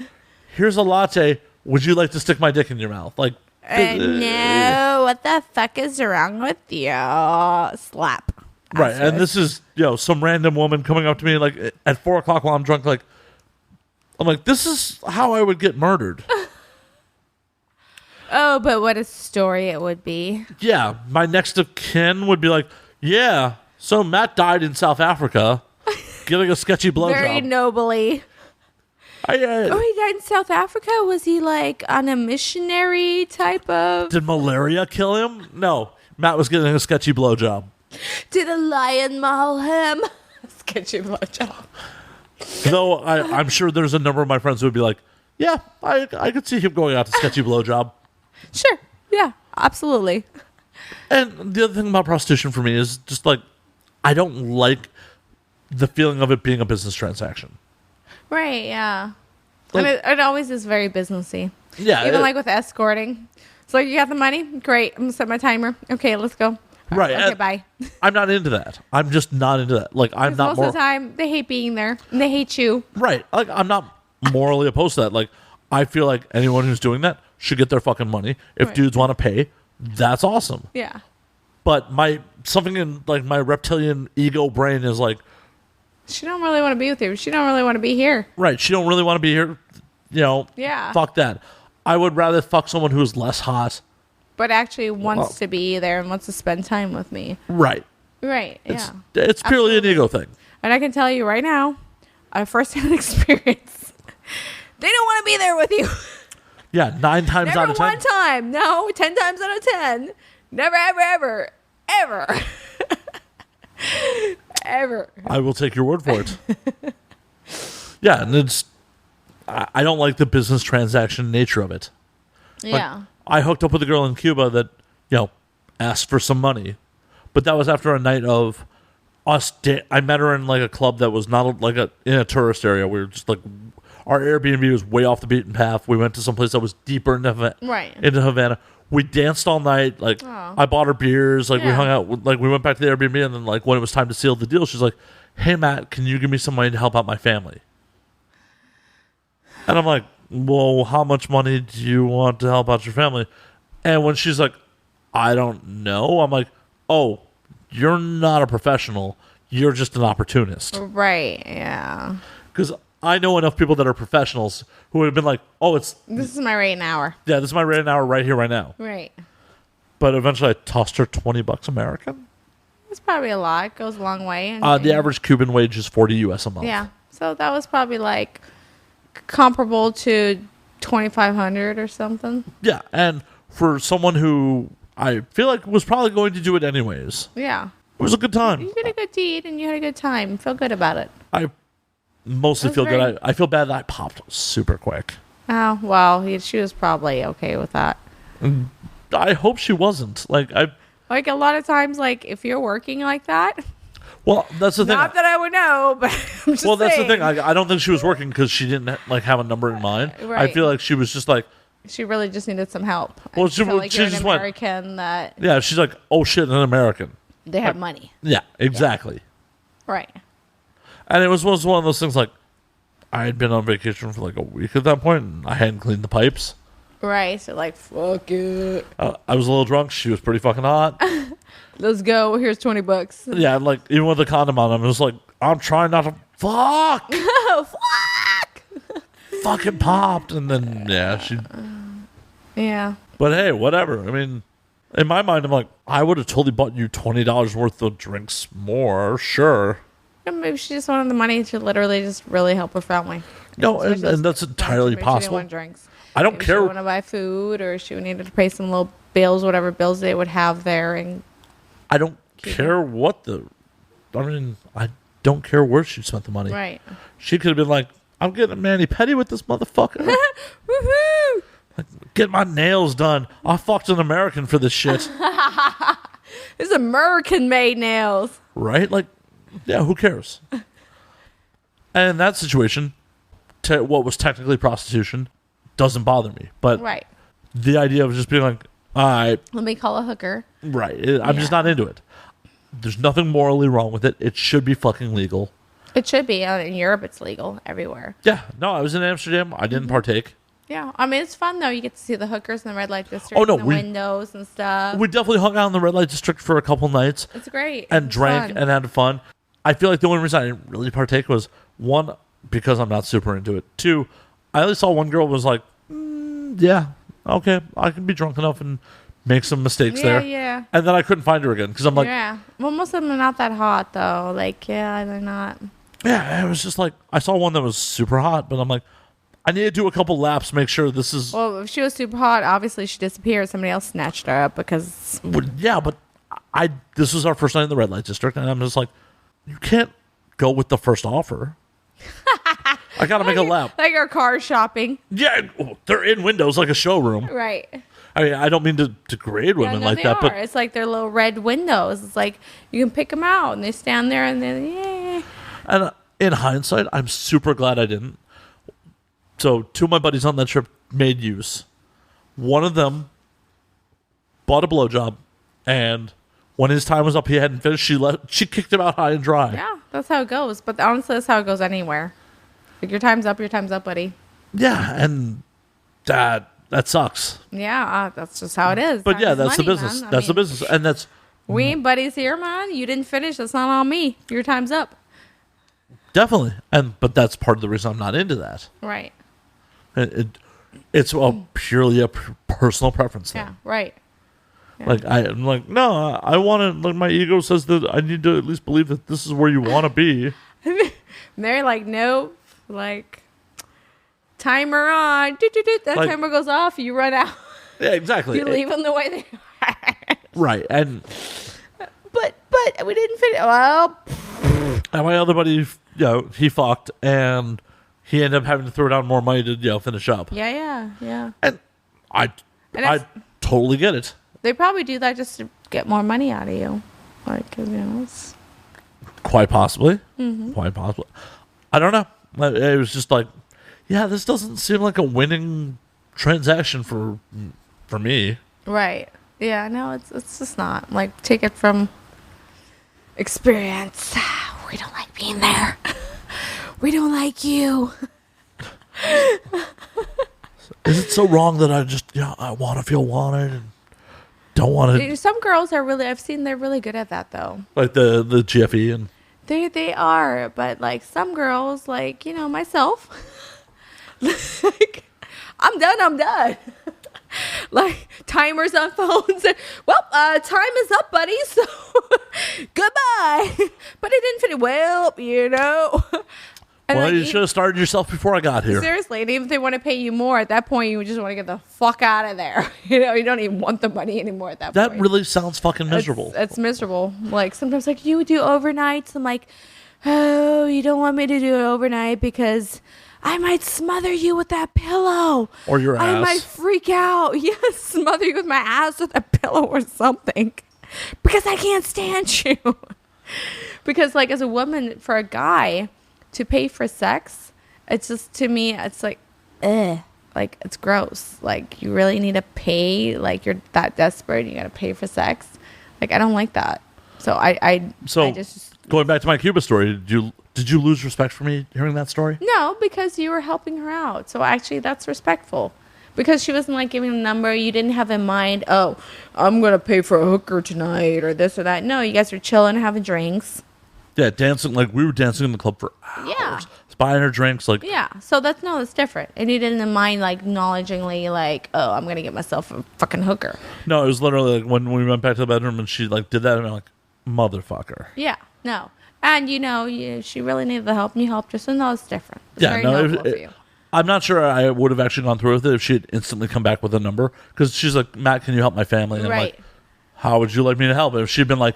Here's a latte. Would you like to stick my dick in your mouth? Like, no. What the fuck is wrong with you? Slap. Right. And this is, some random woman coming up to me like at 4:00 while I'm drunk. Like, I'm like, this is how I would get murdered. Oh, but what a story it would be. Yeah, my next of kin would be like, yeah, so Matt died in South Africa getting a sketchy blowjob. Very nobly. Oh, he died in South Africa? Was he like on a missionary type of... Did malaria kill him? No, Matt was getting a sketchy blowjob. Did a lion maul him? Sketchy blowjob. Though I'm sure there's a number of my friends who would be like, yeah, I could see him going out to sketchy blowjob. Sure. Yeah, absolutely. And the other thing about prostitution for me is just like, I don't like the feeling of it being a business transaction. Right, yeah. Like, and it always is very businessy. Yeah. Even like with escorting. It's like, you got the money? Great. I'm going to set my timer. Okay, let's go. Right. Okay, bye. I'm not into that. I'm just not into that. Like, I'm not most of the time, they hate being there. And they hate you. Right. Like, I'm not morally opposed to that. Like, I feel like anyone who's doing that should get their fucking money. If Right. dudes want to pay, that's awesome. Yeah. But something in like my reptilian ego brain is like, She don't really want to be with you. She don't really want to be here. right, she don't really want to be here. You know, Yeah. fuck that. I would rather fuck someone who's less hot. But actually wants to be there and wants to spend time with me. Right. Right, It's, yeah. it's purely an ego thing. And I can tell you right now, a first-hand experience, they don't want to be there with you. Yeah, 9 times Never out of 10. one time. No, 10 times out of 10. Never, ever, ever. Ever. I will take your word for it. Yeah, and I don't like the business transaction nature of it. Like, Yeah. I hooked up with a girl in Cuba that, asked for some money. But that was after a night of us. I met her in like a club that was not in a tourist area. We were just like, our Airbnb was way off the beaten path. We went to some place that was deeper into Havana. We danced all night. Like, Aw. I bought her beers. Like, we Yeah. hung out. Like, we went back to the Airbnb, and then like when it was time to seal the deal, she's like, "Hey Matt, can you give me some money to help out my family?" And I'm like, "Well, how much money do you want to help out your family?" And when she's like, "I don't know," I'm like, "Oh, you're not a professional. You're just an opportunist." Right, yeah. Because I know enough people that are professionals who would have been like, "Oh, This is my rate an hour. this is my rate an hour right here, right now." Right. But eventually I tossed her $20 American. It's probably a lot. It goes a long way. And, The average Cuban wage is $40 US a month. Yeah. So that was probably like comparable to 2,500 or something. Yeah, and for someone who I feel like was probably going to do it anyways, Yeah. it was a good time. You did a good deed and you had a good time. Feel good about it. I mostly That's feel very- good. I feel bad that I popped super quick. Oh, well, she was probably okay with that. I hope she wasn't. Like, Like a lot of times, like if you're working like that, well, that's the thing. not that I would know, but I'm just Well, that's the saying. thing. I don't think she was working because she didn't like have a number in mind. I Right. feel like she was just like, She really just needed some help. Well, I she- feel like she you're just an went- American that yeah, she's like, "Oh shit, an American." they have money. Yeah, exactly. Right. And it was one of those things like, I had been on vacation for like a week at that point, and I hadn't cleaned the pipes. Right. So like, fuck it. I was a little drunk. She was pretty fucking hot. Let's go. Here's $20. Yeah, and like even with the condom on, I'm just like, I'm trying not to fuck. Oh, fuck. Fucking popped, and then she. Yeah. But hey, whatever. I mean, in my mind, I'm like, I would have totally bought you $20 worth of drinks more, sure. Maybe she just wanted the money to literally just really help her family. No, So she and that's just- entirely maybe She didn't possible. want drinks. I don't Maybe care. She want to buy food, or she needed to pay some little bills, whatever bills they would have there, and I don't care what the. I mean, I don't care where she spent the money. right. She could have been like, I'm getting a mani-pedi with this motherfucker. Woohoo! Get my nails done. I fucked an American for this shit. It's American-made nails. Right? Like, yeah, who cares? And in that situation, what was technically prostitution doesn't bother me. But Right. the idea of just being like, all right, Let me call a hooker. right, I'm just Yeah. not into it. There's nothing morally wrong with it. It should be fucking legal. It should be. In Europe, it's legal everywhere. Yeah, no, I was in Amsterdam. I didn't partake. Yeah. I mean, it's fun, though. You get to see the hookers in the red light district, Oh, no, and the we- windows and stuff. We definitely hung out in the red light district for a couple nights It's great. and It's drank fun. and had fun. I feel like the only reason I didn't really partake was, one, because I'm not super into it. Two, I only saw one girl was like, yeah, okay, I can be drunk enough and make some mistakes there. Yeah. And then I couldn't find her again because I'm like, yeah. Well, most of them are not that hot though. Like, yeah, they're not. yeah, it was just like, I saw one that was super hot, but I'm like, I need to do a couple laps, make sure this is. Well, if she was super hot, obviously she disappeared. Somebody else snatched her up because. Well, yeah, but this was our first night in the red light district, and I'm just like, you can't go with the first offer. I gotta make a lap. Like our car shopping. Yeah, they're in windows like a showroom. Right. I mean, I don't mean to degrade women No, like they that, are. but It's like their little red windows. It's like you can pick them out, and they stand there, and then yay. and in hindsight, I'm super glad I didn't. So, two of my buddies on that trip made use. One of them bought a blowjob, and when his time was up, he hadn't finished. She kicked him out high and dry. Yeah, that's how it goes. But honestly, that's how it goes anywhere. Like your time's up, buddy. Yeah, and that sucks. Yeah, that's just how it is. But Time yeah, is that's the money, business. man. That's the business, and that's We ain't buddies here, man. You didn't finish. That's not on me. Your time's up. definitely. But that's part of the reason I'm not into that. Right. It's purely a personal preference thing. Yeah. Right. Yeah. Like I'm like, no, I want to. Like my ego says that I need to at least believe that this is where you want to be. And they're like, nope. Like, timer on. That Like- timer goes off. You run out. Yeah, exactly. You leave them the way they are. Right, and But we didn't finish. Well, my other buddy, he fucked, and he ended up having to throw down more money to finish up. yeah. And I that's- totally get it. They probably do that just to get more money out of you. Like, 'cause, it's... Quite possibly. Quite possibly. I don't know. It was just like, yeah, this doesn't seem like a winning transaction for me. Right. Yeah, no, it's just not. Like, take it from experience. We don't like being there. We don't like you. Is it so wrong that I want to feel wanted and don't want to, Some girls are really, I've seen they're really good at that, though. like the GFE and They are, but, like, some girls, like, myself, like, I'm done. Like, timers on phones. Well, time is up, buddy, so goodbye. But I didn't finish. Well, And well, like, you should have started yourself before I got here. seriously, and even if they want to pay you more, at that point, you just want to get the fuck out of there. You don't even want the money anymore at that point. That really sounds fucking miserable. It's miserable. Like, sometimes, like, you do overnights. I'm like, oh, you don't want me to do it overnight because I might smother you with that pillow. Or your I ass. might freak out. Yes, smother you with my ass with a pillow or something. Because I can't stand you. Because, like, as a woman, for a guy to pay for sex, it's just, to me, it's like, like, it's gross. Like, you really need to pay. Like, you're that desperate and you got to pay for sex. Like, I don't like that. So I just going back to my Cuba story, did you lose respect for me hearing that story? no, because you were helping her out. So actually, that's respectful. Because she wasn't like giving a number. You didn't have in mind, oh, I'm going to pay for a hooker tonight or this or that. No, you guys were chilling, having drinks. Yeah, dancing. Like, we were dancing in the club for hours. Yeah. Buying her drinks. Like, Yeah. So that's different. And you didn't mind, like, acknowledgingly, like, oh, I'm going to get myself a fucking hooker. no, it was literally like when we went back to the bedroom and she like did that and I'm like, motherfucker. Yeah. No. And, she really needed the help and you helped her. So, no, it's different. It's very noble of you. I'm not sure I would have actually gone through with it if she had instantly come back with a number. Because she's like, Matt, can you help my family? And I'm Right. like, how would you like me to help? If she'd been like,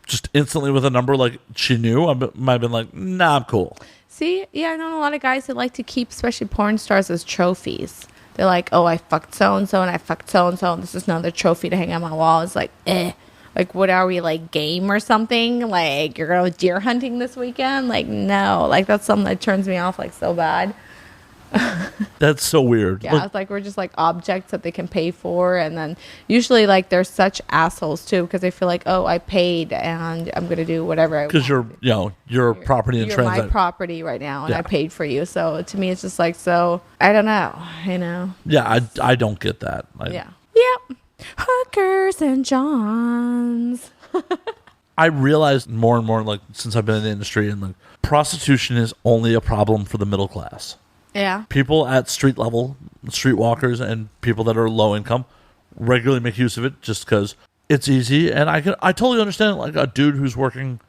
just instantly with a number like she knew, I might have been like, nah, I'm cool. See, yeah, I know a lot of guys that like to keep, especially porn stars, as trophies. They're like, oh, I fucked so-and-so and I fucked so-and-so and this is another trophy to hang on my wall. It's like, Like, what are we, like, game or something? Like, you're going deer hunting this weekend? Like, no. Like, that's something that turns me off, like, so bad. That's so weird. Yeah, it's like we're just like objects that they can pay for, and then usually like they're such assholes too because they feel like, oh, I paid and I'm gonna do whatever I want. Because you're property and you're transaction. my property right now, and Yeah. I paid for you. So to me, it's just like, so I don't know, Yeah, I don't get that. Yeah. Yep. Hookers and Johns. I realized more and more, like, since I've been in the industry, and like prostitution is only a problem for the middle class. Yeah. People at street level, streetwalkers, and people that are low income regularly make use of it just because it's easy. And I totally understand, like, a dude who's working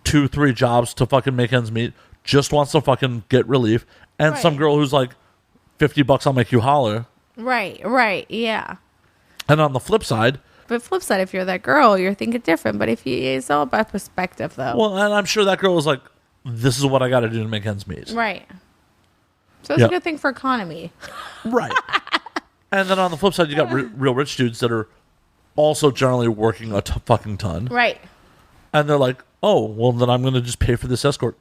2-3 jobs to fucking make ends meet just wants to fucking get relief. And Right. some girl who's like, $50, I'll make you holler. Right, yeah. And on the flip side, But flip side, if you're that girl, you're thinking different. But it's all about perspective, though. well, and I'm sure that girl was like, this is what I got to do to make ends meet. Right. So it's a good thing for economy. Right. And then on the flip side, you got real rich dudes that are also generally working a fucking ton. Right. And they're like, oh, well, then I'm going to just pay for this escort.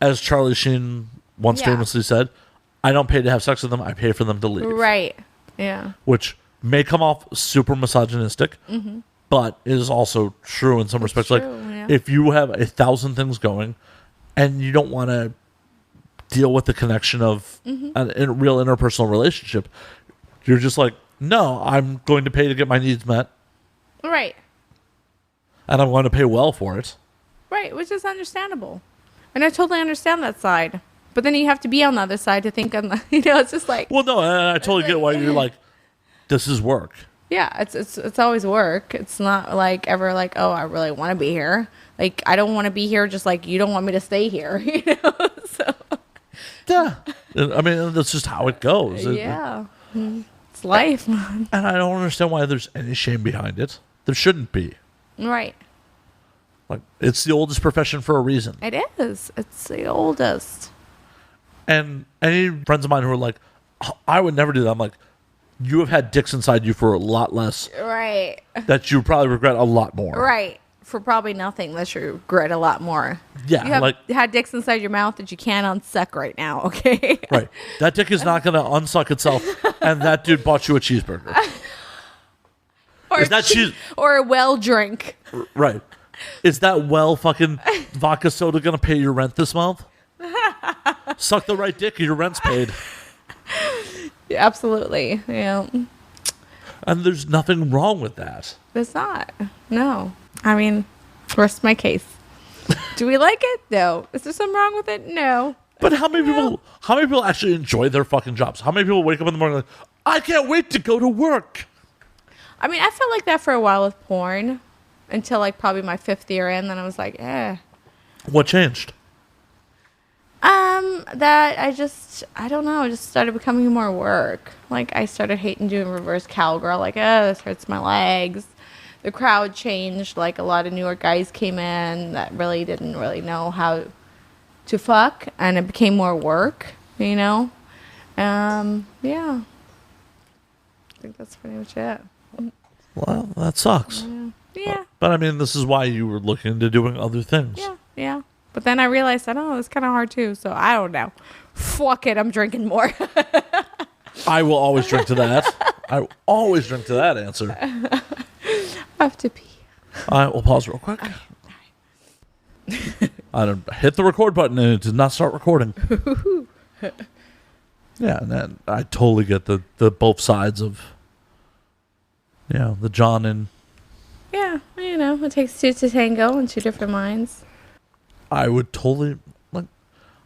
As Charlie Sheen once famously said, I don't pay to have sex with them, I pay for them to leave. Right. Yeah. Which may come off super misogynistic, but is also true in some respects. true, Like, yeah. if you have 1,000 things going and you don't want to deal with the connection of a real interpersonal relationship, you're just like, no, I'm going to pay to get my needs met. Right. And I'm going to pay well for it. Right, which is understandable. And I totally understand that side. But then you have to be on the other side to think on the, it's just like, Well, no, and I totally get why you're like, this is work. yeah, it's always work. It's not like ever like, oh, I really want to be here. Like, I don't want to be here just like you don't want me to stay here, So, Yeah. I mean, that's just how it goes. yeah. It's life, man. And I don't understand why there's any shame behind it. There shouldn't be. Right. Like, it's the oldest profession for a reason. It is. It's the oldest. And any friends of mine who are like, "Oh, I would never do that," I'm like, you have had dicks inside you for a lot less Right. that you probably regret a lot more. Right. For probably nothing unless you regret a lot more. Yeah, You have like- had dicks inside your mouth that you can't unsuck right now, okay? Right. That dick is not going to unsuck itself, and that dude bought you a cheeseburger. Or, Is that cheese? or a well drink. Right. Is that fucking vodka soda going to pay your rent this month? Suck the right dick, your rent's paid. Yeah, absolutely. Yeah. And there's nothing wrong with that. It's not. No. I mean, rest my case. Do we like it? No. Is there something wrong with it? No. But how many people actually enjoy their fucking jobs? How many people wake up in the morning like, I can't wait to go to work? I mean, I felt like that for a while with porn until like probably my 5th year in. Then I was like, eh. What changed? That I don't know, it just started becoming more work. Like, I started hating doing reverse cowgirl. Like, oh, this hurts my legs. The crowd changed. Like, a lot of newer guys came in that really didn't really know how to fuck, and it became more work, Yeah. I think that's pretty much it. Well, that sucks. Yeah. But I mean, this is why you were looking into doing other things. Yeah. But then I realized, I don't know, it's kind of hard too. So I don't know. Fuck it, I'm drinking more. I will always drink to that. I will always drink to that answer. I have to pee. All right, we'll pause real quick. I don't hit the record button and it did not start recording. Yeah, and then I totally get the both sides of, the John and. Yeah, it takes two to tango and two different minds. I would totally, like,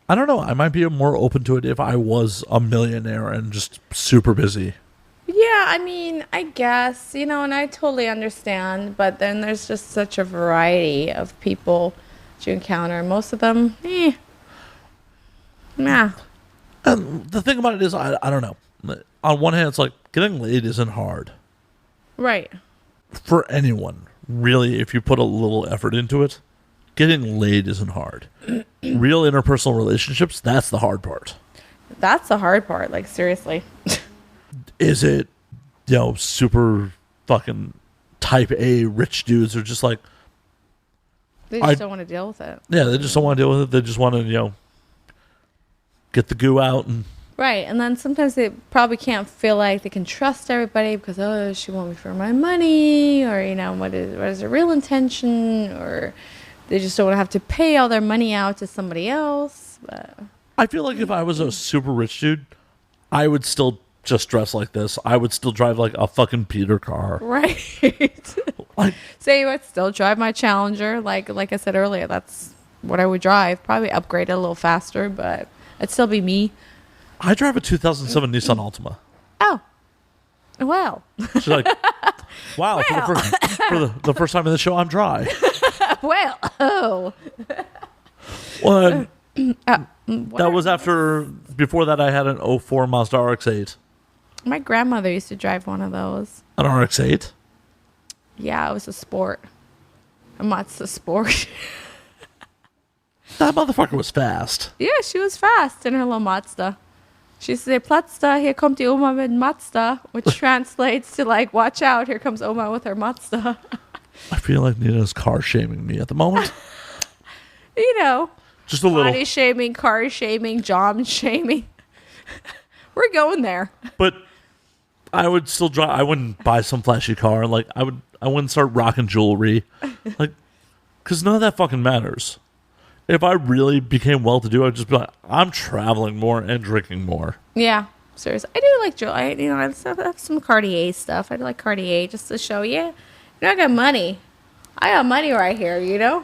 I don't know, I might be more open to it if I was a millionaire and just super busy. Yeah, I mean, I guess, and I totally understand, but then there's just such a variety of people that you encounter. Most of them, nah. And the thing about it is, I don't know. On one hand, it's like, getting laid isn't hard. Right. For anyone, really, if you put a little effort into it. Getting laid isn't hard. Real interpersonal relationships, that's the hard part. That's the hard part, like, seriously. Is it, super fucking type A rich dudes are just like... They just don't want to deal with it. Yeah, they just don't want to deal with it. They just want to, get the goo out and... Right, and then sometimes they probably can't feel like they can trust everybody because, oh, she want me for my money, or, what is her real intention, or... They just don't want to have to pay all their money out to somebody else. But I feel like if I was a super rich dude, I would still just dress like this. I would still drive like a fucking Peter car. right. Like, Say I'd still drive my Challenger. Like I said earlier, that's what I would drive. Probably upgrade it a little faster, but it'd still be me. I drive a 2007 Nissan Altima. Oh. Well. She's like, wow, for the first time in the show, I'm dry. Well. Oh. Well, that was before that I had an '04 Mazda RX-8. My grandmother used to drive one of those. An RX-8? Yeah, it was a sport. A Mazda Sport. That motherfucker was fast. Yeah, she was fast in her little Mazda. She used to say, Platsta, here kommt die Oma mit Mazda, which translates to like, watch out, here comes Oma with her Mazda. I feel like Nina's car shaming me at the moment. You know. Just a little. Body shaming, car shaming, job shaming. We're going there. But I would still drive. I wouldn't buy some flashy car. Like I wouldn't start rocking jewelry. Like, because none of that fucking matters. If I really became well-to-do, I'd just be like, I'm traveling more and drinking more. Yeah, seriously. I do like jewelry. I have some Cartier stuff. I do like Cartier just to show you. I got money. I got money right here, you know?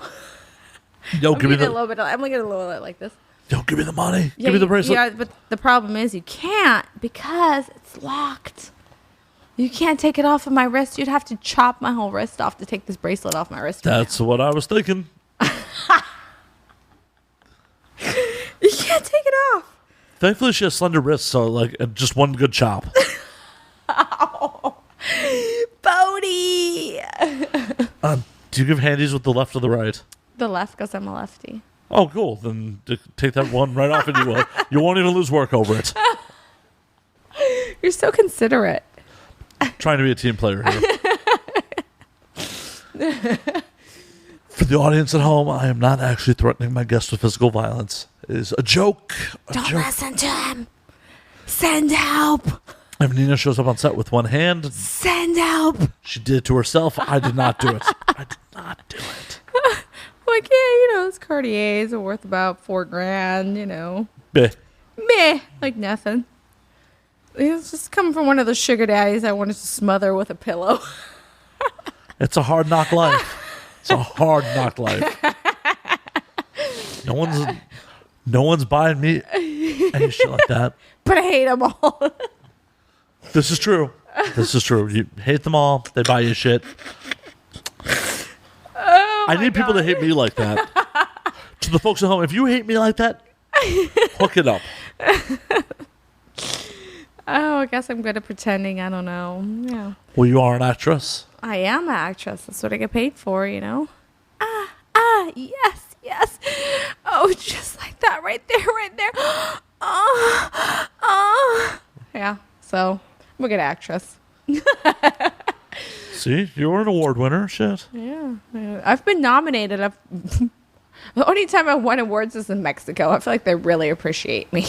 Yo, give me the... I'm looking at a little bit like this. Yo, give me the money. Yeah, give me the bracelet. Yeah, but the problem is you can't because it's locked. You can't take it off of my wrist. You'd have to chop my whole wrist off to take this bracelet off my wrist. That's what I was thinking. You can't take it off. Thankfully, she has slender wrists, so like just one good chop. Oh, Bodie. Do you give handies with the left or the right? The left, because I'm a lefty. Oh, cool. Then take that one right off, and you won't even lose work over it. You're so considerate. Trying to be a team player here. For the audience at home, I am not actually threatening my guest with physical violence. It is a joke. Don't listen to him. Send help. If Nina shows up on set with one hand, send help. She did it to herself. I did not do it. I did not do it. Like, yeah, it's Cartiers are worth about $4,000, Meh. Meh. Like nothing. It's just coming from one of those sugar daddies I wanted to smother with a pillow. It's a hard knock life. It's a hard knock life. No one's buying me any shit like that. But I hate them all. This is true. You hate them all. They buy you shit. I need people to hate me like that. To the folks at home, if you hate me like that, hook it up. Oh, I guess I'm good at pretending. I don't know. Yeah. Well, you are an actress. I am an actress. That's what I get paid for, yes. Oh, just like that right there. Yeah, so I'm a good actress. See, you're an award winner. Shit. Yeah. I've been nominated. The only time I won awards is in Mexico. I feel like they really appreciate me.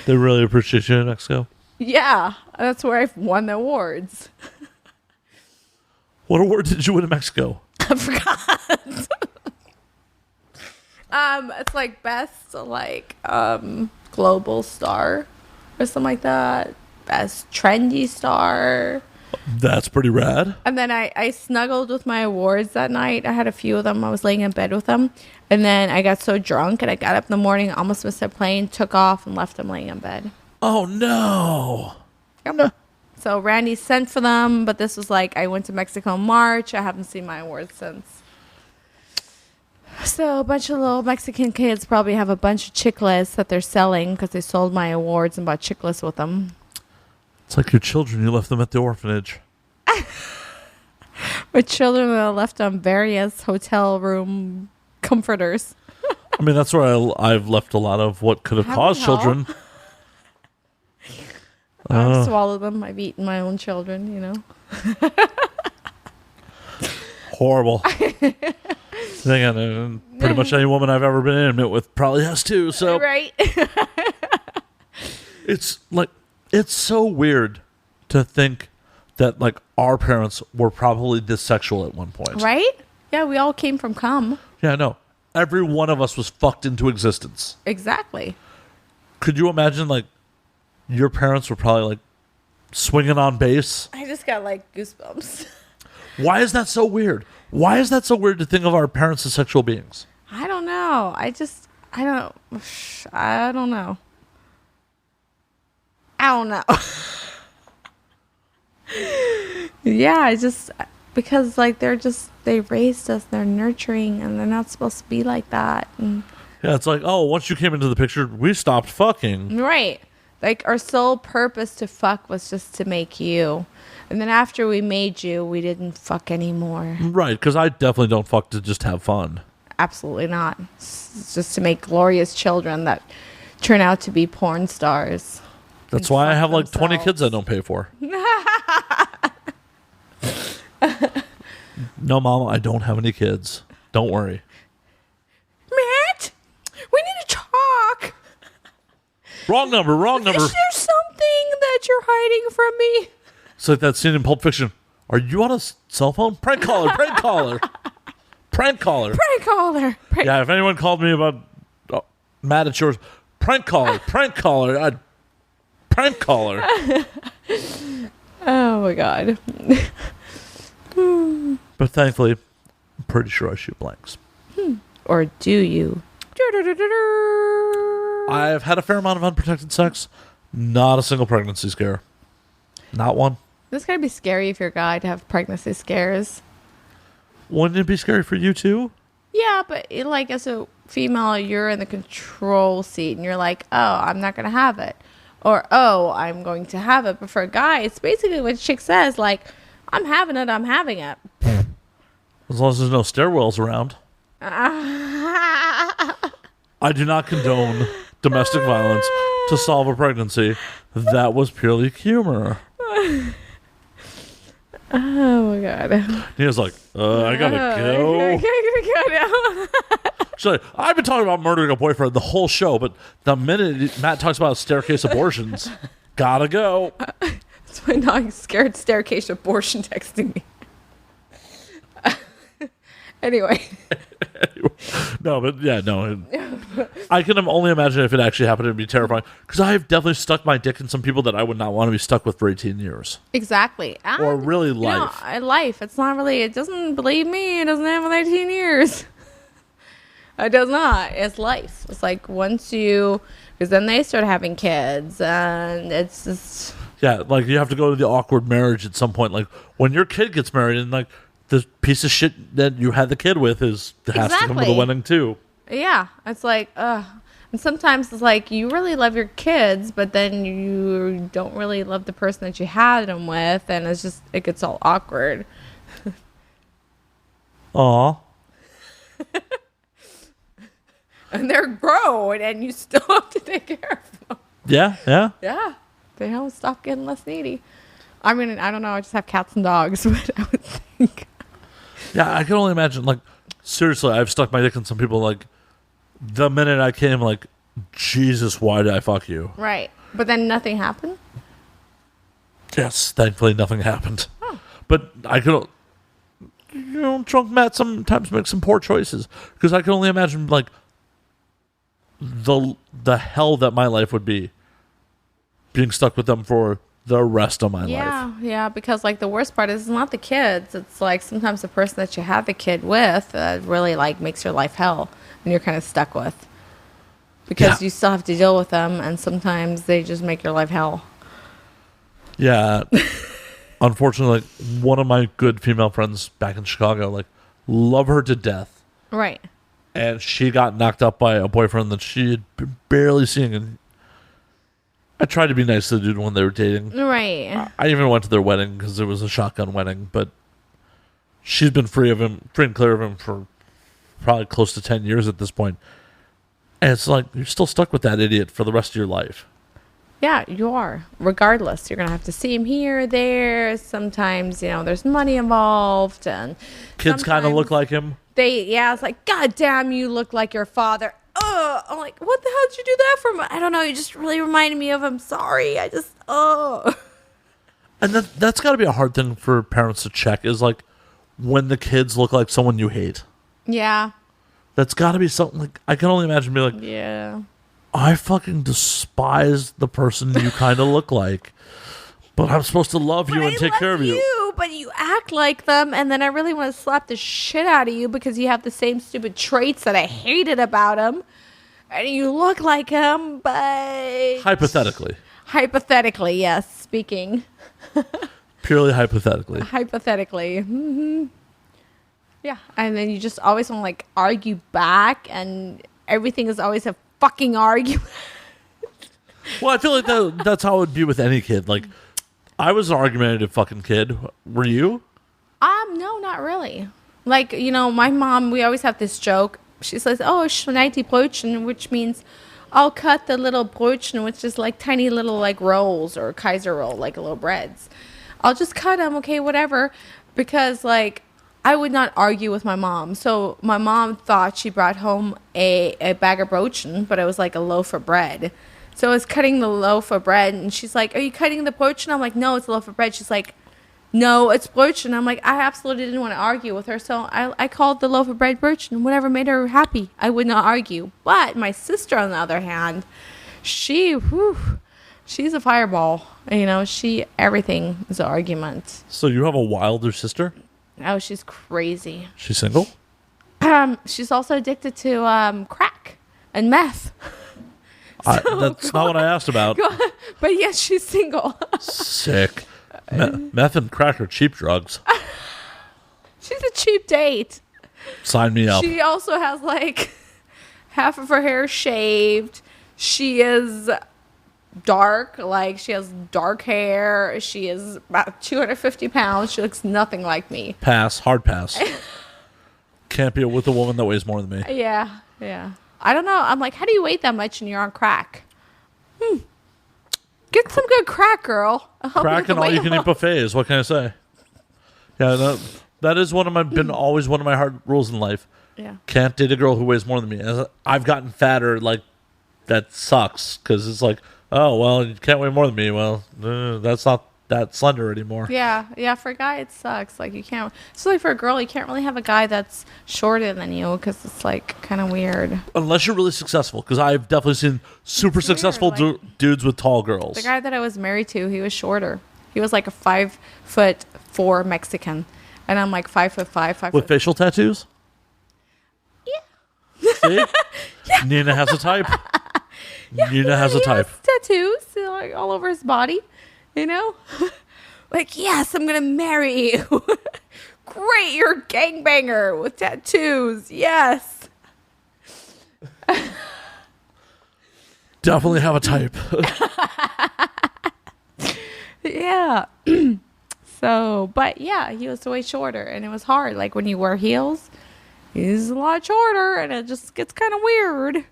They really appreciate you in Mexico? Yeah, that's where I've won the awards. What award did you win in Mexico? I forgot. It's like best global star or something like that. Best trendy star. That's pretty rad. And then I snuggled with my awards that night. I had a few of them. I was laying in bed with them. And then I got so drunk and I got up in the morning, almost missed a plane, took off and left them laying in bed. Oh, no. Yep. So Randy sent for them, but this was I went to Mexico in March. I haven't seen my awards since. So a bunch of little Mexican kids probably have a bunch of chiclets that they're selling because they sold my awards and bought chiclets with them. It's like your children. You left them at the orphanage. My children are left on various hotel room comforters. I mean, that's where I've left a lot of what could have caused children. I've swallowed them. I've eaten my own children, Horrible. Pretty much any woman I've ever been intimate with probably has too. So right. It's so weird to think that our parents were probably this sexual at one point. Right? Yeah, we all came from cum. Yeah, no. Every one of us was fucked into existence. Exactly. Could you imagine your parents were probably swinging on bass? I just got goosebumps. Why is that so weird? Why is that so weird to think of our parents as sexual beings? I don't know. I don't know. I don't know. Yeah, I just because like they raised us, they're nurturing, and they're not supposed to be like that. And, Yeah, it's like, oh, once you came into the picture, we stopped fucking. right. Like our sole purpose to fuck was just to make you. And then after we made you, we didn't fuck anymore. Right, because I definitely don't fuck to just have fun. Absolutely not. It's just to make glorious children that turn out to be porn stars. That's why I have like 20 kids I don't pay for. No, Mama, I don't have any kids. Don't worry. Matt, we need to talk. Wrong number. Is there something that you're hiding from me? It's like that scene in Pulp Fiction. Are you on a cell phone? Prank caller. Prank caller. Prank caller. Prank caller. Yeah, if anyone called me about Matt, it's yours. Prank caller. Prank caller. Prank caller. Oh my God. But thankfully, I'm pretty sure I shoot blanks. Or do you? I've had a fair amount of unprotected sex. Not a single pregnancy scare. Not one. This gotta be scary if you're a guy to have pregnancy scares. Wouldn't it be scary for you too? Yeah, but like as a female, you're in the control seat and you're like, oh, I'm not gonna have it. Or, oh, I'm going to have it. But for a guy, it's basically what chick says, like, I'm having it, I'm having it. As long as there's no stairwells around. I do not condone domestic violence to solve a pregnancy. That was purely humor. Oh my God. He was like, I gotta go. I gotta go now. She's like, I've been talking about murdering a boyfriend the whole show, but the minute Matt talks about staircase abortions, gotta go. That's my dog scared staircase abortion texting me. Anyway. No, but yeah, no. I can only imagine if it actually happened, it'd be terrifying. Because I've definitely stuck my dick in some people that I would not want to be stuck with for 18 years. Exactly. Or really life. Life. It's not really, it doesn't believe me. It doesn't have 18 years. It does not. It's life. It's like once you, because then they start having kids and it's just. Yeah, like you have to go to the awkward marriage at some point. Like when your kid gets married and like the piece of shit that you had the kid with has to come to the wedding too. Yeah. It's like, ugh. And sometimes it's like you really love your kids, but then you don't really love the person that you had them with. And it's just, it gets all awkward. Aw. And they're grown, and you still have to take care of them. Yeah, yeah. Yeah. They don't stop getting less needy. I mean, I don't know. I just have cats and dogs, but I would think. Yeah, I can only imagine, like, seriously, I've stuck my dick in some people, like, the minute I came, like, Jesus, why did I fuck you? Right. But then nothing happened? Yes, thankfully nothing happened. Oh. But I could, drunk Matt sometimes makes some poor choices. Because I can only imagine, like, the hell that my life would be being stuck with them for the rest of my life. Yeah, because like the worst part is not the kids. It's like sometimes the person that you have the kid with really like makes your life hell and you're kind of stuck with. Because you still have to deal with them and sometimes they just make your life hell. Yeah. Unfortunately, like, one of my good female friends back in Chicago, like, love her to death. Right. And she got knocked up by a boyfriend that she had been barely seeing. And I tried to be nice to the dude when they were dating. Right. I even went to their wedding because it was a shotgun wedding. But she's been free and clear of him for probably close to 10 years at this point. And it's like, you're still stuck with that idiot for the rest of your life. Yeah, you are. Regardless, you're going to have to see him here or there. Sometimes, there's money involved. And kids kind of look like him. It's like, God damn, you look like your father. I'm like, what the hell did you do that for? I don't know. You just really reminded me of him. Sorry. And that's got to be a hard thing for parents to check is like when the kids look like someone you hate. Yeah. That's got to be something like, I can only imagine being like, yeah, I fucking despise the person you kind of look like, but I'm supposed to love you and take care of you. But you act like them, and then I really want to slap the shit out of you because you have the same stupid traits that I hated about him, and you look like him, but... Hypothetically. Hypothetically, yes, speaking. Purely hypothetically. Hypothetically. Mm-hmm. Yeah. And then you just always want to like argue back, and everything is always a fucking argument. Well, I feel like that's how it would be with any kid. Like, I was an argumentative fucking kid. Were you? No, not really. Like, you know, my mom, we always have this joke. She says, oh, schneid die Brötchen, which means I'll cut the little Brötchen, which is like tiny little like rolls or Kaiser roll, like little breads. I'll just cut them, okay, whatever. Because like, I would not argue with my mom. So my mom thought she brought home a bag of Brötchen, but it was like a loaf of bread. So I was cutting the loaf of bread, and she's like, are you cutting the Brötchen? I'm like, no, it's a loaf of bread. She's like, no, it's Brötchen. I'm like, I absolutely didn't want to argue with her. So I called the loaf of bread Brötchen. Whatever made her happy, I would not argue. But my sister, on the other hand, she's a fireball. You know, everything is an argument. So you have a wilder sister? Oh, she's crazy. She's single? She's also addicted to crack and meth. That's not what I asked about. But yes, she's single. Sick. Meth and crack are cheap drugs. She's a cheap date. Sign me up. She also has like half of her hair shaved. She is dark. Like, she has dark hair. She is about 250 pounds. She looks nothing like me. Pass. Hard pass. Can't be with a woman that weighs more than me. Yeah. I don't know. I'm like, how do you weigh that much and you're on crack? Get some good crack, girl. Crack and all you can eat buffets. What can I say? Yeah, that is been always one of my hard rules in life. Yeah. Can't date a girl who weighs more than me. As I've gotten fatter, like, that sucks, because it's like, oh, well, you can't weigh more than me. Well, that's not that slender anymore. Yeah. For a guy, it sucks. Like, you can't. So, like, for a girl, you can't really have a guy that's shorter than you, because it's like kind of weird. Unless you're really successful, because I've definitely seen super successful dudes with tall girls. The guy that I was married to, he was shorter. He was like a 5'4" Mexican, and I'm like 5'5". With facial tattoos? Yeah. See? Yeah. Nina has a type. Nina has a type. Has tattoos like, all over his body. You know? Like, yes, I'm going to marry you. Great, you're a gangbanger with tattoos. Yes. Definitely have a type. Yeah. So, but yeah, he was way shorter, and it was hard. Like, when you wear heels, he's a lot shorter, and it just gets kind of weird.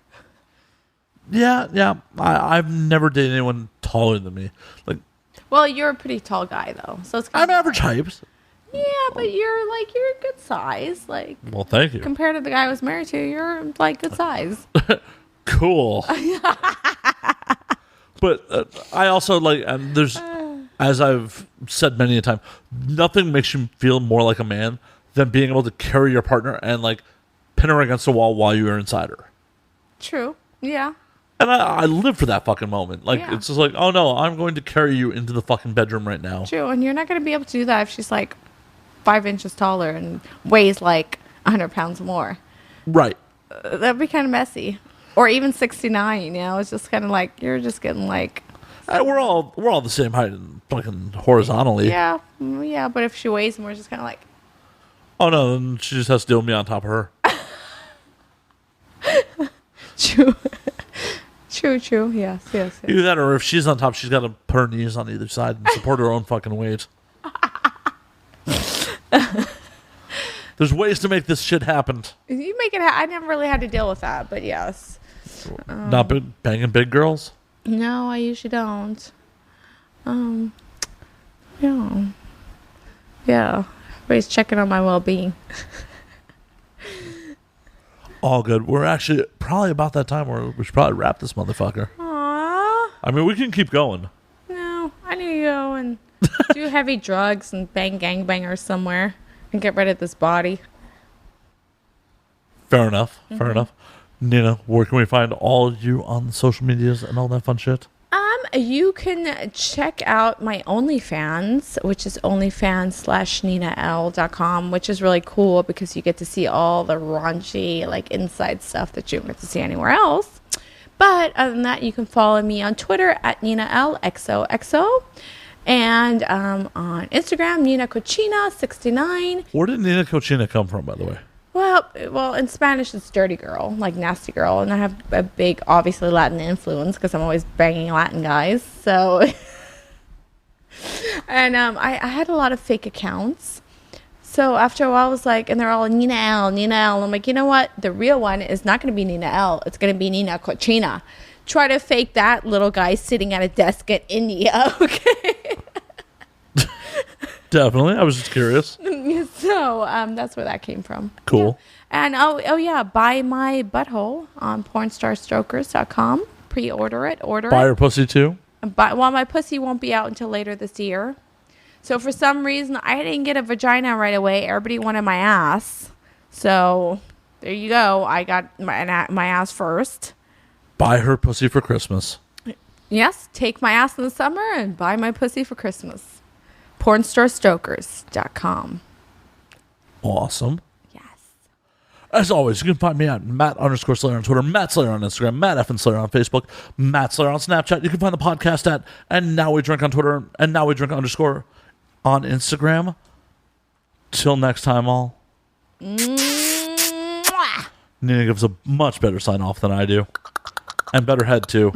Yeah. I've never dated anyone taller than me. Like, well, you're a pretty tall guy, though. So it's I'm average height. Yeah, but you're a good size. Like, well, thank you. Compared to the guy I was married to, you're like good size. Cool. But I also like, and there's, as I've said many a time, nothing makes you feel more like a man than being able to carry your partner and like pin her against the wall while you are inside her. True. Yeah. And I live for that fucking moment. Like, It's just like, oh no, I'm going to carry you into the fucking bedroom right now. True, and you're not going to be able to do that if she's like 5 inches taller and weighs like 100 pounds more. Right. That'd be kind of messy. Or even 69, you know? It's just kind of like, you're just getting like... we're all the same height, fucking horizontally. Yeah, but if she weighs more, it's just kind of like... Oh no, then she just has to deal with me on top of her. True. True. Yes. Either that, or if she's on top, she's got to put her knees on either side and support her own fucking weight. There's ways to make this shit happen. You make it. I never really had to deal with that, but yes. Not banging big girls? No, I usually don't. Yeah. Everybody's checking on my well-being. All good. We're actually probably about that time where we should probably wrap this motherfucker. Aww. I mean, we can keep going. No, I need to go and do heavy drugs and bang gangbangers somewhere and get rid of this body. Fair enough. Nina, where can we find all of you on social medias and all that fun shit? You can check out my OnlyFans, which is onlyfans.com, which is really cool because you get to see all the raunchy, like, inside stuff that you don't get to see anywhere else. But other than that, you can follow me on Twitter at Nina Elle XOXO. And on Instagram, Nina Cochina 69. Where did Nina Cochina come from, by the way? Well, in Spanish, it's dirty girl, like nasty girl. And I have a big, obviously, Latin influence because I'm always banging Latin guys. So, and I had a lot of fake accounts. So after a while, I was like, and they're all Nina Elle, Nina Elle. I'm like, you know what? The real one is not going to be Nina Elle. It's going to be Nina Cochina. Try to fake that little guy sitting at a desk at India, okay? Definitely. I was just curious. So that's where that came from. Cool. Yeah. And oh yeah, buy my butthole on pornstarstrokers.com. Pre-order it. Buy her pussy too? Well, my pussy won't be out until later this year. So for some reason, I didn't get a vagina right away. Everybody wanted my ass. So there you go. I got my ass first. Buy her pussy for Christmas. Yes, take my ass in the summer and buy my pussy for Christmas. pornstarstrokers.com. Awesome. Yes. As always, you can find me at Matt_Slayer on Twitter, Matt Slayer on Instagram, Matt F. Slayer on Facebook, Matt Slayer on Snapchat. You can find the podcast at And Now We Drink on Twitter, and Now We Drink _ on Instagram. Till next time, all. Mwah. Nina gives a much better sign off than I do. And better head, too.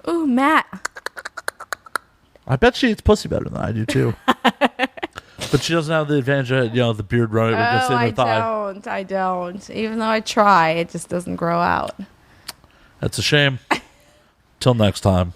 Ooh, Matt. I bet she eats pussy better than I do, too. But she doesn't have the advantage of, the beard running against the thigh. I don't. Even though I try, it just doesn't grow out. That's a shame. Till next time.